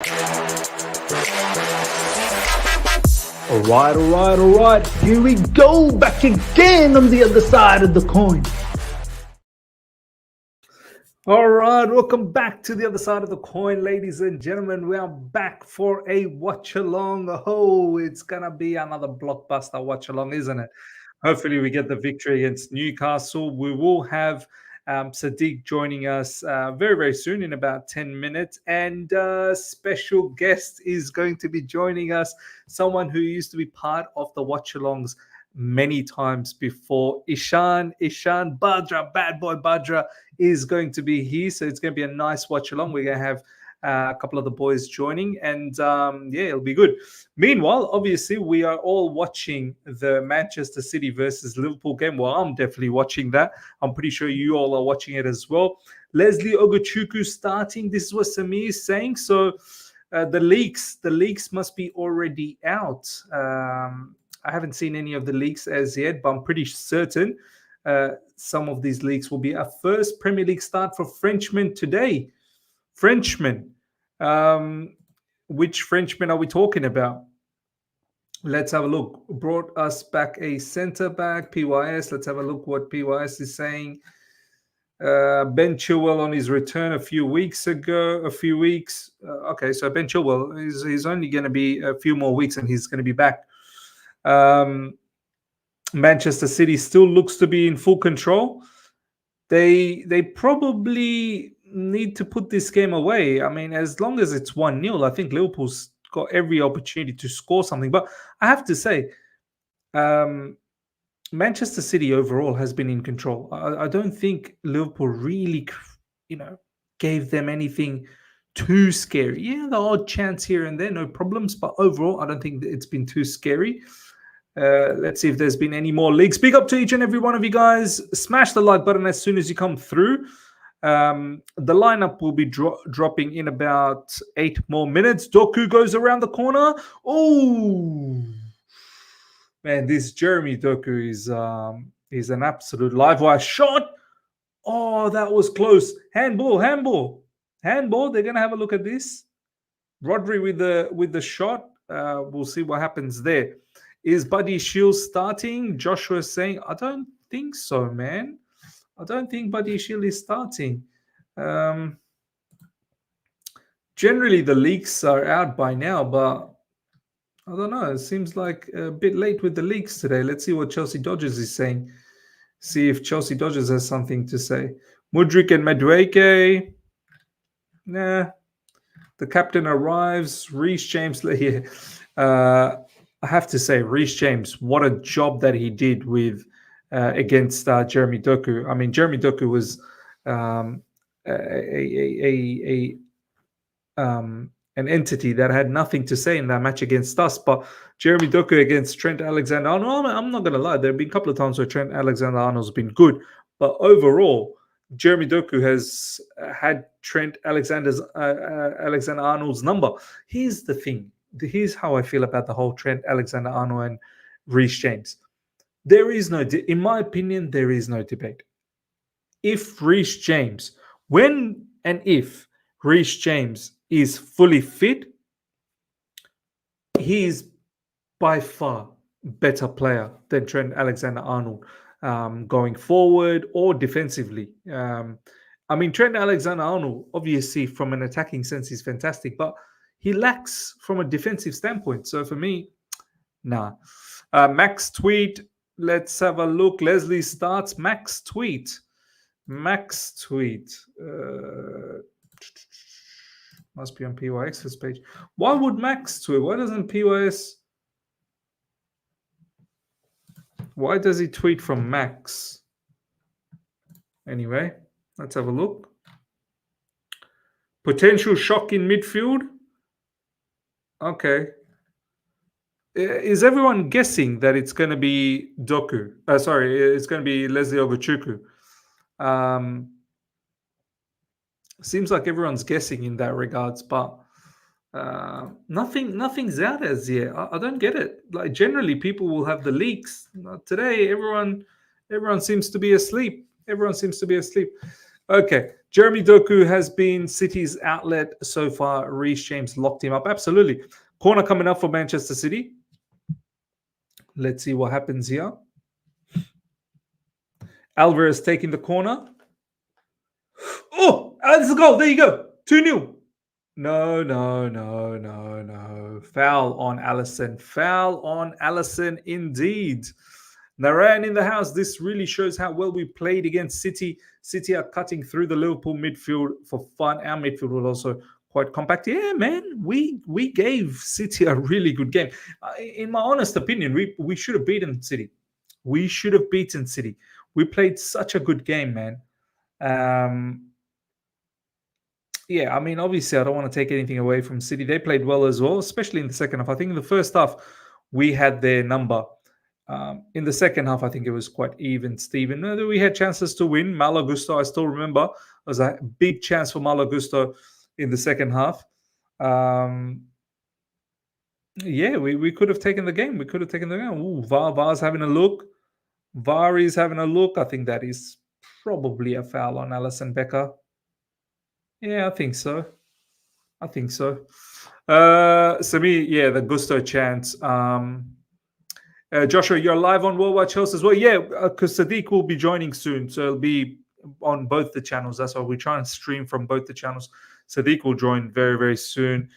All right. Here we go, back again on the other side of the coin. All right, welcome back to the other side of the coin, ladies and gentlemen. We are back for a watch-along. Oh, it's going to be another blockbuster watch-along, isn't it? Hopefully we get the victory against Newcastle. We will have Sadiq joining us very, very soon in about 10 minutes. And special guest is going to be joining us, someone who used to be part of the watch-alongs many times before. Ishan Badra, bad boy Badra, is going to be here. So it's going to be a nice watch-along. We're going to have a couple of the boys joining, and yeah, it'll be good. Meanwhile, obviously, we are all watching the Manchester City versus Liverpool game. Well, I'm definitely watching that. I'm pretty sure you all are watching it as well. Leslie Ogochukwu starting. This is what Samir is saying. So the leaks must be already out. I haven't seen any of the leaks as yet, but I'm pretty certain some of these leaks will be a first Premier League start for Frenchmen today. Frenchman. Which Frenchman are we talking about? Let's have a look. Brought us back a centre back, PYS. Let's have a look what PYS is saying. Ben Chilwell on his return a few weeks. Okay, so Ben Chilwell is only going to be a few more weeks and he's going to be back. Manchester City still looks to be in full control. They probably need to put this game away. I mean, as long as it's 1-0, I think Liverpool's got every opportunity to score something. But I have to say, Manchester City overall has been in control. I don't think Liverpool really, gave them anything too scary. Yeah, the odd chance here and there, no problems. But overall, I don't think it's been too scary. Let's see if there's been any more leaks. Big up to each and every one of you guys. Smash the like button as soon as you come through. The lineup will be dropping in about 8 more minutes. Doku goes around the corner. Oh, man, this Jeremy Doku is an absolute live wire shot. Oh, that was close. Handball. They're gonna have a look at this. Rodri with the shot. We'll see what happens there. Is Buddy Shields starting? Joshua saying, I don't think so, man. I don't think Buddy Shields is starting. Generally, the leaks are out by now, but I don't know. It seems like a bit late with the leaks today. Let's see what Chelsea Dodgers is saying. See if Chelsea Dodgers has something to say. Mudryk and Madueke. Nah. The captain arrives. Reece James. Yeah. I have to say, Reece James, what a job that he did with against Jeremy Doku. I mean, Jeremy Doku was an entity that had nothing to say in that match against us. But Jeremy Doku against Trent Alexander-Arnold, I'm not going to lie, there have been a couple of times where Trent Alexander-Arnold's been good. But overall, Jeremy Doku has had Trent Alexander-Arnold's number. Here's the thing. Here's how I feel about the whole Trent Alexander-Arnold and Reece James. There is no, in my opinion, there is no debate. If Reece James, when and if Reece James is fully fit, he is by far better player than Trent Alexander-Arnold going forward or defensively. I mean, Trent Alexander-Arnold, obviously, from an attacking sense, is fantastic, but he lacks from a defensive standpoint. So for me, nah. Max tweet. Let's have a look. Leslie starts. Max tweet. Must be on PYX's page. Why would Max tweet? Why doesn't PYS? Why does he tweet from Max? Anyway, let's have a look. Potential shock in midfield. Okay. Is everyone guessing that it's going to be Doku? It's going to be Leslie Ogochukwu. Seems like everyone's guessing in that regards, but nothing's out as yet. I don't get it. Like generally, people will have the leaks. Today, everyone seems to be asleep. Okay, Jeremy Doku has been City's outlet so far. Reece James locked him up. Absolutely. Corner coming up for Manchester City. Let's see what happens here. Alvarez taking the corner. Oh, that's a goal. There you go. 2-0. No, no, no, no, no. Foul on Allison. Foul on Allison indeed. Naran in the house. This really shows how well we played against City. City are cutting through the Liverpool midfield for fun. Our midfield was also quite compact. Yeah, man, we gave City a really good game. In my honest opinion, we should have beaten City. We should have beaten City. We played such a good game, man. Yeah, I mean, obviously, I don't want to take anything away from City. They played well as well, especially in the second half. I think in the first half, we had their number. In the second half, I think it was quite even, Steven. We had chances to win. Malo Gusto, I still remember, it was a big chance for Malo Gusto in the second half. Yeah, we could have taken the game. We could have taken the game. Ooh, VAR's having a look. VAR is having a look. I think that is probably a foul on Alison Becker. Yeah, I think so. I think so. So me, yeah, the Gusto chance. Joshua, you're live on World Watch Host as well. Yeah, because Sadiq will be joining soon, so it'll be on both the channels. That's why we try and stream from both the channels. Sadiq will join very, very soon.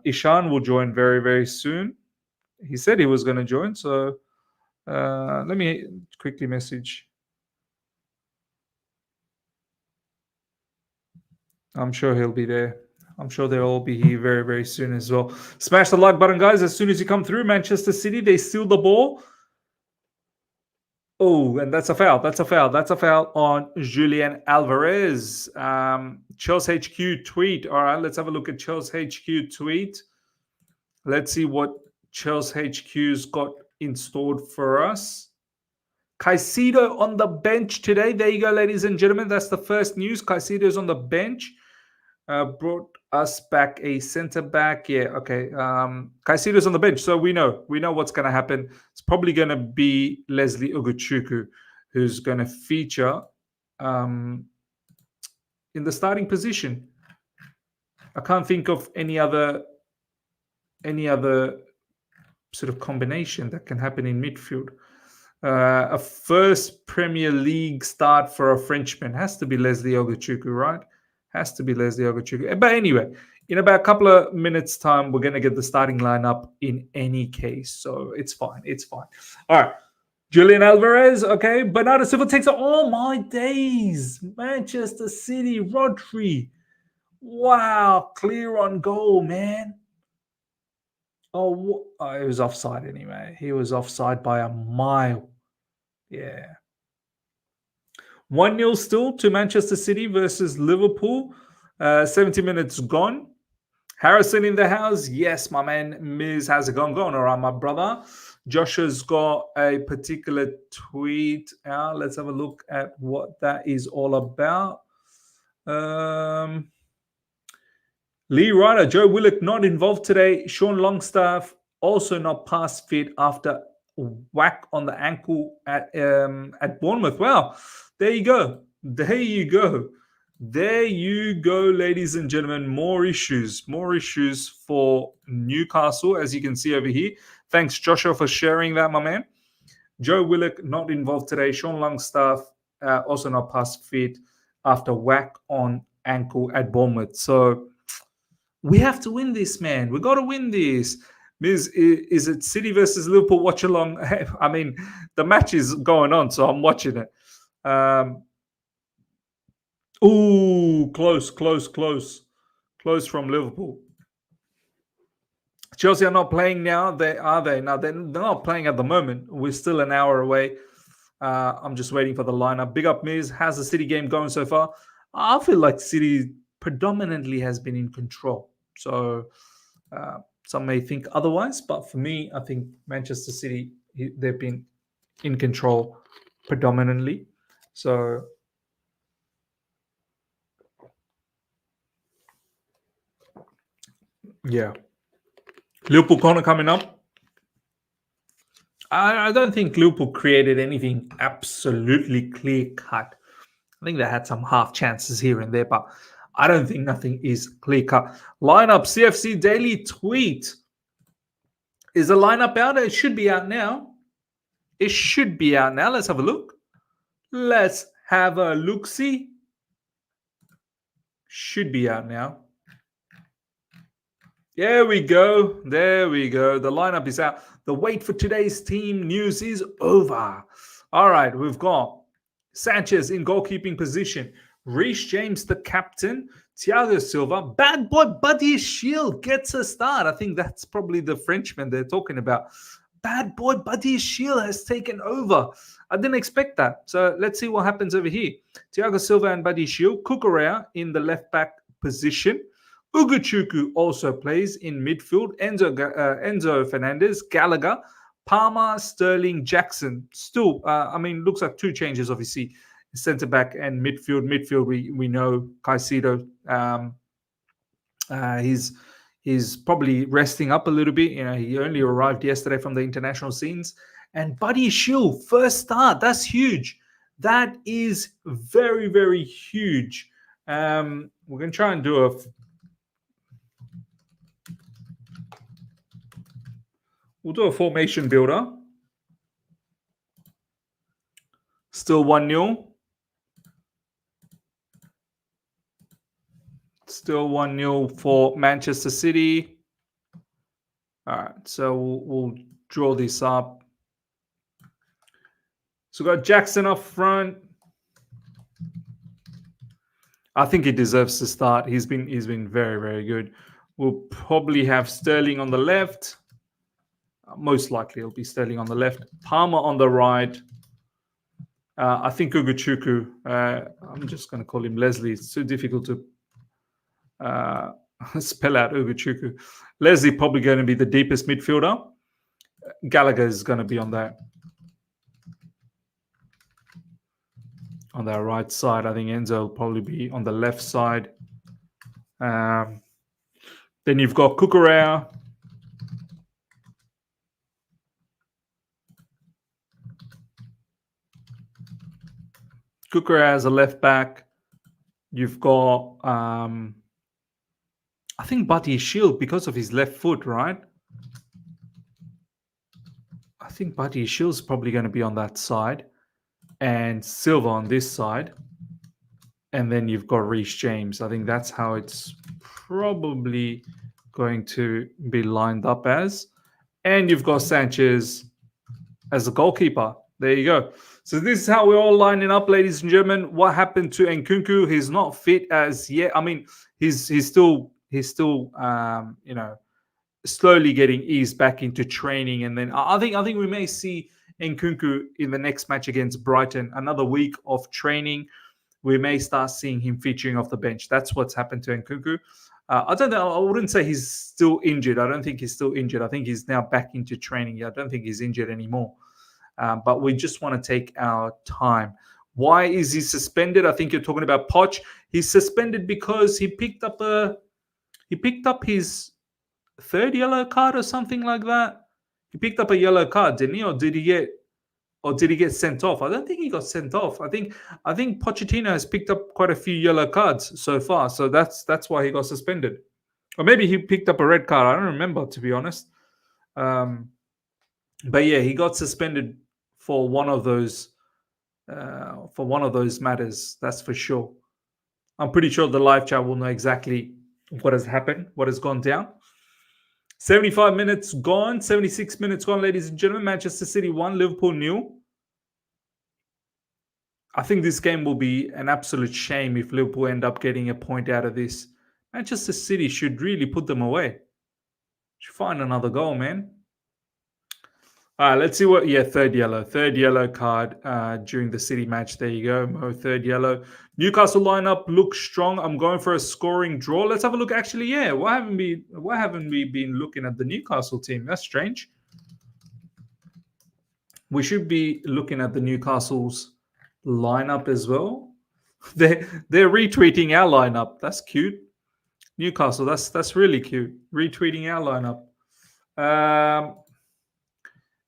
Ishan will join very, very soon. He said he was going to join, so let me quickly message. I'm sure he'll be there. I'm sure they'll all be here very, very soon as well. Smash the like button, guys. As soon as you come through, Manchester City, they steal the ball. Oh, and that's a foul. That's a foul. That's a foul on Julian Alvarez. Chelsea HQ tweet. All right, let's have a look at Chelsea HQ tweet. Let's see what Chelsea HQ's got installed for us. Caicedo on the bench today. There you go, ladies and gentlemen. That's the first news. Caicedo's on the bench. Brought us back a centre back. Yeah, okay. Caicedo's on the bench, so we know what's going to happen. It's probably going to be Leslie Ugochukwu who's going to feature in the starting position. I can't think of any other sort of combination that can happen in midfield. A first Premier League start for a Frenchman has to be Leslie Ugochukwu, right? Has to be Leslie Ugochukwu. But anyway, in about a couple of minutes' time, we're going to get the starting lineup in any case. So it's fine. It's fine. All right. Julian Alvarez. Okay. Bernardo Silva takes it. Oh, my days. Manchester City. Rodri. Wow. Clear on goal, man. Oh, it was offside anyway. He was offside by a mile. Yeah. 1-0 still to Manchester City versus Liverpool. 70 minutes gone. Harrison in the house. Yes, my man Miz has it gone. All right, my brother. Joshua's got a particular tweet. Let's have a look at what that is all about. Lee Ryder, Joe Willock not involved today. Sean Longstaff also not pass fit after whack on the ankle at Bournemouth. Wow. There you go. There you go. There you go, ladies and gentlemen. More issues for Newcastle, as you can see over here. Thanks, Joshua, for sharing that, my man. Joe Willock not involved today. Sean Longstaff also not pass fit after whack on ankle at Bournemouth. So we have to win this, man. We got to win this. Miz, is it City versus Liverpool watch-along? I mean, the match is going on, so I'm watching it. Close from Liverpool. Chelsea are not playing now. Are they? Now they're not playing at the moment. We're still an hour away. I'm just waiting for the lineup. Big up, Miz. How's the City game going so far? I feel like City predominantly has been in control. So some may think otherwise, but for me, I think Manchester City, they've been in control predominantly. So yeah. Liverpool corner coming up. I don't think Liverpool created anything absolutely clear cut. I think they had some half chances here and there, but I don't think nothing is clear cut. Lineup CFC Daily Tweet. Is the lineup out? It should be out now. It should be out now. Let's have a look. Let's have a look. See. Should be out now. There we go. There we go. The lineup is out. The wait for today's team news is over. All right, we've got Sanchez in goalkeeping position. Reece James, the captain. Thiago Silva. Bad boy Buddy Shield gets a start. I think that's probably the Frenchman they're talking about. Bad boy Buddy Shield has taken over. I didn't expect that. So let's see what happens over here. Thiago Silva and Buddy Shield. Cucurella in the left back position. Ugochukwu also plays in midfield. Enzo Fernandez, Gallagher, Palmer, Sterling, Jackson. Still, looks like two changes, obviously. Centre back and midfield. Midfield, we know Caicedo. He's probably resting up a little bit. You know, he only arrived yesterday from the international scenes. And Buddy Shield, first start. That's huge. That is very, very huge. We're going to try and do We'll do a formation builder. Still 1-0. Still 1-0 for Manchester City. All right, so we'll draw this up. So we've got Jackson up front. I think he deserves to start. He's been very, very good. We'll probably have Sterling on the left. Most likely it'll be Sterling on the left. Palmer on the right. I think Ugochukwu. I'm just going to call him Leslie. It's too difficult to spell out Ugochukwu. Leslie probably going to be the deepest midfielder. Gallagher is going to be on that right side. I think Enzo will probably be on the left side. Then you've got Cucurella. Cucurella as a left back. You've got, I think Buddy Shield because of his left foot, right? I think Buddy Shield's probably going to be on that side. And Silva on this side. And then you've got Reece James. I think that's how it's probably going to be lined up as. And you've got Sanchez as a goalkeeper. There you go. So this is how we're all lining up, ladies and gentlemen. What happened to Nkunku? He's not fit as yet. I mean, he's still slowly getting eased back into training. And then I think we may see Nkunku in the next match against Brighton. Another week of training. We may start seeing him featuring off the bench. That's what's happened to Nkunku. I don't know. I wouldn't say he's still injured. I don't think he's still injured. I think he's now back into training. I don't think he's injured anymore. But we just want to take our time. Why is he suspended? I think you're talking about Poch. He's suspended because he picked up his third yellow card or something like that. He picked up a yellow card, didn't he? Or did he get sent off? I don't think he got sent off. I think Pochettino has picked up quite a few yellow cards so far. So that's why he got suspended. Or maybe he picked up a red card. I don't remember, to be honest. But yeah, he got suspended for one of those matters. That's for sure. I'm pretty sure the live chat will know exactly what has happened, what has gone down. 75 minutes gone, 76 minutes gone, ladies and gentlemen. Manchester City 1, Liverpool 0. I think this game will be an absolute shame if Liverpool end up getting a point out of this. Manchester City should really put them away. Should find another goal, man. All right, let's see what... Yeah, third yellow card during the City match. There you go, Mo, third yellow. Newcastle lineup looks strong. I'm going for a scoring draw. Let's have a look. Actually, yeah, why haven't we been looking at the Newcastle team? That's strange. We should be looking at the Newcastle's lineup as well. They're retweeting our lineup. That's cute. Newcastle, that's really cute. Retweeting our lineup.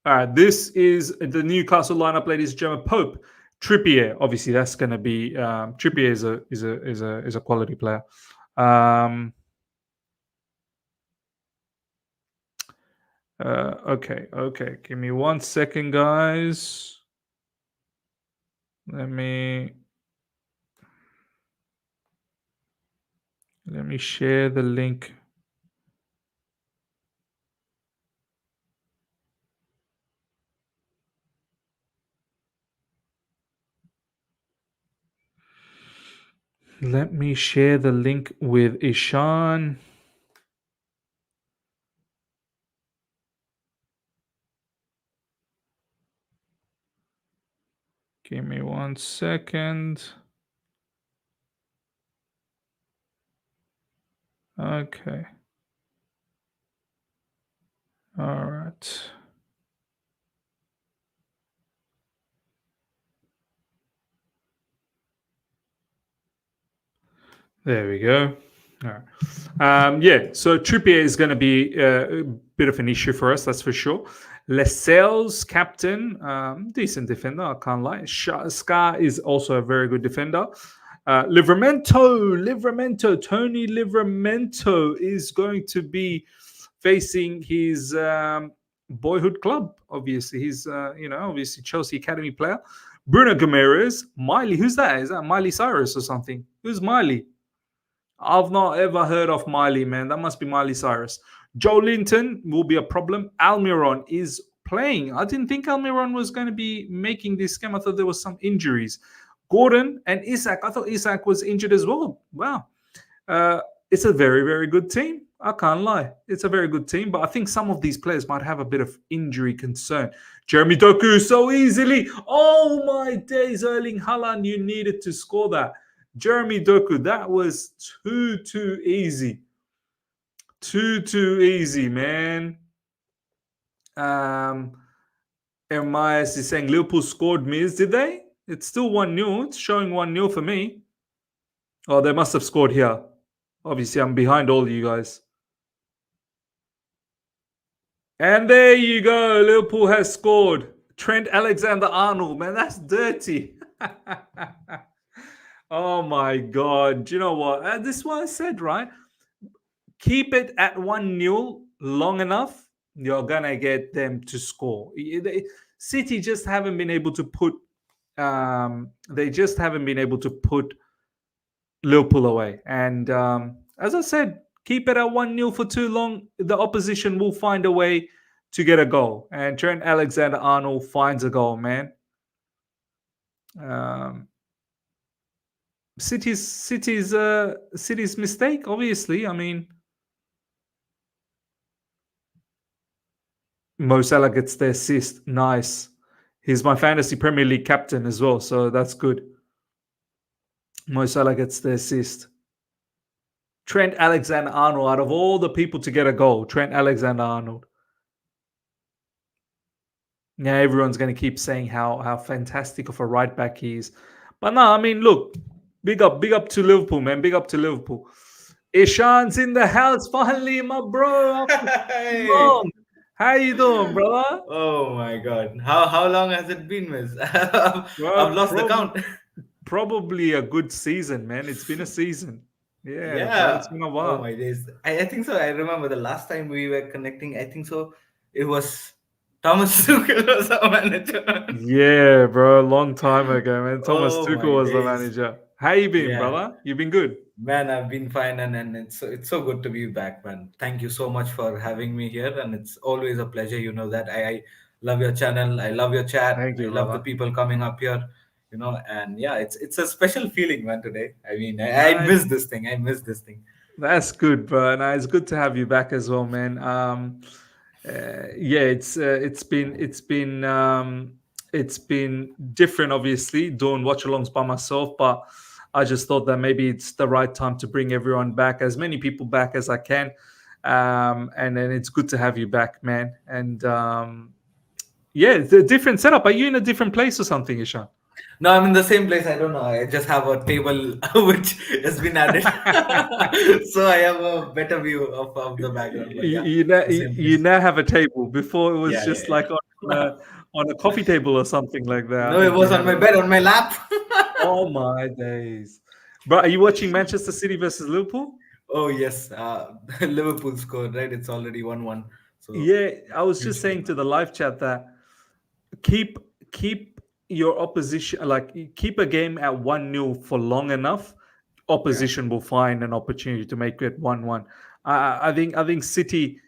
All right, this is the Newcastle lineup, ladies and gentlemen. Pope, Trippier, obviously, that's going to be Trippier is a quality player. Um, okay. Give me 1 second, guys. Let me share the link. Let me share the link with Ishan. Give me 1 second. Okay. All right. There we go. All right. Yeah, so Trippier is going to be a bit of an issue for us, that's for sure. Lascelles, captain, decent defender, I can't lie. Scar is also a very good defender. Tony Livramento is going to be facing his boyhood club. Obviously, he's obviously Chelsea academy player. Bruno Gomes, Miley. Who's that? Is that Miley Cyrus or something? Who's Miley? I've not ever heard of Miley, man. That must be Miley Cyrus. Joe Linton will be a problem. Almiron is playing. I didn't think Almiron was going to be making this game. I thought there was some injuries. Gordon and Isak. I thought Isak was injured as well. Wow. It's a very, very good team. I can't lie. It's a very good team, but I think some of these players might have a bit of injury concern. Jeremy Doku so easily. Oh my days, Erling Haaland, you needed to score that. Jeremy Doku, that was too easy. Too easy, man. Ermias is saying Liverpool scored Miz, did they? It's still 1-0. It's showing 1-0 for me. Oh, they must have scored here. Obviously, I'm behind all you guys. And there you go. Liverpool has scored. Trent Alexander-Arnold, man, that's dirty. Oh my God. Do you know what? This is what I said, right? Keep it at 1-0 long enough, you're going to get them to score. City just haven't been able to put Liverpool away. And as I said, keep it at 1-0 for too long, the opposition will find a way to get a goal. And Trent Alexander-Arnold finds a goal, man. City's mistake, obviously. I mean, Mo Salah gets the assist. Nice. He's my fantasy Premier League captain as well, so that's good. Mo Salah gets the assist. Trent Alexander-Arnold, out of all the people to get a goal, Trent Alexander-Arnold. Now everyone's going to keep saying how fantastic of a right back he is. But no, I mean, look, big up to Liverpool, man. Big up to Liverpool. Ishan's in the house finally, my bro. Hey. How you doing, brother? Oh my God! How long has it been, Miss? I've lost the count. Probably a good season, man. It's been a season. Yeah, bro, it's been a while. Oh my days! I think so. I remember the last time we were connecting. I think so. It was Thomas Tuchel was our manager. Yeah, bro, a long time ago, man. Thomas Oh Tuchel my was the days. manager. How you been, Yeah. brother? You been good? Man, I've been fine, and it's so good to be back, man. Thank you so much for having me here, and it's always a pleasure. You know that I love your channel, I love your chat, Thank I you, love the brother. people coming up here, and yeah, it's a special feeling, man. Today, I mean, I Nice. miss this thing. I miss this thing. That's good, bro. No, it's good to have you back as well, man. Yeah, it's been different, obviously, doing watch-alongs by myself, but I just thought that maybe it's the right time to bring everyone back, as many people back as I can. And then it's good to have you back, man. And yeah, it's a different setup. Are you in a different place or something, Ishan? No, I'm in the same place. I don't know. I just have a table which has been added, so I have a better view of the background. But yeah, You now the same place. have a table. Before it was Yeah, just yeah, like yeah. on a coffee table or something like that. I No, it think you was on had my a. bed, on my lap. Oh my days, bro! Are you watching Manchester City versus Liverpool? Oh yes, Liverpool scored, right? It's already 1-1. So Yeah, I was just huge game. saying to the live chat that keep keep your opposition, like keep a game at 1-0 for long enough, Yeah, opposition will find an opportunity to make it 1-1. I think City,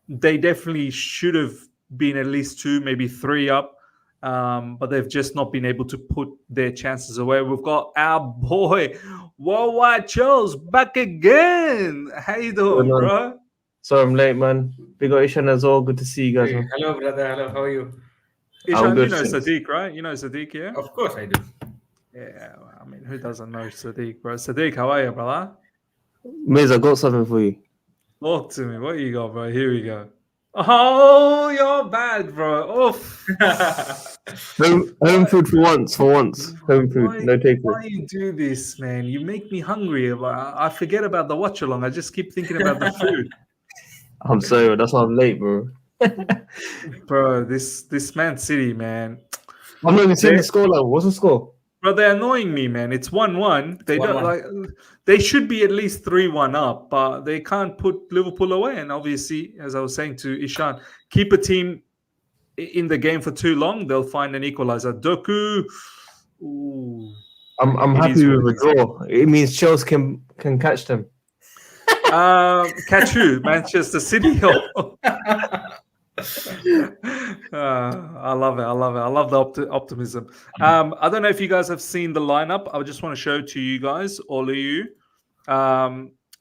they definitely should have been at least two, maybe three up, but they've just not been able to put their chances away. We've got our boy Worldwide Charles back again. How you Good, doing, man. bro? Sorry I'm late, man. Big up Ishan as well. Good to see you guys, hey, man. hello, brother. Hello, how are you? I'm Ishan, you good, know thanks. Sadiq, right? You know Sadiq, yeah? Of course I do. Yeah, well, I mean, who doesn't know Sadiq, bro? Sadiq, how are you, brother? Miz, I got something for you. Talk to me. What you got, bro? Here we go. Oh, you're bad, bro. Oof. Home Why, food for once, for once. Home food, why, no takeaway. why you do this, man? You make me hungry. I forget about the watch along. I just keep thinking about the food, I'm sorry, that's why I'm late, bro. bro. This Man City, man. I'm not even seeing They the score line. What's the score? Bro, they're annoying me, man. It's 1-1. It's They don't 1-1. like. They should be at least 3-1 up, but they can't put Liverpool away. And obviously, as I was saying to Ishan, keep a team in the game for too long, they'll find an equalizer. Doku, ooh, I'm it happy is what with it a is. draw. It means Chelsea can catch them. Catch who? Manchester City. I love it. I love it. I love the optimism. I don't know if you guys have seen the lineup. I just want to show to you guys, all of you.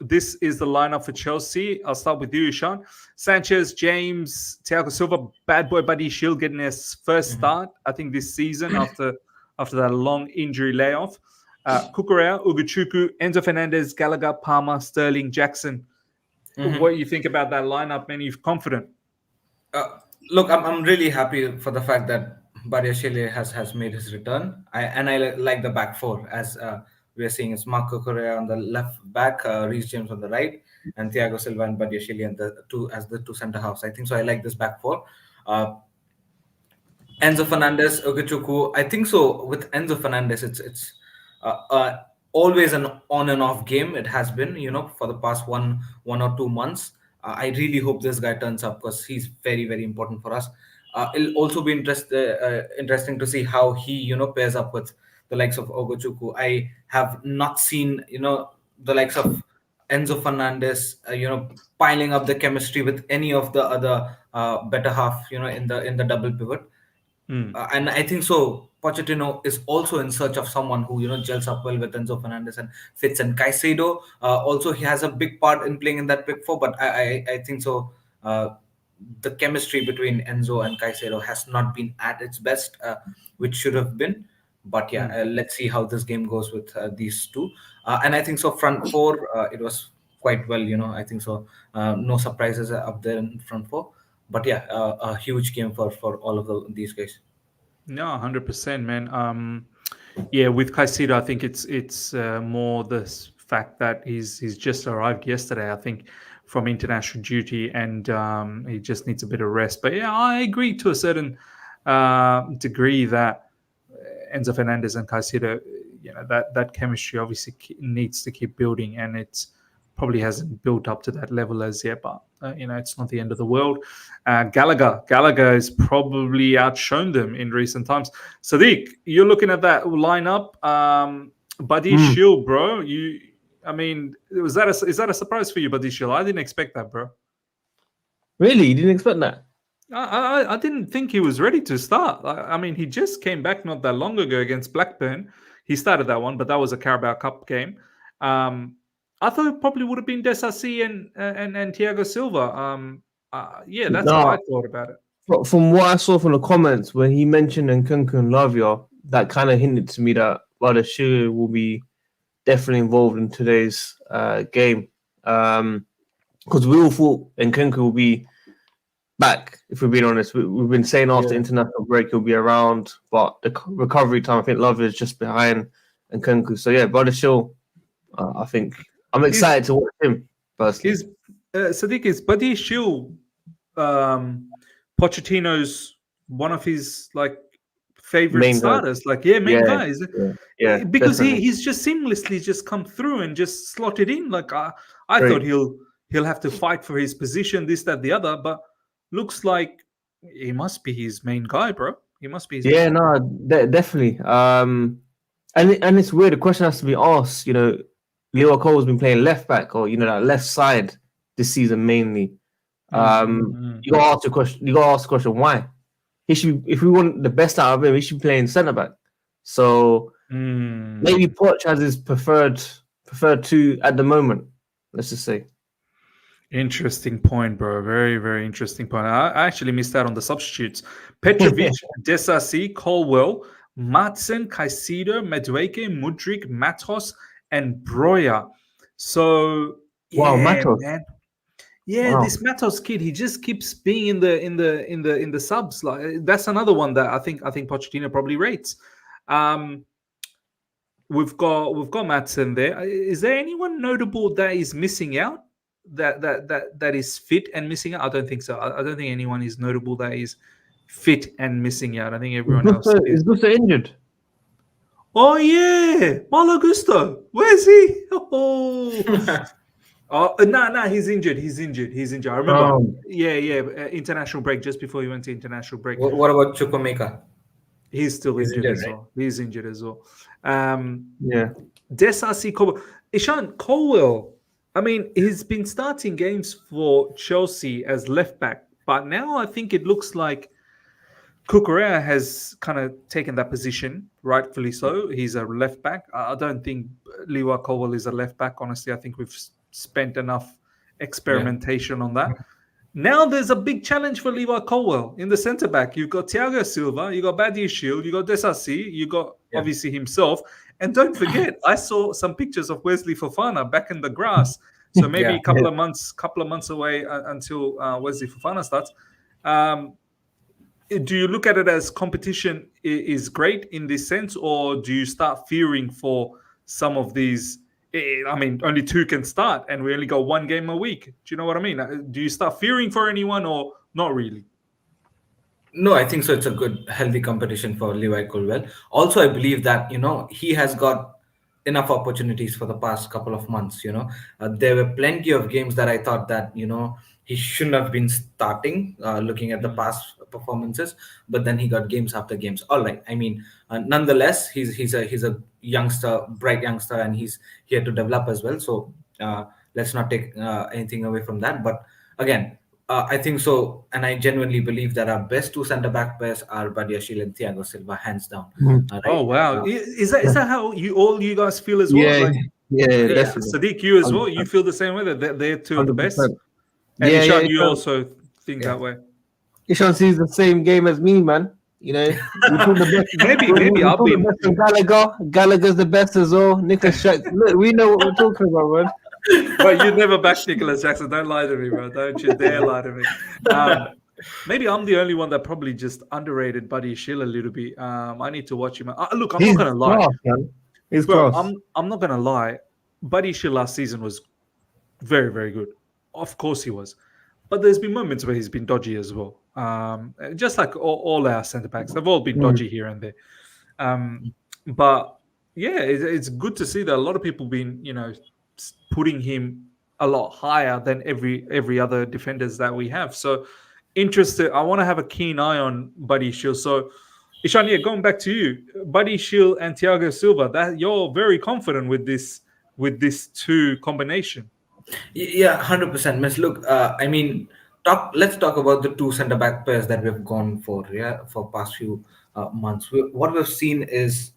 This is the lineup for Chelsea. I'll start with you, Ishan. Sanchez, James, Thiago Silva, bad boy Buddy Shield getting his first Mhm. start, I think, this season after that long injury layoff. Kukurea, Uguchuku, Enzo Fernandez, Gallagher, Palmer, Sterling, Jackson. What Mhm. do you think about that lineup, man? You're confident? Look, I'm really happy for the fact that Badiashile has made his return. I like the back four as we are seeing it's Marco Correa on the left back, Reece James on the right, and Thiago Silva and Badiashile and the two as the two centre halves. I think so. I like this back four. Uh, Enzo Fernandez, Ogechuku. I think so. With Enzo Fernandez, it's always an on and off game. It has been, for the past one or 2 months. I really hope this guy turns up because he's very very important for us. It'll also be interesting to see how he pairs up with the likes of Ogochuku. I have not seen the likes of Enzo Fernandez, piling up the chemistry with any of the other better half, in the double pivot. Hmm. And I think so. Pochettino is also in search of someone who gels up well with Enzo Fernandez and fits. And Caicedo also he has a big part in playing in that big four. But I think so. The chemistry between Enzo and Caicedo has not been at its best, which should have been. But yeah, Hmm. let's see how this game goes with these two. And I think so. Front four, it was quite well. I think so. No surprises up there in front four. But yeah, a huge game for all of these guys. No, 100%, man. Yeah, with Caicedo, I think it's more the fact that he's just arrived yesterday. I think from international duty, and he just needs a bit of rest. But yeah, I agree to a certain degree that Enzo Fernandez and Caicedo, that chemistry obviously needs to keep building, and it's probably hasn't built up to that level as yet. But it's not the end of the world. Gallagher has probably outshone them in recent times. Sadiq, you're looking at that lineup. Buddy Hmm. Shield, bro. I mean, is that a surprise for you, Buddy Shield? I didn't expect that, bro. Really? You didn't expect that? I didn't think he was ready to start. I mean, he just came back not that long ago against Blackburn. He started that one, but that was a Carabao Cup game. Um, I thought it probably would have been Desasi and Thiago Silva. Yeah, that's what I No. thought about it. From what I saw from the comments when he mentioned Nkunku and Lavia, that kind of hinted to me that Bardashir will be definitely involved in today's game. Because we all thought Nkunku will be back, if we're being honest. We've been saying after Yeah. international break he'll be around, but the recovery time, I think Lavia is just behind Nkunku. So yeah, Bardashir, I think I'm Is excited to watch him personally. is Sadiq, is Buddy Shield um, Pochettino's one of his like favorite Main guy. starters. Like, yeah, main Yeah, guys. yeah, Because definitely. he's just seamlessly just come through and just slotted in. Like I thought Great. he'll have to fight for his position, this, that, the other, but looks like he must be his main guy, bro. He must be his main Yeah, guy. no, definitely. And it's weird. The question has to be asked. Leo Cole's been playing left back, or that left side this season mainly. You gotta ask the question. You gotta ask the question why. He should. If we want the best out of him, he should be playing centre back. So maybe Poch has his preferred two at the moment. Let's just say. Interesting point, bro. Very, very interesting point. I actually missed out on the substitutes. Petrovic, Desasi, Colwell, Matson, Caicedo, Madueke, Mudrik, Matos, and Broya. So Wow, yeah, Matos. man. Yeah, Wow. this Matos kid, he just keeps being in the subs. Like that's another one that I think Pochettino probably rates. Um, we've got Matson there. Is there anyone notable that is missing out? That is fit and missing out? I don't think so. I don't think anyone is notable that is fit and missing out. I think everyone else Is is. Gusto injured? Oh yeah, Malo Gusto. Where's he? Oh, no, he's injured. He's injured. I remember. Um, Yeah. International break just before he went to international break. What about Chukwemeka? He's still He's injured injured, as right? well. He's injured as well. Um, yeah. Desasi Colwell. Ishan Colwell. I mean, he's been starting games for Chelsea as left back, but now I think it looks like Cucurella has kind of taken that position, rightfully so. He's a left back. I don't think Liwa Colwell is a left back. Honestly, I think we've spent enough Yeah. experimentation on that. Now there's a big challenge for Levi Colwell in the centre back. You've got Thiago Silva, you got Badia Shield, you got Desasi, you got Yeah. obviously himself. And don't forget, I saw some pictures of Wesley Fofana back in the grass. So maybe Yeah. a couple of months away until Wesley Fofana starts. Um, do you look at it as competition is great in this sense, or do you start fearing for some of these? I mean, only two can start, and we only got one game a week. Do you know what I mean? Do you start fearing for anyone, or not really? No, I think so. It's a good, healthy competition for Levi Colwell. Also, I believe that he has got enough opportunities for the past couple of months. There were plenty of games that I thought that he shouldn't have been starting. Looking at the past performances, but then he got games after games. All right. I mean, nonetheless, he's a youngster, bright youngster, and he's here to develop as well. So let's not take anything away from that. But again, I think so, and I genuinely believe that our best two centre back pairs are Badiashile and Thiago Silva, hands down. Oh Right? wow, is that how you guys feel as well? Yeah, Like yeah, yeah, definitely. Sadiq, you as well. You feel the same way that they're two of the best, 100%. and Yeah, Ishan, yeah. you also think Yeah. that way. Ishan sees the same game as me, man. We talk the best. Maybe we I've talk the been. best from Gallagher. Gallagher's the best as well. Nicholas Jackson. Look, we know what we're talking about, man. But you never backed Nicholas Jackson. Don't lie to me, bro. Don't you dare lie to me. Maybe I'm the only one that probably just underrated Buddy Shield a little bit. I need to watch him. Look, I'm He's not gonna lie, class, man. He's bro. class. I'm not gonna lie. Buddy Shield last season was very, very good. Of course he was. But there's been moments where he's been dodgy as well. Just like all our centre backs, they've all been dodgy here and there. But yeah, it's good to see that a lot of people been putting him a lot higher than every other defenders that we have. So interested. I want to have a keen eye on Buddy Shield. So Ishan, yeah, going back to you, Buddy Shield and Thiago Silva. That you're very confident with this two combination. Yeah, 100%. Miss, look, I mean, Let's talk about the two centre back pairs that we've gone for. Yeah, for past few months. What we've seen is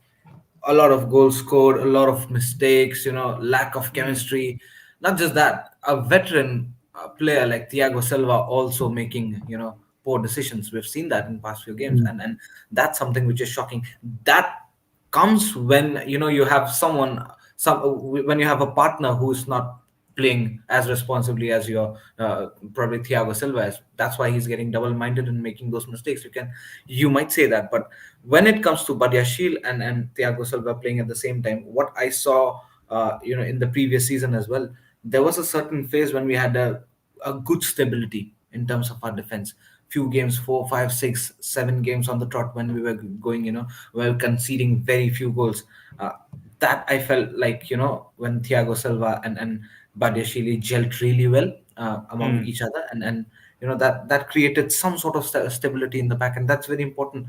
a lot of goals scored, a lot of mistakes, lack of chemistry. Not just that, a veteran player like Thiago Silva also making, poor decisions. We've seen that in past few games, and that's something which is shocking. That comes when you have when you have a partner who's not playing as responsibly as your probably Thiago Silva is. That's why he's getting double-minded and making those mistakes. You might say that, but when it comes to Badiashile and Thiago Silva playing at the same time, what I saw in the previous season as well, there was a certain phase when we had a good stability in terms of our defense. few games, 4, 5, 6, 7 games on the trot when we were going, we were conceding very few goals. That I felt like, when Thiago Silva and Badiashile gelled really well among each other, and that created some sort of stability in the back, and that's very important.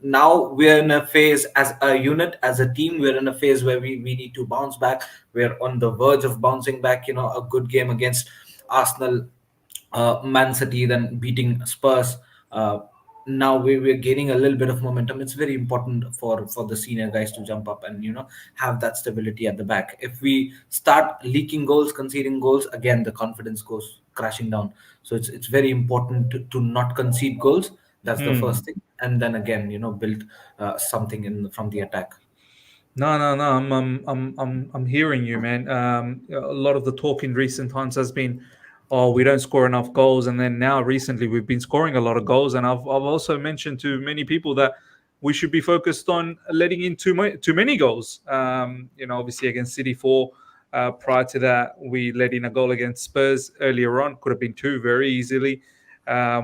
Now we're in a phase as a unit, as a team, we're in a phase where we need to bounce back. We're on the verge of bouncing back. A good game against Arsenal, Man City, then beating Spurs. Now we're gaining a little bit of momentum. It's very important for the senior guys to jump up and have that stability at the back. If we start leaking goals, conceding goals, again the confidence goes crashing down. So it's very important to not concede goals. That's the first thing, and then again build something in from the attack. No. I'm hearing you, man. A lot of the talk in recent times has been, oh, we don't score enough goals, and then now recently we've been scoring a lot of goals. And I've also mentioned to many people that we should be focused on letting in too many goals. Obviously against City 4. Prior to that, we let in a goal against Spurs earlier on. Could have been 2 very easily.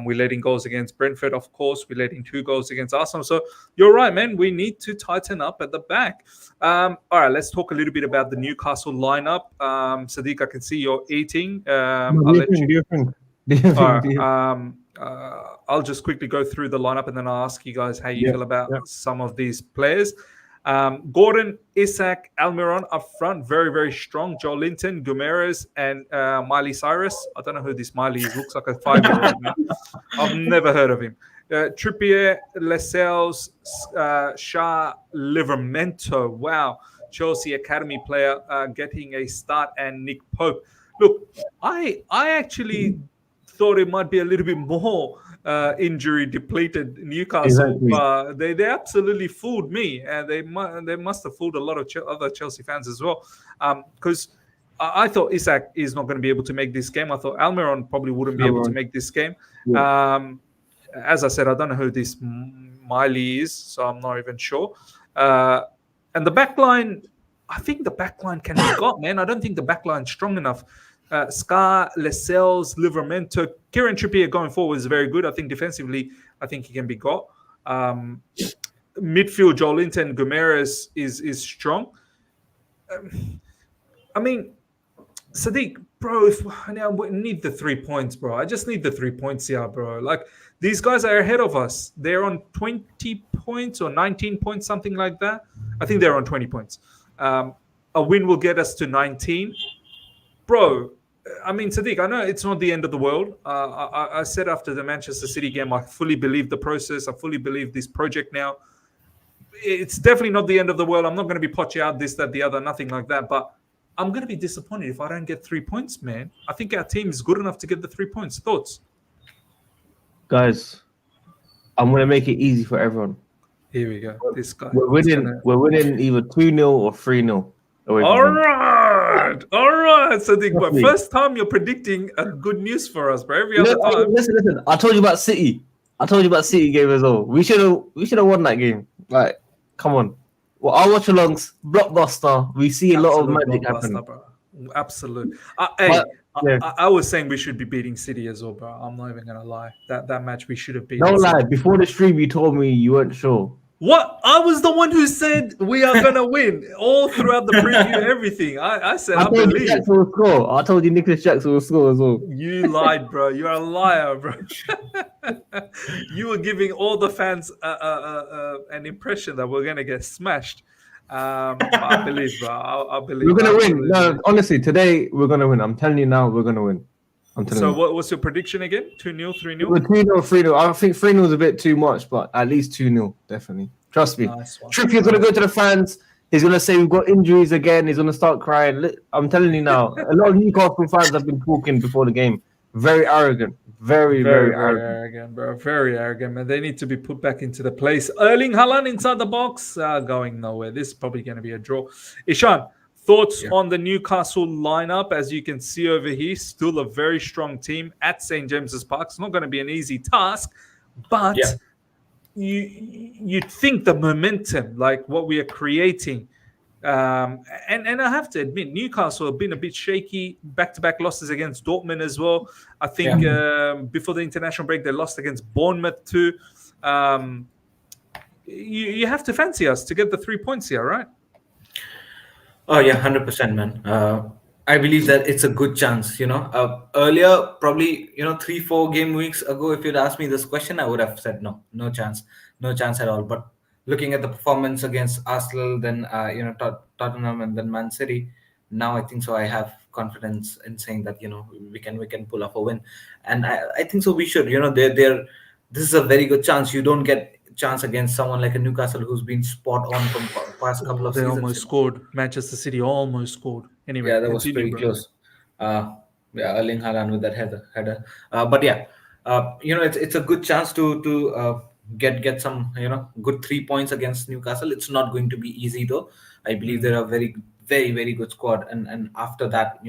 We let in goals against Brentford, of course. We let in 2 goals against Arsenal. So you're right, man. We need to tighten up at the back. All right, let's talk a little bit about the Newcastle lineup. Sadiq, I can see you're eating. I'll let you. All right, I'll just quickly go through the lineup and then I'll ask you guys how you feel about some of these players. Gordon, Isak, Almiron up front, very, very strong. Joe Linton, Guimaraes, and Miley Cyrus. I don't know who this Miley is. Looks like a 5-year-old. I've never heard of him. Trippier, Lascelles, Shah, Livramento. Wow. Chelsea Academy player getting a start, and Nick Pope. Look, I actually thought it might be a little bit more injury depleted Newcastle, but they absolutely fooled me, and they must have fooled a lot of other Chelsea fans as well, because I thought Isak is not going to be able to make this game. I thought Almiron probably wouldn't be able to make this game. As I said, I don't know who this Miley is, so I'm not even sure. And the backline, I think the backline can be got, man. I don't think the backline's strong enough. Scar, Lascelles, Livramento, Kieran Trippier going forward is very good. I think defensively, I think he can be got. Midfield, Joe Linton, Guimaraes is strong. I mean, Sadiq, bro, if now we need the 3 points, bro. I just need the 3 points here, bro. Like, these guys are ahead of us. They're on 20 points or 19 points, something like that. I think they're on 20 points. A win will get us to 19. Bro, I mean, Sadiq, I know it's not the end of the world. I said after the Manchester City game, I fully believe the process. I fully believe this project now. It's definitely not the end of the world. I'm not going to be potty out this, that, the other, nothing like that. But I'm going to be disappointed if I don't get 3 points, man. I think our team is good enough to get the 3 points. Thoughts? Guys, I'm going to make it easy for everyone. Here we go. This guy. We're winning either 2-0 or 3-0. All right, Sadiq. But first time you're predicting a good news for us, bro. Every other time. Listen. I told you about City. Game as well. We should have won that game. Right, come on. Well, our watchalongs blockbuster. We see a lot of magic happen. Bro. Absolute. I was saying we should be beating City as well, bro. I'm not even gonna lie. That match we should have beaten. Don't lie. Before the stream, you told me you weren't sure. What? I was the one who said we are gonna win all throughout the preview, everything. I said I believe. Jackson will score. I told you Nicholas Jackson will score as well. You lied, bro. You're a liar, bro. You were giving all the fans an impression that we're gonna get smashed. I believe, bro. I believe we're gonna win. No, honestly, today we're gonna win. I'm telling you now, we're gonna win. So what's your prediction again? 2-0, 3-0? 2-0, 3-0. I think 3-0 is a bit too much, but at least 2-0, definitely. Trust me. Nice. Trippier's going to go to the fans. He's going to say we've got injuries again. He's going to start crying. I'm telling you now, a lot of Newcastle fans have been talking before the game. Very arrogant. Very arrogant, bro. Very arrogant, man. They need to be put back into the place. Erling Haaland inside the box, going nowhere. This is probably going to be a draw. Ishan, thoughts on the Newcastle lineup? As you can see over here, still a very strong team at St. James's Park. It's not going to be an easy task, but you'd think the momentum, like what we are creating, And I have to admit, Newcastle have been a bit shaky. Back-to-back losses against Dortmund as well. I think Yeah. before the international break, they lost against Bournemouth too. You have to fancy us to get the 3 points here, right? Oh yeah, 100%, man. I believe that it's a good chance. Earlier, probably 3-4 game weeks ago, if you'd asked me this question, I would have said no, no chance, no chance at all. But looking at the performance against Arsenal, then Tottenham, and then Man City, now I think so. I have confidence in saying that we can pull off a win, and I think so. We should. They're this is a very good chance. You don't get chance against someone like a Newcastle who's been spot on from past couple Oh, of they seasons. almost scored. Manchester City almost scored. Anyway, Yeah, that was continue, pretty bro. close. Yeah, Erling Haaland with that header. But yeah, it's a good chance to get some good 3 points against Newcastle. It's not going to be easy though. I believe they're a very very very good squad, and after that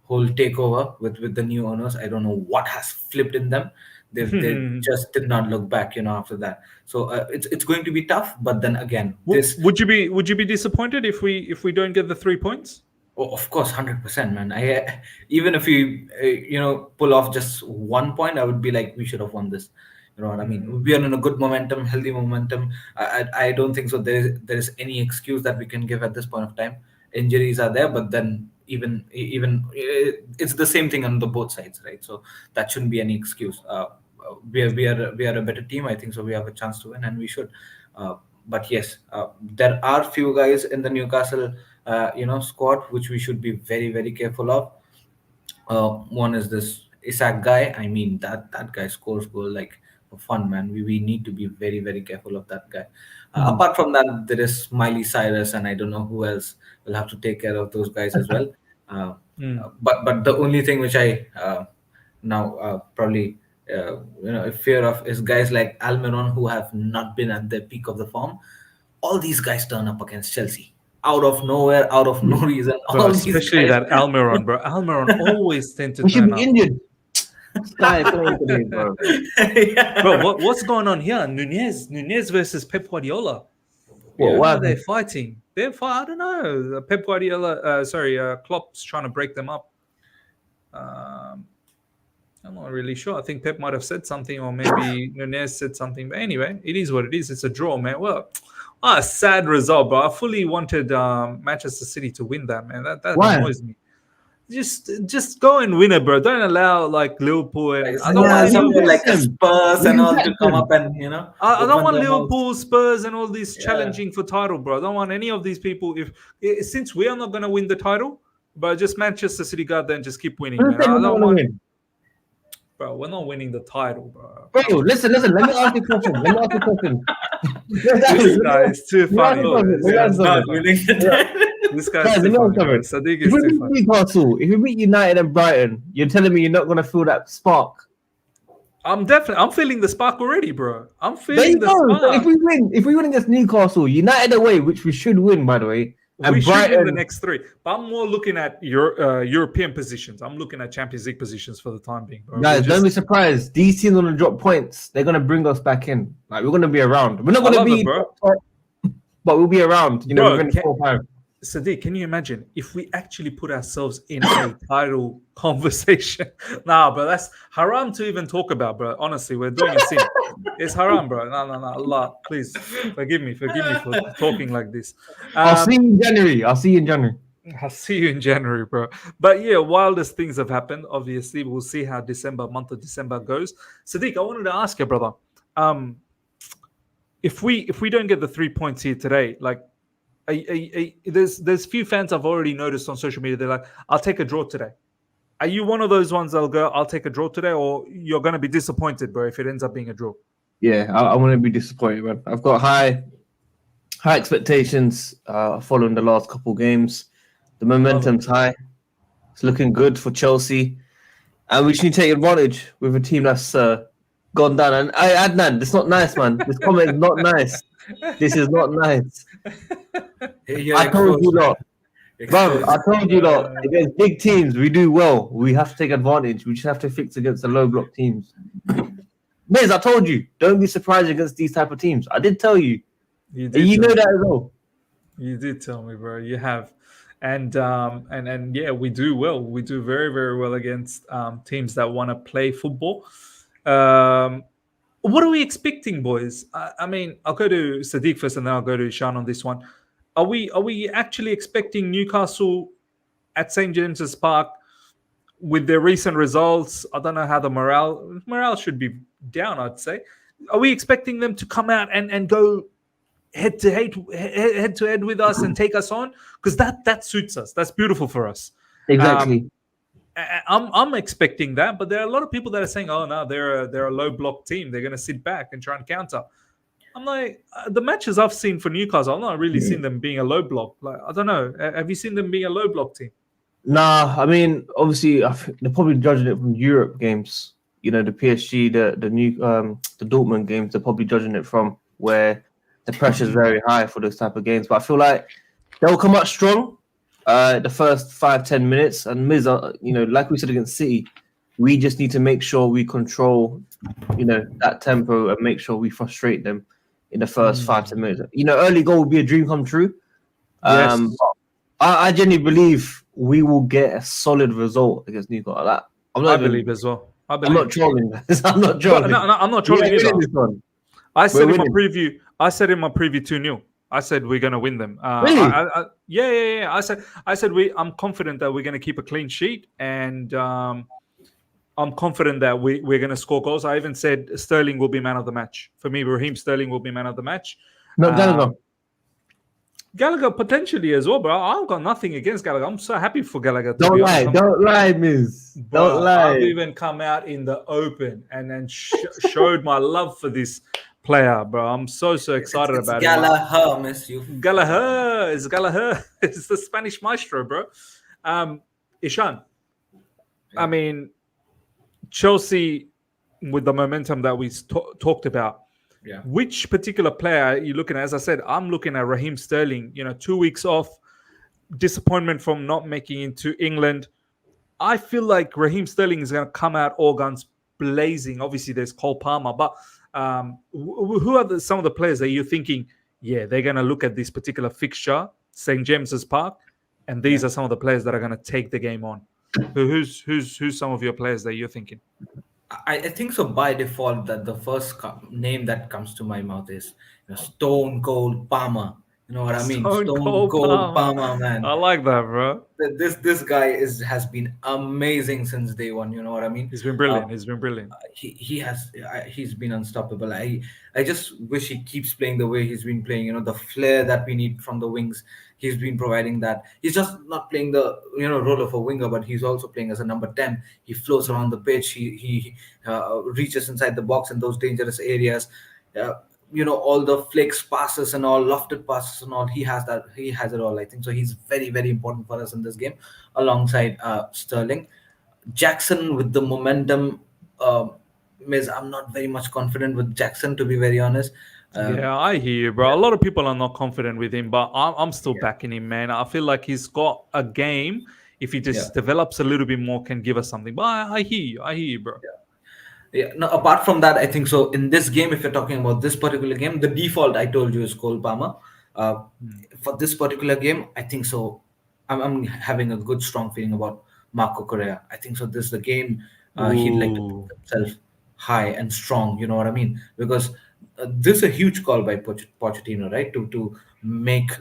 whole takeover with the new owners, I don't know what has flipped in them. They just did not look back after that. So it's going to be tough. But then again, this. Would you be disappointed if we don't get the 3 points? Oh, of course, 100%, man. Even if we, pull off just 1 point, I would be like, we should have won this. You know what I mean? We are in a good momentum, healthy momentum. I don't think so. There's any excuse that we can give at this point of time. Injuries are there, but then even it's the same thing on the both sides, right? So that shouldn't be any excuse. We are a better team. I think so. We have a chance to win, and we should. But yes, there are few guys in the Newcastle squad which we should be very very careful of. One is this Isak guy. I mean that guy scores goal like for fun, man. We need to be very very careful of that guy. Apart from that, there is Miley Cyrus, and I don't know who else will have to take care of those guys as well. But the only thing which I now probably fear of is guys like Almiron who have not been at the peak of the form. All these guys turn up against Chelsea out of nowhere, out of no reason. Bro, All these especially guys. that Almiron, bro. Almiron always tend to We should turn be up. injured. This guy playing today, bro. Yeah. Bro, what's going on here? Nunez versus Pep Guardiola. What Why are happened? they fighting? I don't know. Pep Guardiola, Klopp's trying to break them up. I'm not really sure. I think Pep might have said something, or maybe Nunez said something. But anyway, it is what it is. It's a draw, man. Well, a sad result, bro. I fully wanted Manchester City to win that, man. That Why? annoys me. Just go and win it, bro. Don't allow like Liverpool and I don't Yeah, want Something Liverpool. like them. Spurs and all to come them. up and I don't open want their mouths. Liverpool, Spurs, and all these Yeah. challenging for title, bro. I don't want any of these people. Since we are not going to win the title, but just Manchester City got there and just keep winning, Who man. said I we're not don't gonna want, win? Oh, we're not winning the title, bro. Bro, listen. Let me ask you a question. This guy is too funny. Let me Bro. ask you Not something. winning the title. This Guys, guy's let too me ask funny, you bro. something. Sadiq If is we too beat funny. Newcastle, if we beat United and Brighton, you're telling me you're not gonna feel that spark? I'm feeling the spark already, bro. I'm There feeling you the go. So spark. if we win against Newcastle, United away, which we should win, by the way, and We should win the Brighton. next three, but I'm more looking at your European positions. I'm looking at Champions League positions for the time being, bro. Guys, We're don't be just- surprised. These teams are gonna drop points. They're gonna bring us back in. Like we're gonna be around. We're not I gonna love be it, bro. top, but we'll be around. Bro, within 4 or 5. Sadiq, can you imagine if we actually put ourselves in a title conversation? Nah, bro, that's haram to even talk about, bro. Honestly, we're doing a sin. It's haram, bro. No. Allah, please forgive me for talking like this. I'll see you in January. I'll see you in January, bro. But yeah, wildest things have happened. Obviously, we'll see how month of December goes. Sadiq, I wanted to ask you, brother. If we don't get the 3 points here today, like, there's few fans I've already noticed on social media. They're like, "I'll take a draw today." Are you one of those ones that'll go, "I'll take a draw today," or you're gonna be disappointed, bro, if it ends up being a draw? Yeah, I want to be disappointed, man. I've got high expectations following the last couple games. The momentum's high. It's looking good for Chelsea, and we just need to take advantage with a team that's gone down. And Adnan, it's not nice, man. This comment is not nice. This is not nice. You're I told you exposed, lot. man. Bro, Exposed. I told you lot. Against big teams, we do well. We have to take advantage. We just have to fix against the low block teams. Miz, I told you. Don't be surprised against these type of teams. I did tell you. You And you tell know me. that as well. You did tell me, bro. You have, and yeah, we do well. We do very very well against teams that want to play football. Um, what are we expecting, boys? I mean, I'll go to Sadiq first, and then I'll go to Sean on this one. Are we actually expecting Newcastle at St James's Park with their recent results? I don't know how the morale should be down. I'd say. Are we expecting them to come out and go head to head with us and take us on? Because that suits us. That's beautiful for us. Um, Exactly. I'm expecting that, but there are a lot of people that are saying, "Oh no, they're a low block team. They're going to sit back and try and counter." I'm like, the matches I've seen for Newcastle, I've not really seen them being a low block. Like, I don't know. Have you seen them being a low block team? Nah, I mean, obviously, they're probably judging it from Europe games. You know, the PSG, the Dortmund games. They're probably judging it from where the pressure's very high for those type of games. But I feel like they'll come out strong. The first 5-10 minutes, and Miz, like we said against City, we just need to make sure we control, that tempo and make sure we frustrate them in the first 5-10 minutes. Early goal would be a dream come true. Yes, I genuinely believe we will get a solid result against Newcastle. Like, I believe as well. I I'm believe. not trolling, guys. I'm not No, trolling. no, I'm not We trolling are either. winning this one. I said We're in my winning. preview. I said in my preview 2-0. I said we're gonna win them. Really? Yeah. I said I'm confident that we're gonna keep a clean sheet, and I'm confident that we're gonna score goals. I even said Sterling will be man of the match. For me, Raheem Sterling will be man of the match. Not Gallagher. Um, Gallagher potentially as well, bro. I've got nothing against Gallagher. I'm so happy for Gallagher. To Don't be lie. honest. Don't lie, Miz. Bro, Don't lie. I've even come out in the open and then showed my love for this player, bro. I'm so excited It's about him. Gallagher, miss you. Gallagher. It's Gallagher. It's the Spanish maestro, bro. Ishan, I mean, Chelsea, with the momentum that we talked about, Yeah. which particular player are you looking at? As I said, I'm looking at Raheem Sterling. 2 weeks off, disappointment from not making it to England. I feel like Raheem Sterling is going to come out all guns blazing. Obviously, there's Cole Palmer, but who are some of the players that you're thinking, yeah, they're going to look at this particular fixture, St. James's Park, and these are some of the players that are going to take the game on? Who's some of your players that you're thinking? I think so by default that the first name that comes to my mouth is Stone Cold Palmer. You know what I mean? Stone Cold Palmer, man. I like that, bro. This guy has been amazing since day one. You know what I mean? He's been brilliant. He's been brilliant. He's been unstoppable. I just wish he keeps playing the way he's been playing. The flair that we need from the wings, he's been providing that. He's just not playing the role of a winger, but he's also playing as a number 10. He flows around the pitch. He reaches inside the box in those dangerous areas. All the flicks, passes, and all lofted passes and all. He has that. He has it all. I think so. He's very very important for us in this game, alongside Sterling. Jackson with the momentum. Miss, I'm not very much confident with Jackson, to be very honest. Yeah, I hear you, bro. A lot of people are not confident with him, but I'm still backing him, man. I feel like he's got a game. If he just develops a little bit more, can give us something. But I hear you. I hear you, bro. Yeah. No, apart from that, I think so. In this game, if you're talking about this particular game, the default I told you is Cole Palmer. For this particular game, I think so. I'm having a good, strong feeling about Marco Correa. I think so. This is the game he'd like to put himself high and strong. You know what I mean? Because this is a huge call by Pochettino, right? To make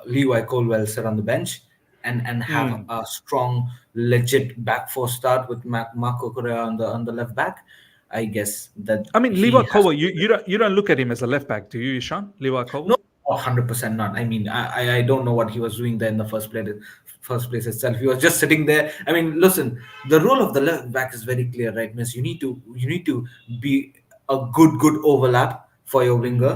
Levi Colwell sit on the bench and have a strong, legit back four start with Marco Correa on the left back. I guess that. I mean, Levi Colwell, you don't look at him as a left back, do you, Ishan? Levi Colwell? No, 100% not. I mean, I don't know what he was doing there in the first place itself. He was just sitting there. I mean, listen, the role of the left back is very clear, right, miss? You need to be a good overlap for your winger,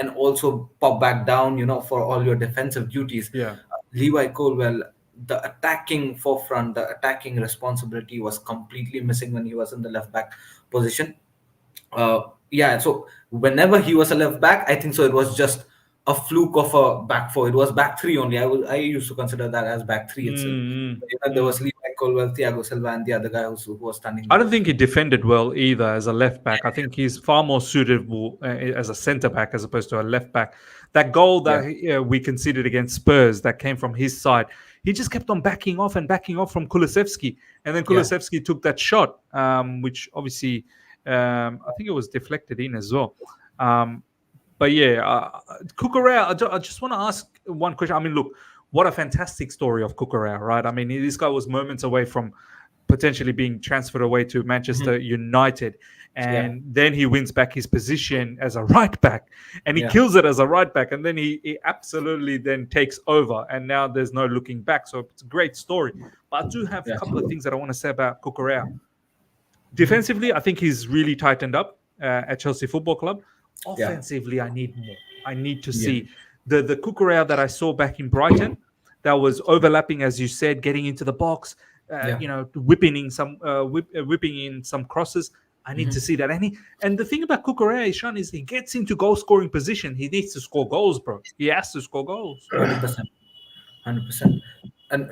and also pop back down, for all your defensive duties. Yeah. Levi Colwell, the attacking forefront, the attacking responsibility was completely missing when he was in the left back position. So whenever he was a left back, I think so it was just a fluke of a back four. It was back three only. I used to consider that as back three itself. There was Levi Colwell, Thiago Silva, and the other guy who was standing I there. don't think he defended well either as a left back. I think he's far more suitable as a centre back as opposed to a left back. That goal that we conceded against Spurs that came from his side, he just kept on backing off from Kulusevski. And then Kulusevski took that shot, which obviously I think it was deflected in as well. But yeah, Cucurella, I just want to ask one question. I mean, look, what a fantastic story of Cucurella, right? I mean, this guy was moments away from potentially being transferred away to Manchester United, and then he wins back his position as a right back, and he kills it as a right back, and then he absolutely then takes over, and now there's no looking back. So it's a great story. But I do have a couple of things that I want to say about Cucurella. Defensively, I think he's really tightened up at Chelsea Football Club. Offensively, I need more. I need to see the Cucurella that I saw back in Brighton, that was overlapping, as you said, getting into the box. Whipping in some crosses. I need to see that. And the thing about Cucurella, Sean, is he gets into goal scoring position. He needs to score goals, bro. He has to score goals. 100%. And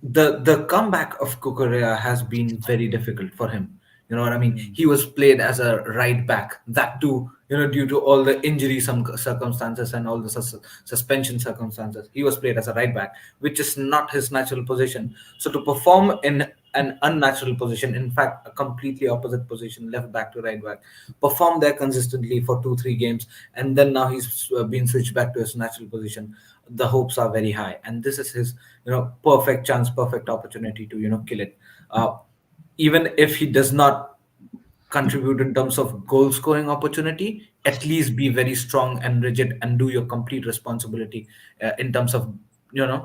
the comeback of Cucurella has been very difficult for him. You know what I mean? He was played as a right back. That too, due to all the injury circumstances and all the suspension circumstances, he was played as a right back, which is not his natural position. So to perform in an unnatural position, in fact, a completely opposite position, left back to right back, perform there consistently for 2-3 games, and then now he's been switched back to his natural position. The hopes are very high, and this is his, perfect chance, perfect opportunity to, kill it. Even if he does not contribute in terms of goal scoring opportunity, at least be very strong and rigid and do your complete responsibility in terms of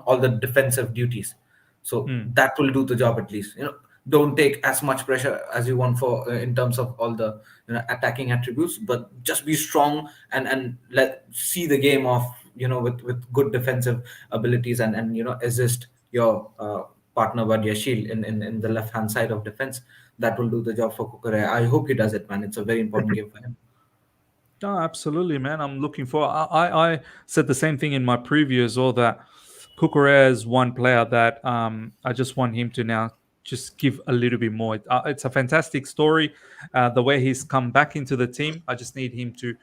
all the defensive duties. So that will do the job at least. Don't take as much pressure as you want for in terms of all the attacking attributes, but just be strong and see the game off with good defensive abilities and assist your partner Badiashile in the left hand side of defense. That will do the job for Cucurella. I hope he does it, man. It's a very important game for him. No, absolutely, man. I'm looking for. I said the same thing in my preview as well, that Cucurella is one player that I just want him to now just give a little bit more. It's a fantastic story. The way he's come back into the team, I just need him to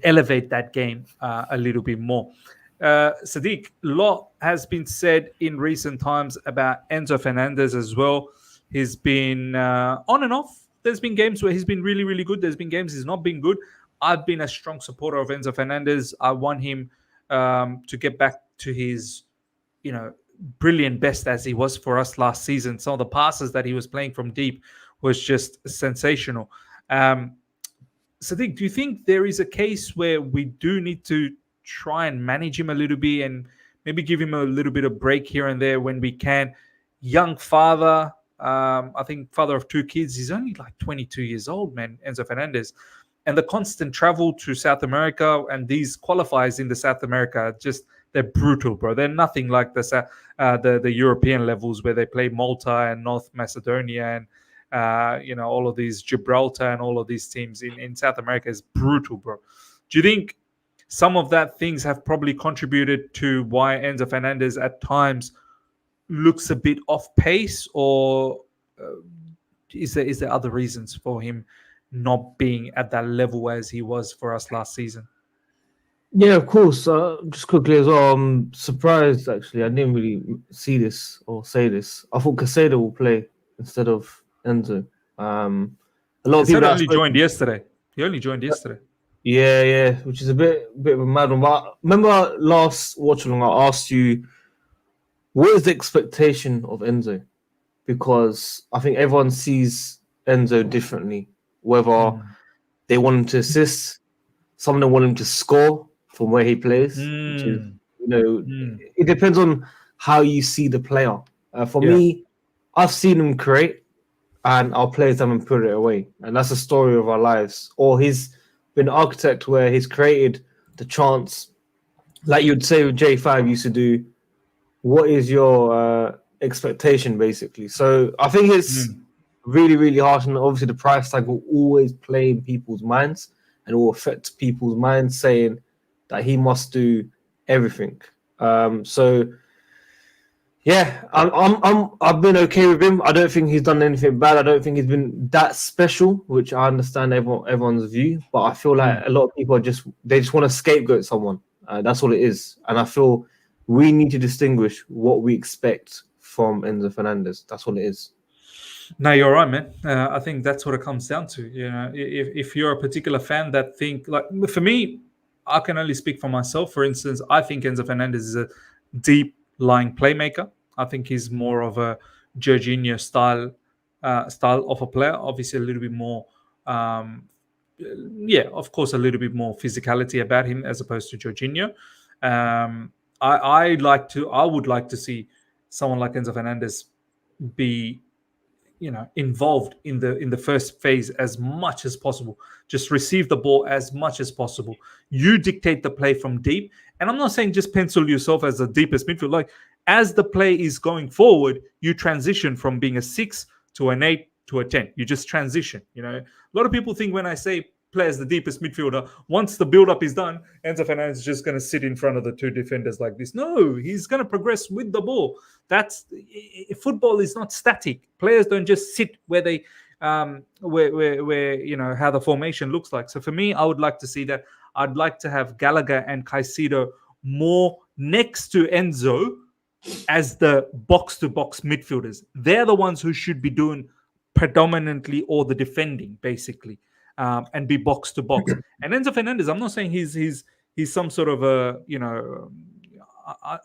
elevate that game a little bit more. Sadiq, a lot has been said in recent times about Enzo Fernandez as well. He's been on and off. There's been games where he's been really, really good. There's been games he's not been good. I've been a strong supporter of Enzo Fernandez. I want him to get back to his, brilliant best as he was for us last season. Some of the passes that he was playing from deep was just sensational. Sadiq, do you think there is a case where we do need to try and manage him a little bit and maybe give him a little bit of break here and there when we can? Young father, I think father of 2 kids. He's only like 22 years old, man, Enzo Fernandez. And the constant travel to South America and these qualifiers in the South America, they're brutal, bro. They're nothing like the European levels where they play Malta and North Macedonia and all of these Gibraltar and all of these teams in South America is brutal, bro. Do you think some of that things have probably contributed to why Enzo Fernandez at times looks a bit off pace, or is there other reasons for him not being at that level as he was for us last season? Yeah, of course. Just quickly as well, I'm surprised actually. I didn't really see this or say this. I thought Chelesa will play instead of Enzo. A lot of people only joined yesterday. He only joined yesterday. Yeah, which is a bit of a mad one. But remember last Watchalong, I asked you, what is the expectation of Enzo? Because I think everyone sees Enzo differently. Whether they want him to assist, some of them want him to score from where he plays. Which is, it depends on how you see the player. For me, I've seen him create, and our players haven't put it away, and that's the story of our lives. Or he's been an architect where he's created the chance, like you'd say with J5 used to do. What is your expectation, basically? So I think it's really, really harsh, and obviously the price tag will always play in people's minds and will affect people's minds, saying that he must do everything. So Yeah, I've been okay with him. I don't think he's done anything bad. I don't think he's been that special, which I understand everyone's view. But I feel like a lot of people just want to scapegoat someone. That's all it is. And I feel we need to distinguish what we expect from Enzo Fernandez. That's all it is. No, you're right, man. I think that's what it comes down to. You know, if you're a particular fan that think like for me, I can only speak for myself. For instance, I think Enzo Fernandez is a deep lying playmaker. I think he's more of a Jorginho style of a player. Obviously, a little bit more. Um, yeah, of course, a little bit more physicality about him as opposed to Jorginho. I would like to see someone like Enzo Fernandez be, you know, involved in the first phase as much as possible. Just receive the ball as much as possible. You dictate the play from deep, and I'm not saying just pencil yourself as the deepest midfield. Like, as the play is going forward, you transition from being a 6 to an 8 to a 10. You just transition. You know, a lot of people think when I say play as the deepest midfielder, once the build-up is done, Enzo Fernandez is just going to sit in front of the two defenders like this. No, he's going to progress with the ball. That's football is not static. Players don't just sit where they where you know how the formation looks like. So for me, I would like to see that. I'd like to have Gallagher and Caicedo more next to Enzo as the box-to-box midfielders. They're the ones who should be doing predominantly all the defending, basically, and be box-to-box. And Enzo Fernandez, I'm not saying he's some sort of a, you know,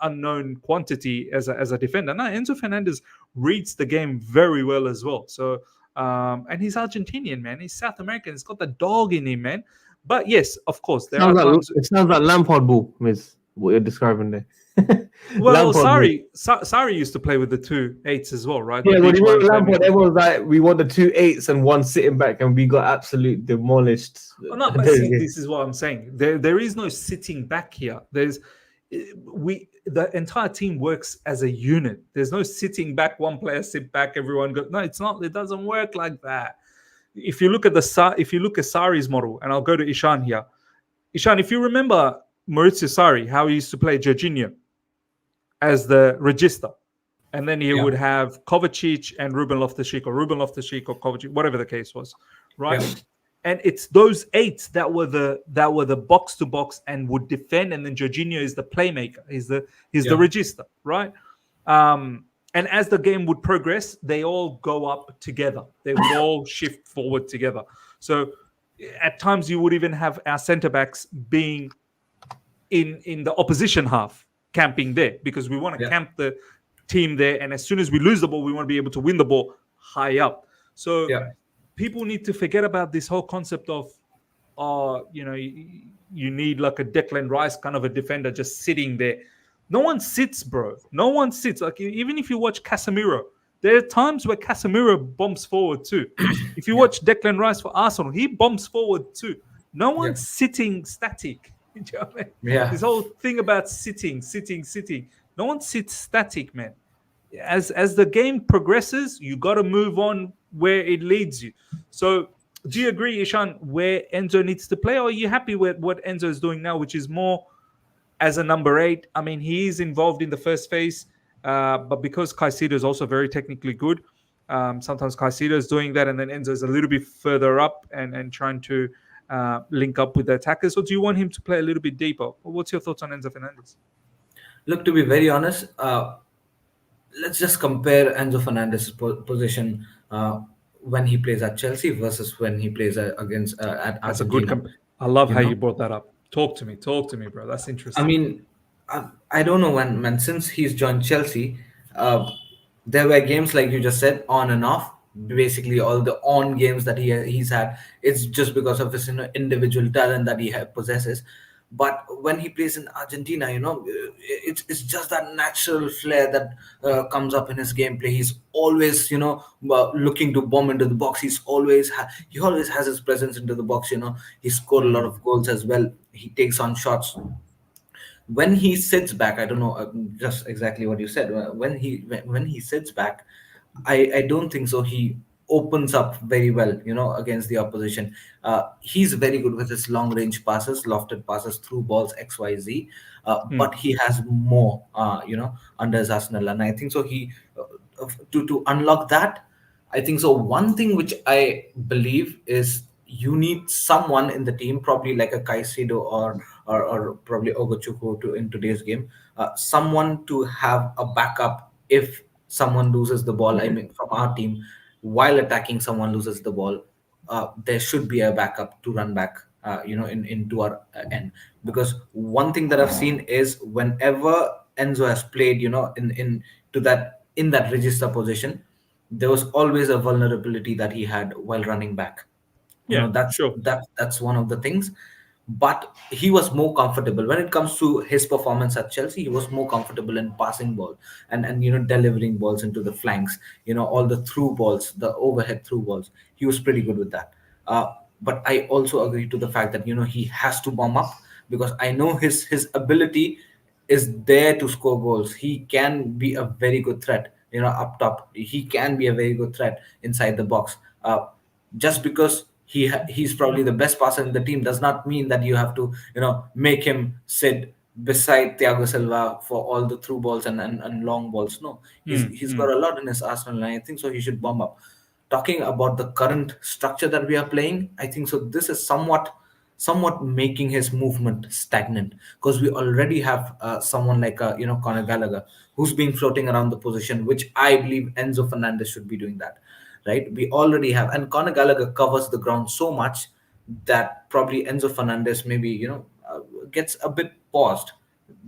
unknown quantity as a defender. No, Enzo Fernandez reads the game very well as well. So and he's Argentinian, man. He's South American. He's got the dog in him, man. But yes, of course, there are times. It sounds like Lampard ball, Miss. What you're describing there. Well, Sari used to play with the 2 8s as well, right? Yeah, when you remember Lampard, everyone was like, we want the 2 8s and one sitting back, and we got absolute demolished. Oh, no, but see, this is what I'm saying. There is no sitting back here. The entire team works as a unit. There's no sitting back, one player sit back, everyone go. No, it's not. It doesn't work like that. If you look at Sari's model, and I'll go to Ishan here. Ishan, if you remember Maurizio Sarri, how he used to play Jorginho as the register, and then he would have Kovacic and Ruben Loftus-Cheek, or Ruben Loftus-Cheek or Kovacic, whatever the case was, right? Yeah. And it's those 8s that were the box to box and would defend, and then Jorginho is the playmaker, he's the register, right? And as the game would progress, they all go up together. They would all shift forward together. So at times you would even have our centre backs being in the opposition half, camping there, because we want to camp the team there. And as soon as we lose the ball, we want to be able to win the ball high up. So people need to forget about this whole concept of, you know, you need like a Declan Rice kind of a defender just sitting there. No one sits, bro. No one sits. Like, even if you watch Casemiro, there are times where Casemiro bumps forward too. If you watch Declan Rice for Arsenal, he bumps forward too. No one's sitting static. You know what I mean? Yeah. This whole thing about sitting. No one sits static, man. As the game progresses, you got to move on where it leads you. So, do you agree, Ishan, where Enzo needs to play, or are you happy with what Enzo is doing now, which is more as a number 8? I mean, he is involved in the first phase, but because Caicedo is also very technically good, sometimes Caicedo is doing that, and then Enzo is a little bit further up and trying to link up with the attackers. Or do you want him to play a little bit deeper? What's your thoughts on Enzo Fernandez? Look, to be very honest, let's just compare Enzo Fernandez's position when he plays at Chelsea versus when he plays against at Argentina. That's a good I love how you brought that up. Talk to me, bro. That's interesting. I mean, I don't know when since he's joined Chelsea, there were games like you just said, on and off. Basically, all the on games that he's had, it's just because of his individual talent that he possesses. But when he plays in Argentina, it's just that natural flair that comes up in his gameplay. He's always, looking to bomb into the box. He always has his presence into the box. He scored a lot of goals as well. He takes on shots. When he sits back, I don't know just exactly what you said. When he sits back, I don't think so. He opens up very well, against the opposition. He's very good with his long range passes, lofted passes through balls XYZ. But he has more, under his arsenal, and I think so. To unlock that, I think so. One thing which I believe is you need someone in the team, probably like a Caicedo or probably Ogochukwu in today's game, someone to have a backup if someone loses the ball. I mean, from our team, while attacking, someone loses the ball, there should be a backup to run back, into our end. Because one thing that I've seen is whenever Enzo has played, in that register position, there was always a vulnerability that he had while running back. Yeah, That's sure. that's one of the things. But he was more comfortable when it comes to his performance at Chelsea. He was more comfortable in passing ball and delivering balls into the flanks, all the through balls, the overhead through balls. He was pretty good with that. But I also agree to the fact that he has to bomb up, because I know his ability is there to score goals. He can be a very good threat, up top. He can be a very good threat inside the box. Just because he's probably the best passer in the team does not mean that you have to make him sit beside Thiago Silva for all the through balls and long balls. No, he's got a lot in his arsenal, and I think so he should bomb up. Talking about the current structure that we are playing, I think so this is somewhat making his movement stagnant, because we already have someone like Conor Gallagher, who's been floating around the position, which I believe Enzo Fernandez should be doing that. Right, we already have, and Conor Gallagher covers the ground so much that probably Enzo Fernandez maybe gets a bit paused.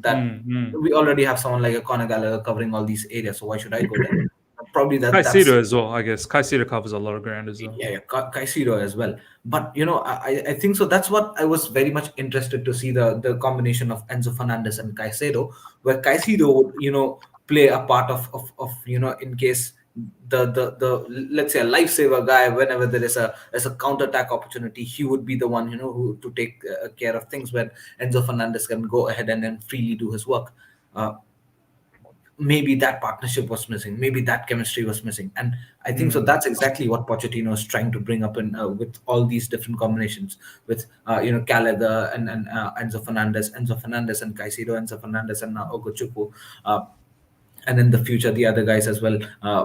That we already have someone like a Conor Gallagher covering all these areas, so why should I go there? Probably that's Caicedo as well, I guess. Caicedo covers a lot of ground as well. yeah, Caicedo as well. But I think so. That's what I was very much interested to see, the combination of Enzo Fernandez and Caicedo, where Caicedo would play a part of in case the let's say a lifesaver guy, whenever there's a counter attack opportunity, he would be the one who to take care of things, when Enzo Fernandez can go ahead and then freely do his work. Maybe that partnership was missing. Maybe that chemistry was missing, and I think so. That's exactly what Pochettino is trying to bring up in with all these different combinations, with Gallagher and Enzo Fernandez and Caicedo, Enzo Fernandez and Ogochukwu, and in the future the other guys as well,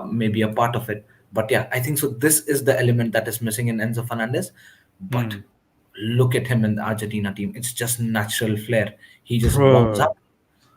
may be a part of it. But yeah, I think so. This is the element that is missing in Enzo Fernandez, but. Look at him in the Argentina team. It's just natural flair. He just warms Bro. up,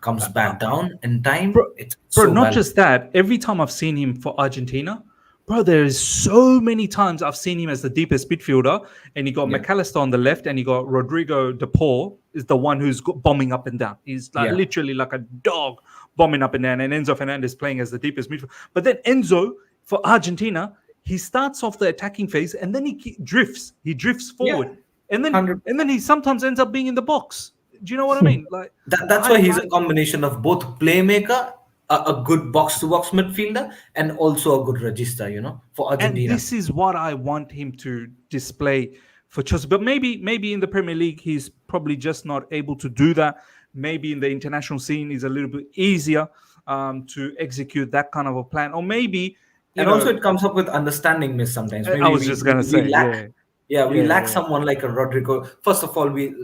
comes back down in time. Bro, It's bro, so not valuable. just that. Every time I've seen him for Argentina, bro, there is so many times I've seen him as the deepest midfielder, and you got Yeah. McAllister on the left, and you got Rodrigo De Paul is the one who's bombing up and down. He's like Yeah. literally like a dog bombing up and down, and Enzo Fernandez playing as the deepest midfielder. But then Enzo for Argentina, he starts off the attacking phase, and then he drifts. He drifts forward, and then 100%. he sometimes ends up being in the box. Do you know what I mean? Like That's I why he's a like. combination of both playmaker, a good box to box midfielder, and also a good register, for And Argentina. this is what I want him to display for Chelsea. But maybe in the Premier League, he's probably just not able to do that. Maybe in the international scene, is a little bit easier to execute that kind of a plan. Or maybe, And also it comes up with understanding miss sometimes. I Maybe was just gonna we say, lack. Yeah, we lack yeah. someone like a Rodrigo. First of all, we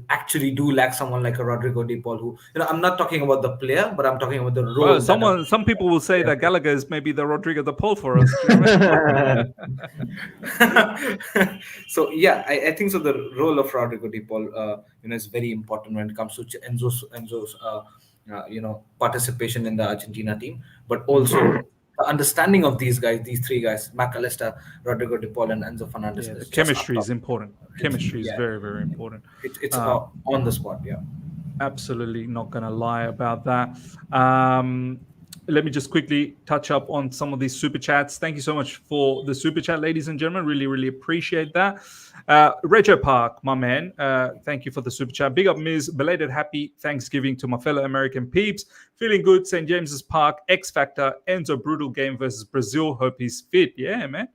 actually do lack someone like a Rodrigo De Paul, who I'm not talking about the player, but I'm talking about the Well, role that a some people will say player that Gallagher is maybe the Rodrigo de Paul for us. Do you know what So yeah, I think so. The role of Rodrigo De Paul, is very important when it comes to Enzo's participation in the Argentina team, but also the understanding of these guys, these three guys, McAllister, Rodrigo De Paul, and Enzo Fernandez, Yeah, the is just up chemistry top. is important. Chemistry is Yeah, very, very important. it's Uh, on the spot. Yeah. Absolutely not going to lie about that. Let me just quickly touch up on some of these super chats. Thank you so much for the super chat, ladies and gentlemen. Really, really appreciate that. Rego Park, my man, thank you for the super chat. Big up, Ms. Belated happy Thanksgiving to my fellow American peeps. Feeling good, St. James's Park, X Factor, Enzo brutal game versus Brazil. Hope he's fit. Yeah, man.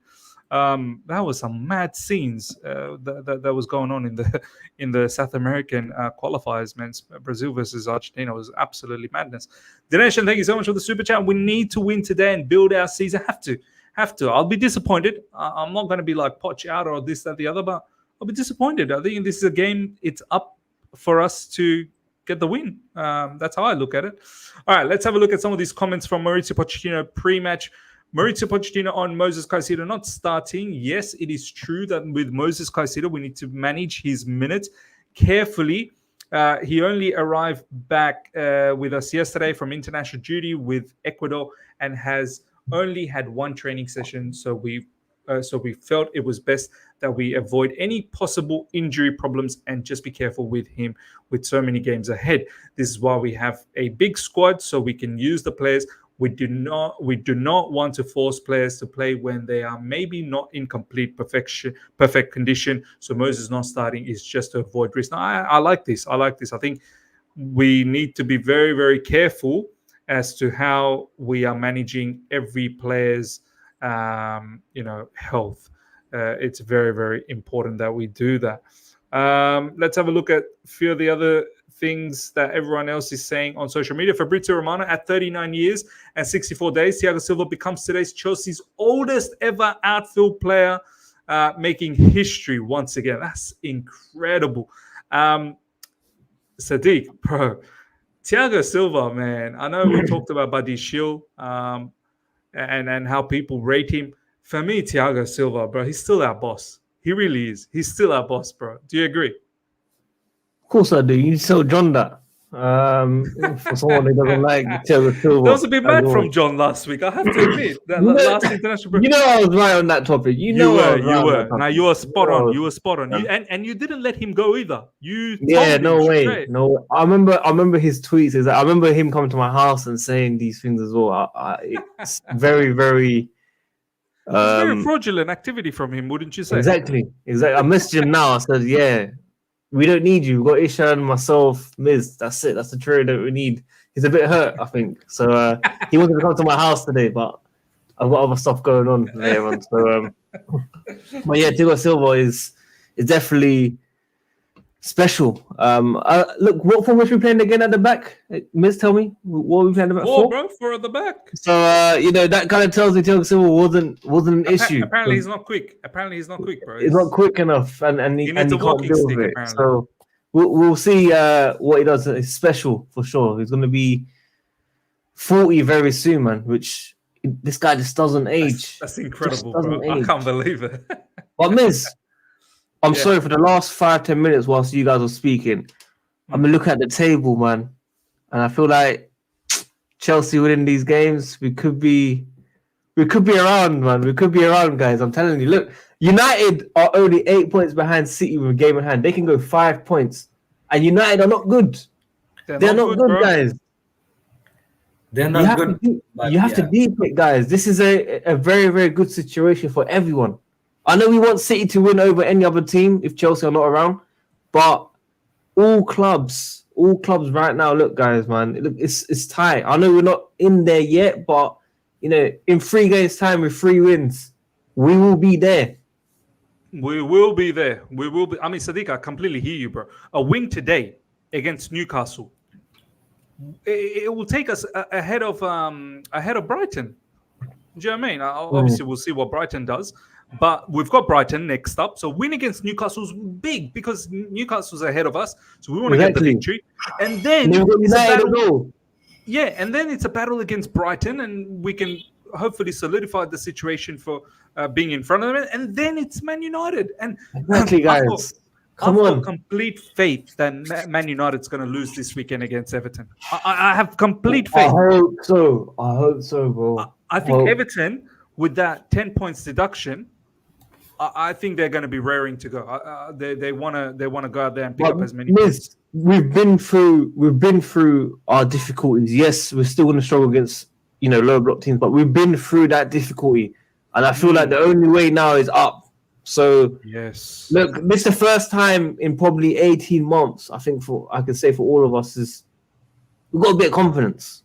That was some mad scenes that was going on in the South American qualifiers, man. Brazil versus Argentina was absolutely madness. Dinesh, thank you so much for the super chat. We need to win today and build our season. Have to. Have to. I'll be disappointed. I'm not going to be like Poch out or this, that, the other, but I'll be disappointed. I think this is a game. It's up for us to get the win. That's how I look at it. All right, let's have a look at some of these comments from Maurizio Pochettino pre-match. Maurizio Pochettino on Moses Caicedo not starting. Yes, it is true that with Moses Caicedo, we need to manage his minutes carefully. He only arrived back with us yesterday from international duty with Ecuador and has only had one training session. So we felt it was best that we avoid any possible injury problems and just be careful with him with so many games ahead. This is why we have a big squad so we can use the players. We do not want to force players to play when they are maybe not in perfect condition. So Moses not starting is just to avoid risk. Now, I like this. I think we need to be very, very careful as to how we are managing every player's health. It's very, very important that we do that. Let's have a look at a few of the other things that everyone else is saying on social media. Fabrizio Romano, at 39 years and 64 days, Thiago Silva becomes today's Chelsea's oldest ever outfield player, making history once again. That's incredible. Sadiq, bro, Thiago Silva, man. I know we talked about Buddy Shield and how people rate him. For me, Thiago Silva, bro, he's still our boss. He really is. He's still our boss, bro. Do you agree? Of course I do. You tell John that. For someone who doesn't like Thiago Silva. There was a bit mad from John last week. I have to admit that last international break. You know I was right on that topic. You were. Now you were spot on. You were spot on. And you didn't let him go either. No way. No, I remember his tweets. I remember him coming to my house and saying these things as well. It's very, very. It's very fraudulent activity from him, wouldn't you say? Exactly. I messaged him now. I said, yeah. We don't need you. We've got Ishan, myself, Miz. That's it. That's the trio that we need. He's a bit hurt, I think. So he wanted to come to my house today, but I've got other stuff going on later on. So, but yeah, Thiago Silva is definitely special. Look, what formation are we playing again at the back? Miz, tell me. What are we playing at the back? 4, bro. 4 at the back. So that kind of tells me Thiago Silva wasn't an issue. Apparently he's not quick. Bro. He's not quick enough, and he can't deal with it. Apparently. So we'll see what he does. It's special for sure. He's going to be 40 very soon, man. Which this guy just doesn't age. That's incredible, bro. I can't believe it. But Miz, I'm sorry for the last 5-10 minutes whilst you guys were speaking. I'm gonna look at the table, man, and I feel like Chelsea winning these games, we could be around, man. We could be around, guys. I'm telling you. Look, United are only 8 points behind City with a game in hand. They can go 5 points, and United are not good. They're not good, guys. They're not good. You have to deep it, guys. This is a very, very good situation for everyone. I know we want City to win over any other team if Chelsea are not around, but all clubs right now, look, guys, man, look, it's tight. I know we're not in there yet, but in 3 games' time with 3 wins, we will be there. We will be there. We will be. I mean, Sadiq, I completely hear you, bro. A win today against Newcastle, it will take us ahead of Brighton. Do you know what I mean? Obviously, we'll see what Brighton does. But we've got Brighton next up. So win against Newcastle's big because Newcastle's ahead of us. So we want to get the victory. And then it's a battle against Brighton, and we can hopefully solidify the situation for being in front of them. And then it's Man United. And exactly, guys. I've got complete faith that Man United's going to lose this weekend against Everton. I have complete faith. I hope so, bro. I think Everton, with that 10 points deduction, I think they're going to be raring to go. They want to go out there and pick up as many points. We've been through our difficulties. Yes, we're still going to struggle against lower block teams, but we've been through that difficulty, and I feel like the only way now is up. So yes, look, this is the first time in probably 18 months. I think I can say for all of us is we've got a bit of confidence,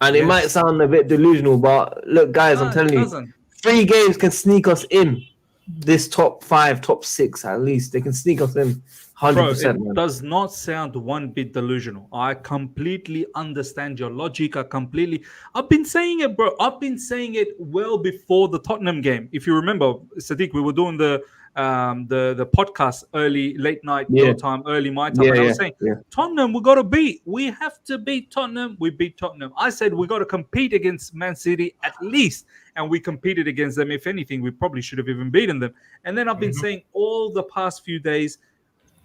and it might sound a bit delusional, but look, guys, I'm telling you, 3 games can sneak us in. this top 5, top 6 at least. They can sneak us in Bro, 100%. it Man. does not sound one bit delusional. I completely understand your logic. I've been saying it, bro. I've been saying it well before the Tottenham game. If you remember, Sadiq, we were doing the podcast late night Yeah, your time, early my time, yeah, and I yeah, was saying yeah. Tottenham, we got to beat. We have to beat Tottenham. We beat Tottenham. I said we got to compete against Man City at least, and we competed against them. If anything, we probably should have even beaten them. And then I've been saying all the past few days,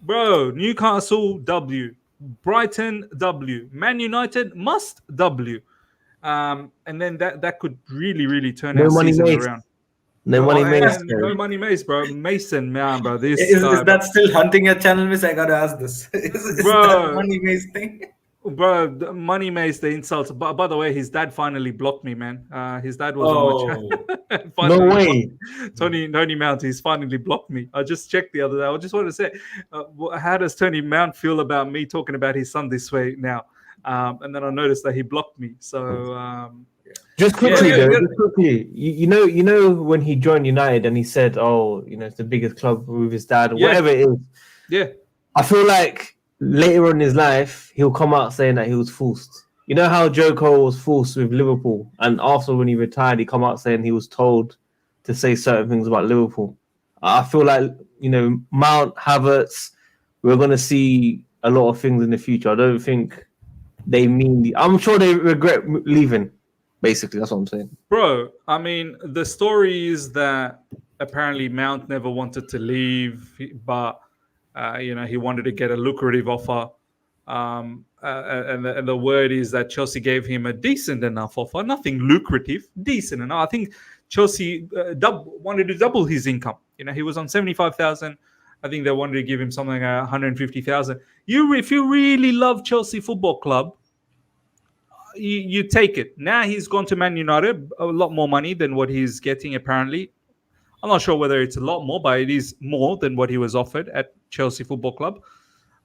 bro, Newcastle W, Brighton W, Man United must W. And then that could really turn No our money season waste. around. No Oh, money waste. and no money Mace, bro. Mason, man, bro. This Is guy, that still hunting your channel, miss? I gotta ask this. Is that bro. money maze thing? Bro, the money Mace the insults. But by the way, his dad finally blocked me, man. His dad was on my Oh, channel. No Finally way. Tony Mount, he's finally blocked me. I just checked the other day. I just want to say, how does Tony Mount feel about me talking about his son this way now? And then I noticed that he blocked me. So Just Yeah, quickly, yeah, though. yeah. Just quickly. You know when he joined United and he said, "Oh, you know, it's the biggest club with his dad," or Yeah. whatever it is. yeah, I feel like later on in his life, he'll come out saying that he was forced. You know how Joe Cole was forced with Liverpool, and after when he retired, he come out saying he was told to say certain things about Liverpool. I feel like, you know, Mount, Havertz, we're gonna see a lot of things in the future. I don't think they mean. I'm sure they regret leaving. Basically, that's what I'm saying. bro. I mean, the story is that apparently Mount never wanted to leave, but he wanted to get a lucrative offer. And the word is that Chelsea gave him a decent enough offer, nothing lucrative, decent enough. I think Chelsea wanted to double his income. He was on 75,000. I think they wanted to give him something 150,000. If you really love Chelsea Football Club, you take it. Now he's gone to Man United, a lot more money than what he's getting apparently. I'm not sure whether it's a lot more, but it is more than what he was offered at Chelsea Football Club.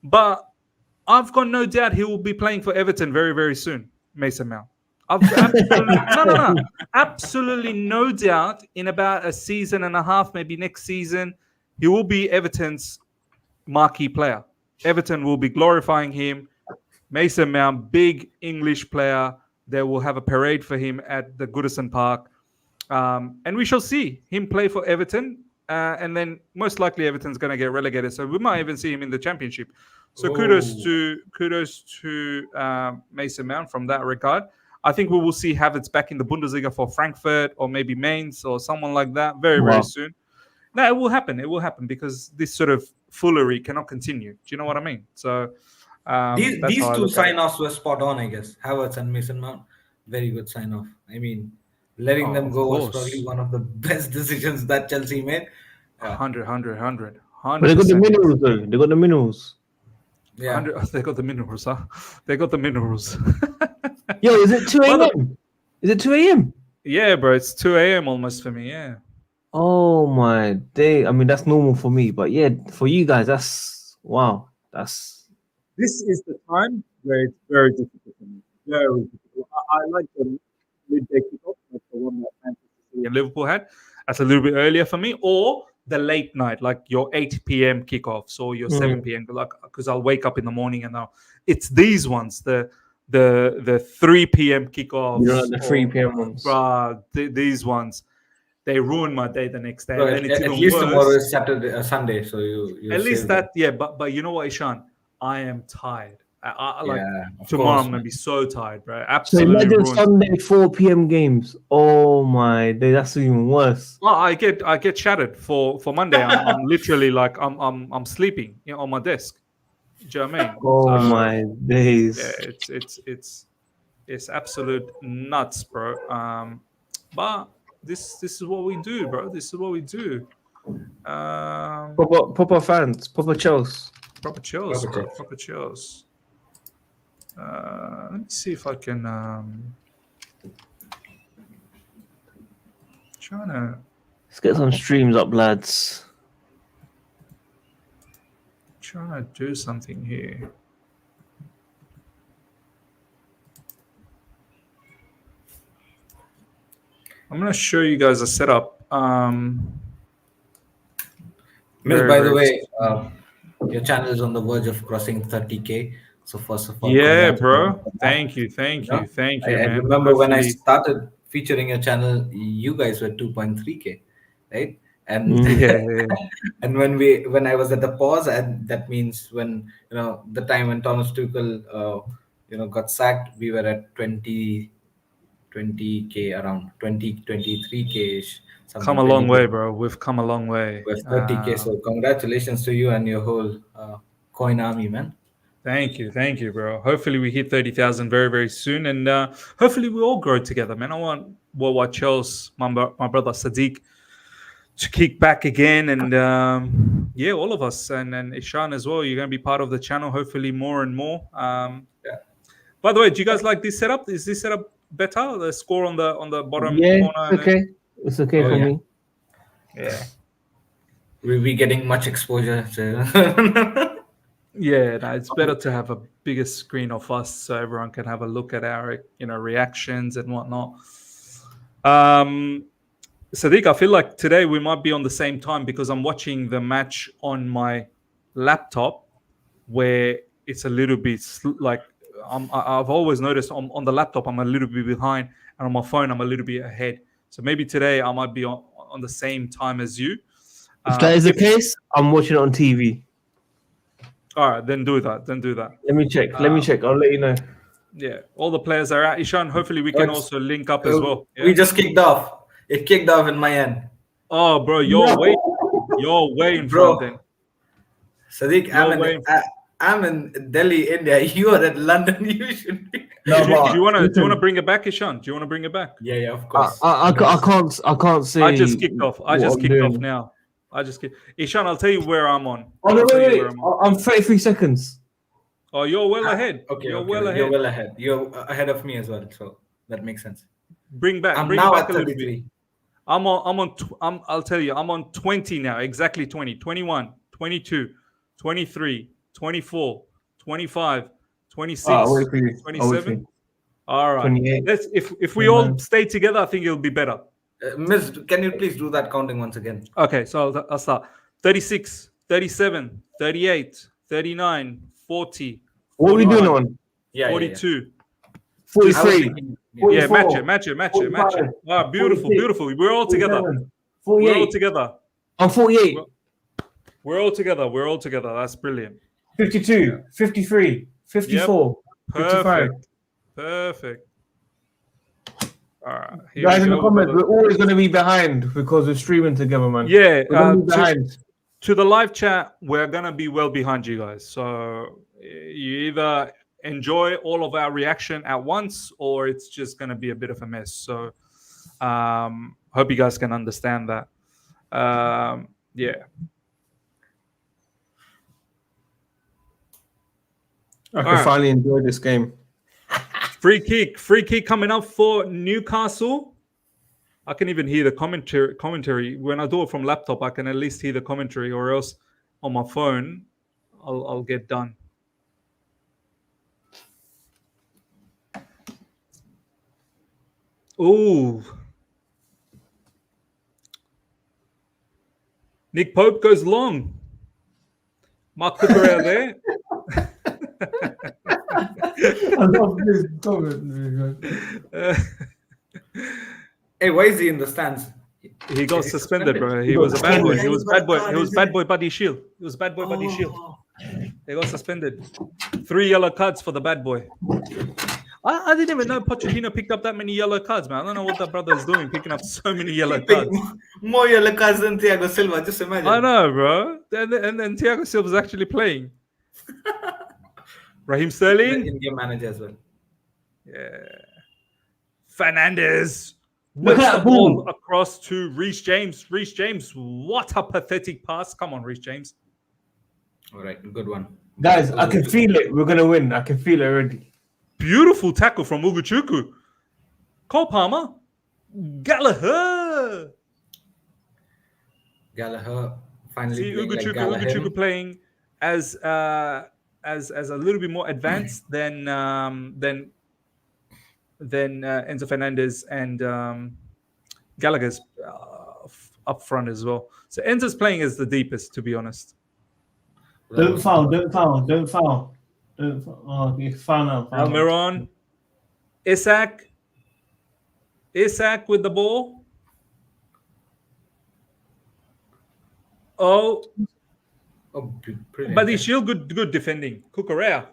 But I've got no doubt he will be playing for Everton very, very soon, Mason Mount. I've absolutely no. Absolutely no doubt in about a season and a half, maybe next season, he will be Everton's marquee player. Everton will be glorifying him. Mason Mount, big English player. They will have a parade for him at the Goodison Park. And we shall see him play for Everton. And then most likely Everton's going to get relegated. So we might even see him in the Championship. So kudos to Mason Mount from that regard. I think we will see Havertz back in the Bundesliga for Frankfurt or maybe Mainz or someone like that very, very soon. No, it will happen. It will happen because this sort of foolery cannot continue. Do you know what I mean? So These two sign-offs were spot on, I guess. Havertz and Mason Mount, very good sign-off. I mean, letting them go was probably one of the best decisions that Chelsea made. 100. But they got the minerals, though. They got the minerals. Yeah. They got the minerals, huh? They got the minerals. Yo, is it 2 a.m.? Is it 2 a.m.? Yeah, bro. It's 2 a.m. almost for me, yeah. Oh, my day. I mean, that's normal for me. But yeah, for you guys, that's... Wow. This is the time where it's very difficult for me. Very difficult. I like the midday kickoff, like the one that Manchester City and Liverpool had. That's a little bit earlier for me. Or the late night, like your 8 p.m. kickoffs or your 7 p.m. Like, because I'll wake up in the morning and it's these ones, the 3 p.m. kickoffs. You know, the 3 p.m. ones. These ones. They ruin my day the next day. So and it's at even least worse. Tomorrow is Saturday, Sunday, so you at least that, yeah. But you know what, Ishan? I am tired. Tomorrow I'm gonna be so tired, bro. Absolutely. So imagine ruined. Sunday 4 p.m. games. Oh my day, that's even worse. Oh, I get shattered for Monday. I'm literally like I'm sleeping on my desk. Do you know what I mean? Oh my days. Yeah, it's absolute nuts, bro. But this is what we do, bro. This is what we do. Proper fans, proper Chelsea. Proper chills, bro. Proper chills. Let me see if I can trying to. Let's get some streams up, lads. Trying to do something here. I'm gonna show you guys a setup. Miss, Very, by the very way, your channel is on the verge of crossing 30K. So first of all, yeah, congratulations bro. on that. Thank you, You thank know, you, thank I, you, I man. remember when I Hopefully, started featuring your channel, you guys were 2.3K, right? And yeah, yeah. and when I was at the pause, and that means when the time when Thomas Tuchel got sacked, we were at 20K, around 23K ish, Come something a long 20K. way, bro. We've come a long way. With 30K. So congratulations to you and your whole coin army, man. Thank you, bro. Hopefully, we hit 30,000 very, very soon, and hopefully, we all grow together, man. I want Chelsea, my brother Sadiq, to kick back again, and yeah, all of us, and Ishan as well. You're going to be part of the channel, hopefully, more and more. Yeah. By the way, do you guys like this setup? Is this setup better? The score on the bottom Yeah, corner. it's okay. It's okay Oh, for yeah. me. Yeah. We'll be getting much exposure to Yeah, no, it's better to have a bigger screen of us so everyone can have a look at our, reactions and whatnot. Sadiq, I feel like today we might be on the same time because I'm watching the match on my laptop, where it's a little bit like I've always noticed on the laptop I'm a little bit behind, and on my phone I'm a little bit ahead. So maybe today I might be on the same time as you. If that is the case, I'm watching it on TV. All right, then do that. Let me check. I'll let you know. Yeah, all the players are out. Ishan, hopefully we can also link up as well. Yeah? We just kicked off. It kicked off in my end. Oh, bro, you're way in Bro, front then. Sadiq, I'm in Delhi, India. You are at London. You should be. No, Do you want to bring it back, Ishan? Do you want to bring it back? Yeah, of course. I can't say. I just kicked off. I just what I'm kicked off doing. now. Ishan, I'll tell you where I'm on. Oh no, I'll tell you wait. where I'm on. I'm 33 seconds. Oh, you're well ahead. Okay, You're okay. well ahead. You're well ahead. You're ahead of me as well, so that makes sense. Bring I'm it now back at a little bit. 33. I'll tell you, I'm on 20 now, exactly 20, 21, 22, 23, 24, 25, 26, I'll wait for you. 27. All right. 28. If we all stay together, I think it'll be better. Miss, can you please do that counting once again? Okay, so I'll start. 36, 37, 38, 39, 40. What are we doing on? 42. 43. Yeah, match it. Ah, beautiful. We're all together. 48. We're all together. I'm 48. We're all together. That's brilliant. 52. 53. 54. 55. Perfect. All right. Guys in the comments, we're always going to be behind because we're streaming together, man. Yeah. We're going to be behind. To the live chat, we're going to be well behind you guys. So you either enjoy all of our reaction at once or it's just going to be a bit of a mess. So hope you guys can understand that. Yeah. I can finally enjoy this game. Free kick coming up for Newcastle. I can even hear the commentary. When I do it from laptop, I can at least hear the commentary, or else on my phone, I'll get done. Ooh. Nick Pope goes long. Mark Cucurella there. I love this comment. Hey, why is he in the stands? He got suspended, bro. He was a bad boy. He was bad boy. He was bad boy Buddy Shield. He was bad boy Buddy Shield. They got suspended. 3 yellow cards for the bad boy. I didn't even know Pochettino picked up that many yellow cards, man. I don't know what that brother is doing, picking up so many yellow cards. More yellow cards than Thiago Silva. Just imagine. I know, bro. And then Thiago Silva's actually playing. Raheem Sterling. Indian manager as well. Yeah. Fernandez. Whips the ball across to Reece James. Reece James, what a pathetic pass. Come on, Reece James. All right, good one. Guys, I can feel it. We're going to win. I can feel it already. Beautiful tackle from Ugochukwu. Cole Palmer. Gallagher finally. See Ugochukwu playing as a little bit more advanced than Enzo Fernandez and Gallagher's. up front as well. So Enzo's playing as the deepest, to be honest. Don't foul. Oh, okay, foul now. Almiron, Isak with the ball. Oh, Brilliant. but he's still good defending. Cucurella.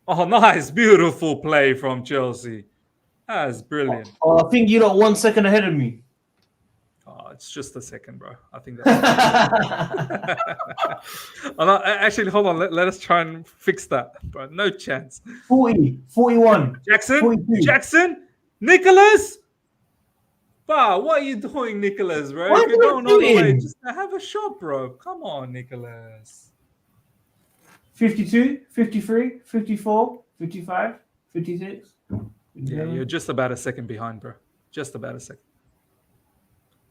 Oh, nice, beautiful play from Chelsea. That's brilliant. Oh, I think you're 1 second ahead of me. Oh, it's just a second, bro. I think that's. Oh, no, actually, hold on. Let us try and fix that, bro. No chance. 40, 41. Jackson, 42. Nicholas. Bah, what are you doing, Nicholas, bro? What If you're are you going all the way, doing? just have a shot, bro. Come on, Nicholas. 52, 53, 54, 55, 56. Yeah, you're just about a second behind, bro. Just about a second.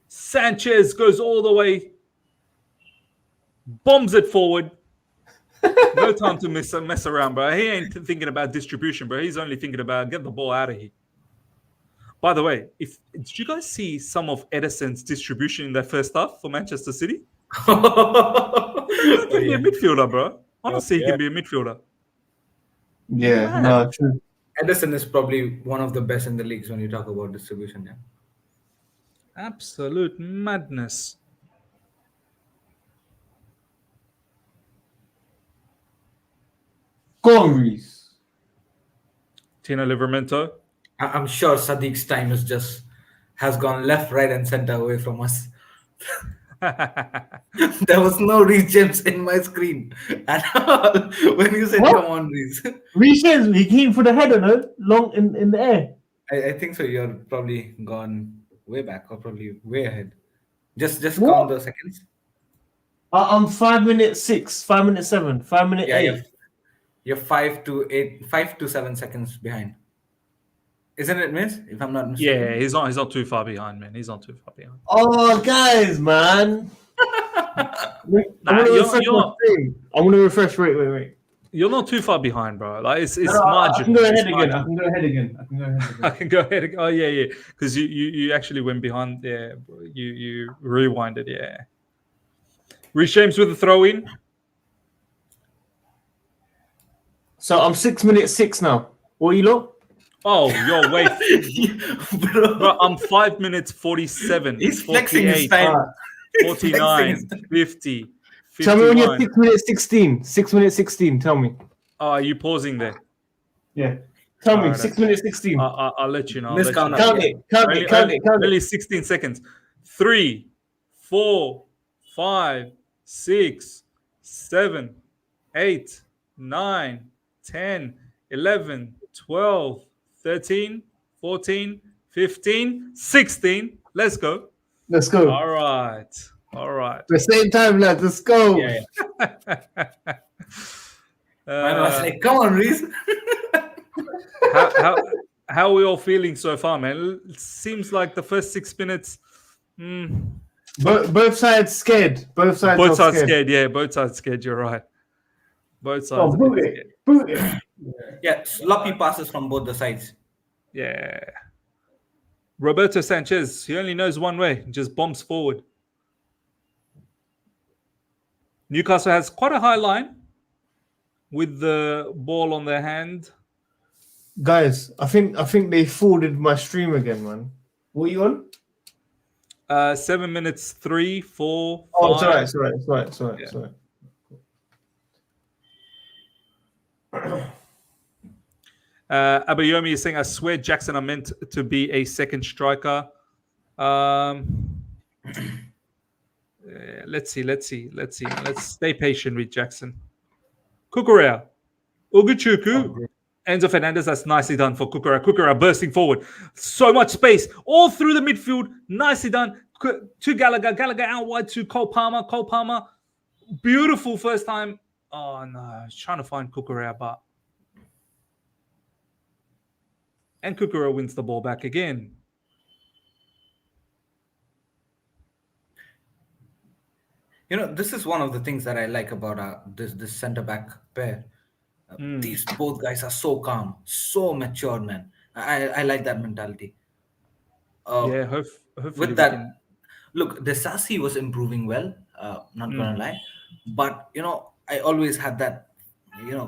Sanchez goes all the way, bombs it forward. No time to mess around, bro. He ain't thinking about distribution, bro. He's only thinking about get the ball out of here. By the way, did you guys see some of Edison's distribution in that first half for Manchester City? He can be a midfielder, bro. Honestly, he can be a midfielder. Yeah, no, true. Edison is probably one of the best in the leagues when you talk about distribution. Yeah. Absolute madness. Go on, Reese. Tino Livramento. I'm sure Sadiq's time has gone left, right, and center away from us. There was no Reese James in my screen at all when you said, What? "Come on, Reese." Reese James, he came for the header, no? Long in the air. I think so. You're probably gone way back, or probably way ahead. Just What? count the seconds. I'm 5 minutes 6, 5 minutes 7, 5 minutes Yeah, 8. you're 5 to 7 seconds behind. Isn't it, Miss? If I'm not mistaken. Yeah, he's not too far behind, man. He's not too far behind. Oh, guys, man. I'm gonna refresh. Wait. You're not too far behind, bro. Like it's No, marginal. I can go It's ahead again. marginal. I can go ahead again. I can go ahead. Oh yeah. Because you actually went behind there. You rewinded. Yeah. Reece James with the throw in. So I'm 6 minutes 6 now. What you look? Oh, you're way. Bro, Bro, I'm 5 minutes 47. he's flexing his 48, time. 49, 50, 51. Tell me when you're 6 minutes 16. 6 minutes 16. Tell me. Oh, are you pausing there? Yeah. Tell me. Alright, 6 minutes 16. I'll let you know. Miss count. Count it. Only 16 seconds. 3, 4, 5, 6, 7, 8, 9, 10, 11, 12, 13, 14, 15, 16. Let's go. Let's go. All right. The same time, lads. Let's go. Yeah. I was like, "Come on, Reese." how are we all feeling so far, man? It seems like the first 6 minutes. Both sides scared. Both sides Scared. Yeah, both sides scared. You're right. Both sides. Oh, are boot scared. it. Boot it. Yeah, sloppy passes from both the sides. Yeah. Roberto Sanchez, he only knows one way, just bombs forward. Newcastle has quite a high line with the ball on their hand. Guys, I think they forwarded my stream again, man. What are you on? 7 minutes, 3, 4, 5. Oh, it's all right. Yeah. Abayomi is saying, I swear Jackson are meant to be a second striker. Let's see. Let's stay patient with Jackson. Cucurella. Uguchuku. Enzo Fernandez, that's nicely done for Cucurella. Cucurella bursting forward. So much space. All through the midfield. Nicely done. To Gallagher. Gallagher out wide to Cole Palmer. Cole Palmer. Beautiful first time. Oh, no. I was trying to find Cucurella, but... And Cucurella wins the ball back again. You know, this is one of the things that I like about this centre back pair. These both guys are so calm, so mature, man. I like that mentality. Hopefully with that, Look, the Sassy was improving well, not Mm. gonna lie, but I always had that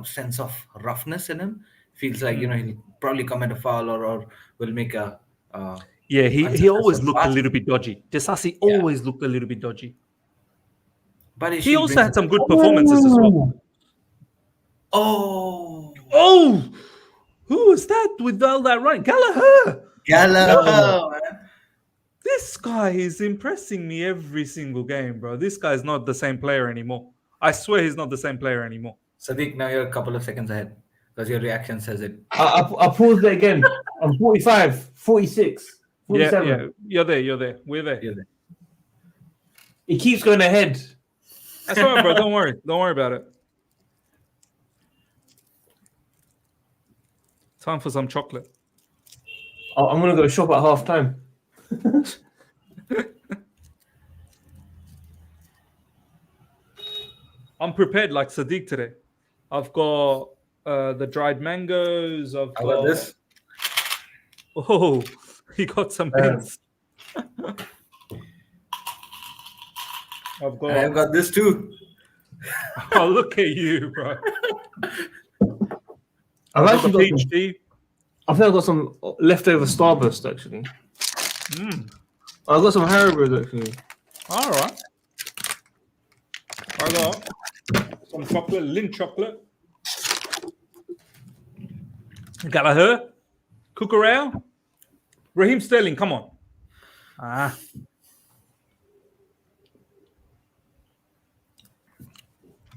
sense of roughness in him. Feels like Mm. he'll probably commit a foul or will make a uh, Yeah, he always unsuccessful looked a pass. little bit dodgy. Desasi Yeah, always looked a little bit dodgy. but He she also brings had it. some good performances as well. Oh, Oh, Oh, who was that with all that run? Gallagher. Gallagher. Gallagher, man. This guy is impressing me every single game, bro. This guy's not the same player anymore. I swear he's not the same player anymore. Sadiq, now you're a couple of seconds ahead because your reaction says it. I paused it again. I'm 45, 46, Yeah, 47. yeah. You're there. You're there. We're there. You're there. It keeps going ahead. That's all right, bro. Don't worry. Don't worry about it. Time for some chocolate. I'm going to go shop at half time. I'm prepared like Sadiq today. I've got the dried mangoes. I've How about got. this? Oh, he got some hints. I've And I've got. got this too. Oh, look at you, bro. I've I've got actually the got some, peach tea. I think I've got some leftover Starburst actually. Mm. I've got some Haribo's actually. All right. I got some chocolate, Lindt chocolate. Gallagher, Cucurella, Raheem Sterling. Come on. Ah.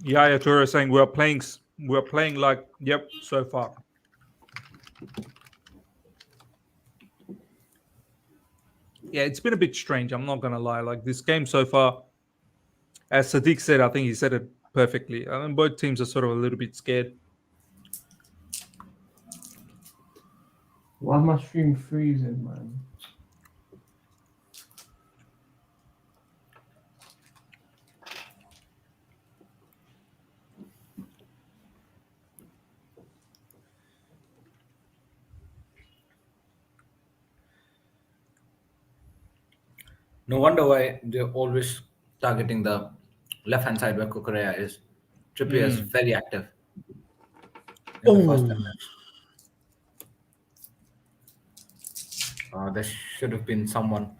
Yaya Toure saying we're playing like yep so far. Yeah, it's been a bit strange. I'm not gonna lie. Like this game so far, as Sadiq said, I think he said it perfectly. I mean, both teams are sort of a little bit scared. Why is my stream freezing, man? No wonder why they're always targeting the left-hand side where Kukurea is. Trippier is very active in the first 10 minutes. There should have been someone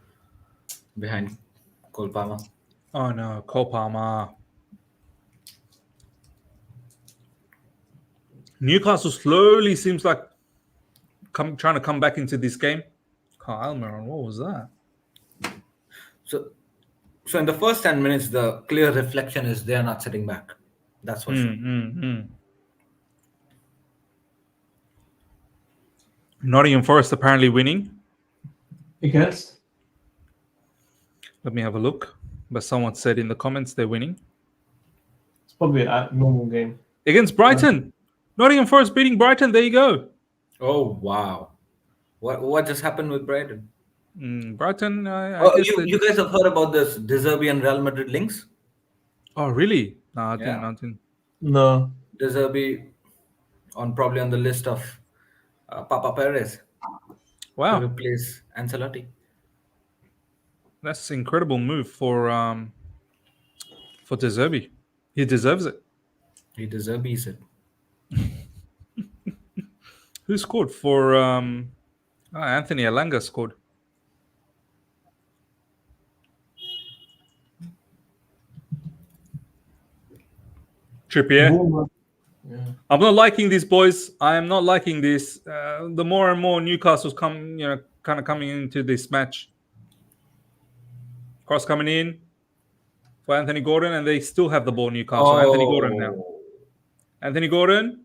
behind Cole Palmer. Oh no, Cole Palmer. Newcastle slowly seems like trying to come back into this game. Kyle Almiron, what was that? So in the first 10 minutes, the clear reflection is they are not sitting back. That's for sure. Nottingham Forest apparently winning. Against? Let me have a look. But someone said in the comments they're winning. It's probably a normal game. Against Brighton. Nottingham Forest beating Brighton. There you go. Oh, wow. What just happened with Brighton? Brighton, you guys have heard about this De Zerbi and Real Madrid links? Oh, really? No, I Yeah. didn't. No. De Zerbi probably on the list of Papa Perez to Wow. replace Ancelotti. That's an incredible move for De Zerbi. He deserves it. He deserves it. Who scored for Anthony Alanga scored. Trippier. Yeah. I'm not liking this, boys. I am not liking this. The more and more Newcastle's kind of coming into this match. Cross coming in for Anthony Gordon, and they still have the ball. Newcastle. Anthony Gordon now. Anthony Gordon.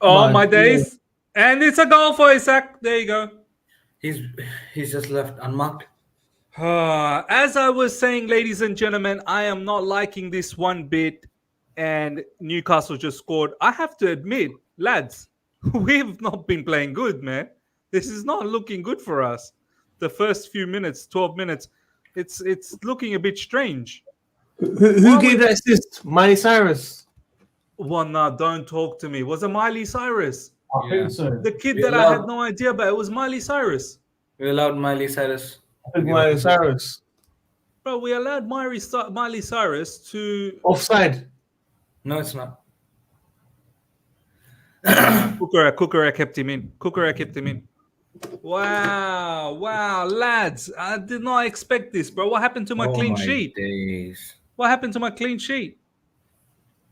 Oh my days! And it's a goal for Isaac. There you go. He's just left unmarked. As I was saying, ladies and gentlemen, I am not liking this one bit. And Newcastle just scored. I have to admit, lads, we've not been playing good, man. This is not looking good for us. The first few minutes, 12 minutes, it's looking a bit strange. Who gave that assist? Miley Cyrus. Well, no, don't talk to me. Was it Miley Cyrus? I think so. The kid that I had no idea about, it was Miley Cyrus. We allowed Miley Cyrus I think Miley Cyrus. Bro, we allowed Miley Cyrus to Offside. No, it's not. Kukura kept him in. Wow, lads! I did not expect this, bro. What happened to my Oh clean my sheet? days. What happened to my clean sheet?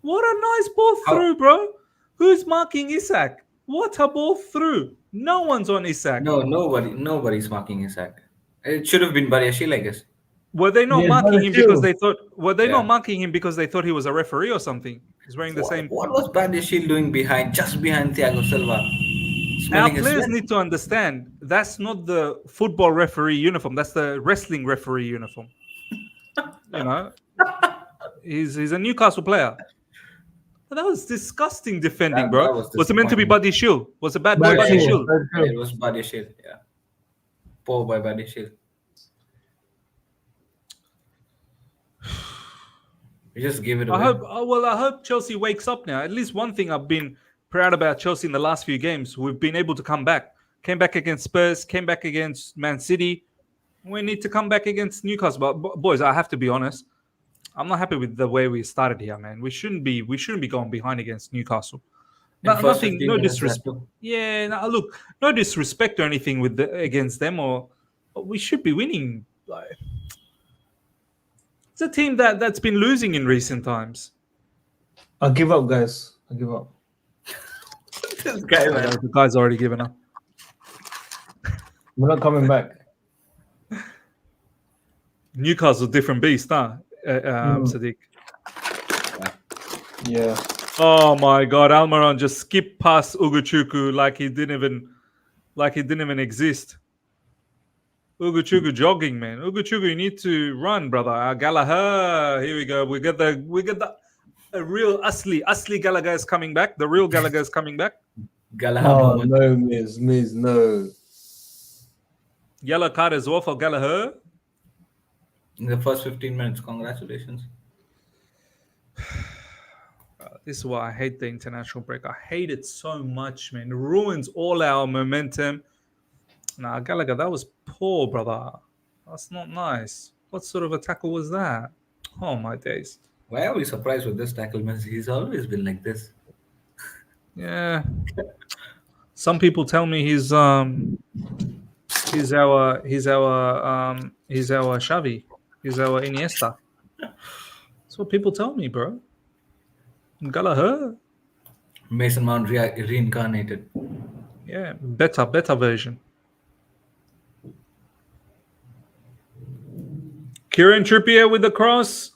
What a nice ball How- through, bro. Who's marking Isak? What a ball through. No one's on Isak. No, nobody's marking Isaac. It should have been Bariashil, I guess. Were they not Yeah, marking him Brazil. because they thought? Were they not Yeah. marking him because they thought he was a referee or something? He's wearing the same. What was Bariashil doing just behind Thiago Silva? Our Smelling his players sweat. need to understand that's not the football referee uniform. That's the wrestling referee uniform. You know, he's a Newcastle player. But that was disgusting defending, That bro. was Was it meant to be disappointing. Buddy Shield? Was it bad boy Buddy Brazil. Shield? Yeah, it was Bariashil. Yeah. Poor boy Bariashil. We just gave it away. I hope Chelsea wakes up now. At least one thing I've been proud about Chelsea in the last few games, we've been able to come back. Came back against Spurs, came back against Man City. We need to come back against Newcastle. But boys, I have to be honest. I'm not happy with the way we started here, man. We shouldn't be going behind against Newcastle. In first Nothing, 15 no minutes, disrespect. that's- Yeah, no, look, no disrespect or anything against them, but we should be winning. Like, it's a team that's been losing in recent times. I'll give up, guys. I'll give up. This guy, man. The guy's already given up. We're not coming back. Newcastle, different beast, huh? Sadiq. Yeah. Oh my God, Almiron just skipped past Ugochukwu like he didn't even exist. Ugochukwu jogging, man. Ugochukwu, you need to run, brother. Gallagher, here we go. We get the a real Asli Gallagher is coming back. The real Gallagher is coming back. Gallagher Oh, moment. no, Miz, no. Yellow card as well for Gallagher. In the first 15 minutes. Congratulations. This is why I hate the international break. I hate it so much, man. It ruins all our momentum. Nah, Gallagher, that was poor, brother. That's not nice. What sort of a tackle was that? Oh, my days. Why are we surprised with this tackle, man? He's always been like this. Yeah. Some people tell me he's our Xavi. He's our Iniesta. That's what people tell me, bro. Gallagher. Mason Mount reincarnated. Yeah, better version. Kieran Trippier with the cross.